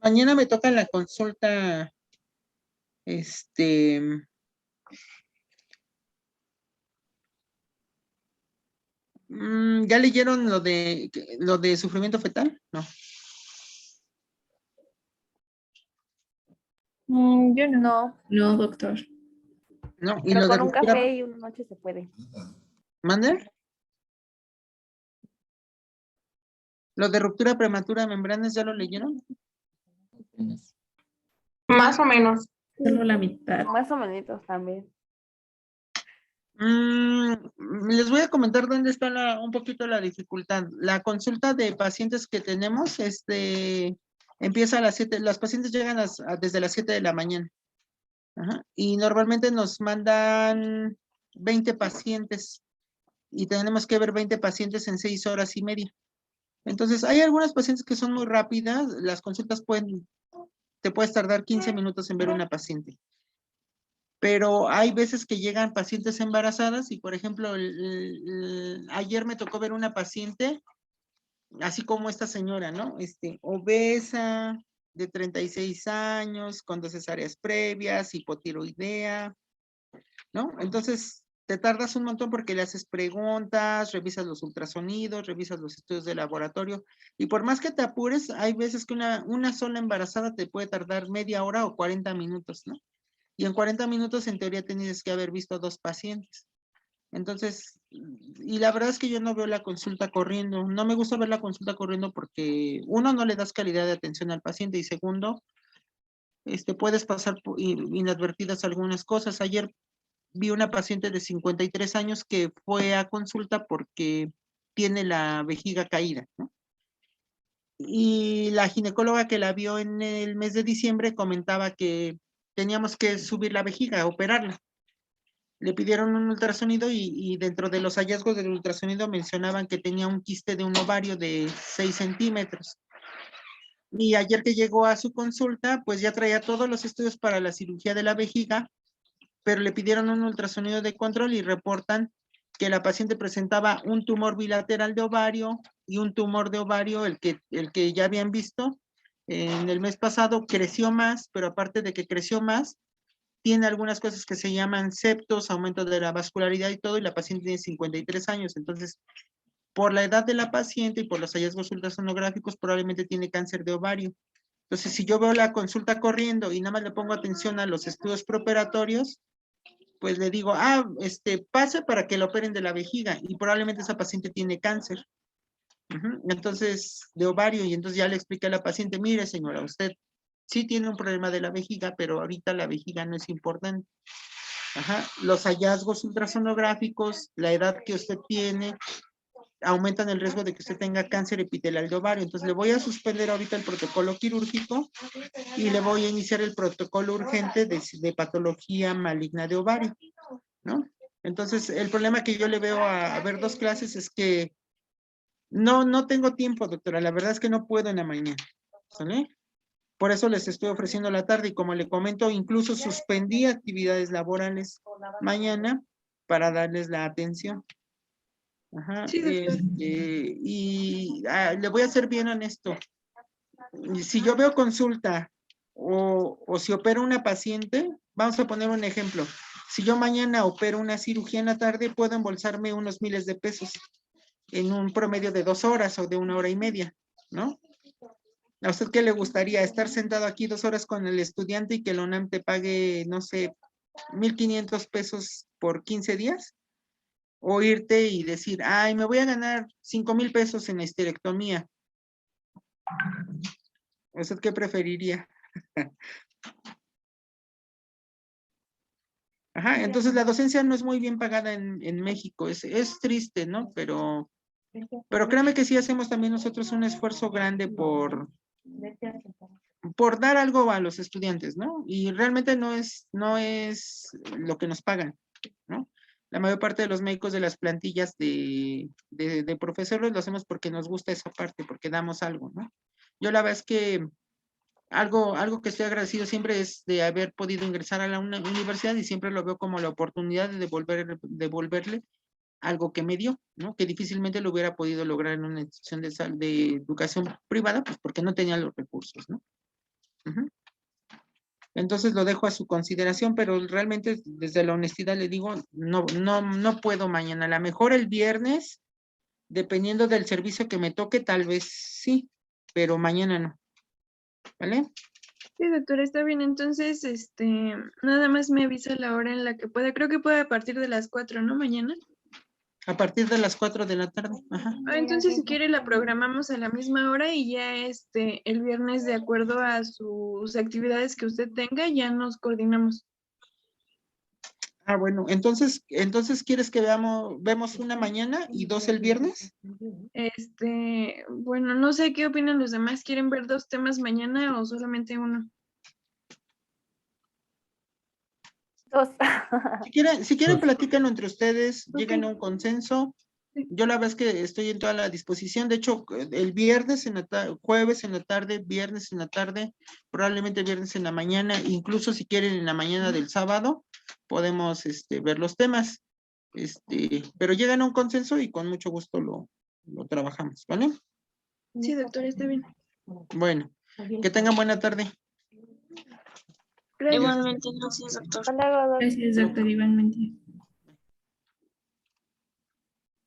Mañana me toca la consulta, ¿ya leyeron lo de sufrimiento fetal? No. Yo no. No, doctor. No, y Pero lo de con un ruptura. café y una noche se puede. ¿Mande? ¿Lo de ruptura prematura de membranas ya lo leyeron? Más o menos. Solo la mitad. Más o menos también. Les voy a comentar dónde está un poquito la dificultad. La consulta de pacientes que tenemos, empieza a las 7, las pacientes llegan desde las 7 de la mañana. Ajá. Y normalmente nos mandan 20 pacientes y tenemos que ver 20 pacientes en 6 horas y media. Entonces, hay algunas pacientes que son muy rápidas, las consultas te puedes tardar 15 minutos en ver una paciente. Pero hay veces que llegan pacientes embarazadas y, por ejemplo, ayer me tocó ver una paciente, así como esta señora, ¿no? Obesa, de 36 años, con 2 cesáreas previas, hipotiroidea, ¿no? Entonces, te tardas un montón porque le haces preguntas, revisas los ultrasonidos, revisas los estudios de laboratorio, y por más que te apures, hay veces que una sola embarazada te puede tardar media hora o 40 minutos, ¿no? Y en 40 minutos, en teoría, tienes que haber visto 2 pacientes. Entonces, y la verdad es que yo no veo la consulta corriendo. No me gusta ver la consulta corriendo porque, uno, no le das calidad de atención al paciente, y segundo, puedes pasar inadvertidas algunas cosas. Ayer vi una paciente de 53 años que fue a consulta porque tiene la vejiga caída, ¿no? Y la ginecóloga que la vio en el mes de diciembre comentaba que teníamos que subir la vejiga, operarla. Le pidieron un ultrasonido y dentro de los hallazgos del ultrasonido mencionaban que tenía un quiste de un ovario de 6 centímetros. Y ayer que llegó a su consulta, pues ya traía todos los estudios para la cirugía de la vejiga, pero le pidieron un ultrasonido de control y reportan que la paciente presentaba un tumor bilateral de ovario y un tumor de ovario, el que ya habían visto en el mes pasado, creció más, pero aparte de que creció más, tiene algunas cosas que se llaman septos, aumento de la vascularidad y todo, y la paciente tiene 53 años. Entonces, por la edad de la paciente y por los hallazgos ultrasonográficos, probablemente tiene cáncer de ovario. Entonces, si yo veo la consulta corriendo y nada más le pongo atención a los estudios preoperatorios, pues le digo, pase para que lo operen de la vejiga, y probablemente esa paciente tiene cáncer. Entonces, de ovario, y entonces ya le expliqué a la paciente, mire señora, usted sí tiene un problema de la vejiga, pero ahorita la vejiga no es importante. Los hallazgos ultrasonográficos, la edad que usted tiene, aumentan el riesgo de que usted tenga cáncer epitelial de ovario. Entonces le voy a suspender ahorita el protocolo quirúrgico y le voy a iniciar el protocolo urgente de patología maligna de ovario, ¿no? Entonces el problema que yo le veo a ver 2 clases es que no tengo tiempo, doctora. La verdad es que no puedo en la mañana, ¿sale? Por eso les estoy ofreciendo la tarde y como le comento, incluso suspendí actividades laborales mañana para darles la atención. Ajá, Sí, doctor. y le voy a ser bien honesto. Si yo veo consulta o si opero una paciente, vamos a poner un ejemplo. Si yo mañana opero una cirugía en la tarde, puedo embolsarme unos miles de pesos en un promedio de 2 horas o de 1 hora y media, ¿no? ¿A usted qué le gustaría? ¿Estar sentado aquí 2 horas con el estudiante y que la UNAM te pague, no sé, 1,500 pesos por 15 días? O irte y decir, ay, me voy a ganar 5,000 pesos en la histerectomía. ¿Usted qué preferiría? Ajá, entonces la docencia no es muy bien pagada en México. Es triste, ¿no? Pero créame que sí hacemos también nosotros un esfuerzo grande por dar algo a los estudiantes, ¿no? Y realmente no es lo que nos pagan, ¿no? La mayor parte de los médicos de las plantillas de profesores lo hacemos porque nos gusta esa parte, porque damos algo, ¿no? Yo la verdad es que algo que estoy agradecido siempre es de haber podido ingresar a la universidad y siempre lo veo como la oportunidad de devolverle algo que me dio, ¿no? Que difícilmente lo hubiera podido lograr en una institución de educación privada, pues porque no tenía los recursos, ¿no? Uh-huh. Entonces lo dejo a su consideración, pero realmente desde la honestidad le digo, no puedo mañana. A lo mejor el viernes, dependiendo del servicio que me toque, tal vez sí, pero mañana no. ¿Vale? Sí, doctora, está bien. Entonces, nada más me avisa la hora en la que pueda. Creo que puede a partir de las 4, ¿no? Mañana. A partir de las 4 de la tarde. Ajá. Entonces, si quiere, la programamos a la misma hora y ya el viernes, de acuerdo a sus actividades que usted tenga, ya nos coordinamos. Bueno, entonces ¿quieres que vemos una mañana y 2 el viernes? Bueno, no sé qué opinan los demás. ¿Quieren ver 2 temas mañana o solamente uno? 2. Si quieren, platícanlo entre ustedes, lleguen a un consenso. Yo la verdad es que estoy en toda la disposición. De hecho, el viernes jueves en la tarde, viernes en la tarde, probablemente viernes en la mañana, incluso si quieren en la mañana del sábado, podemos ver los temas. Pero llegan a un consenso y con mucho gusto lo trabajamos, ¿vale? Sí, doctora, está bien. Bueno, que tengan buena tarde. Igualmente, gracias, doctor. Gracias, doctor, igualmente.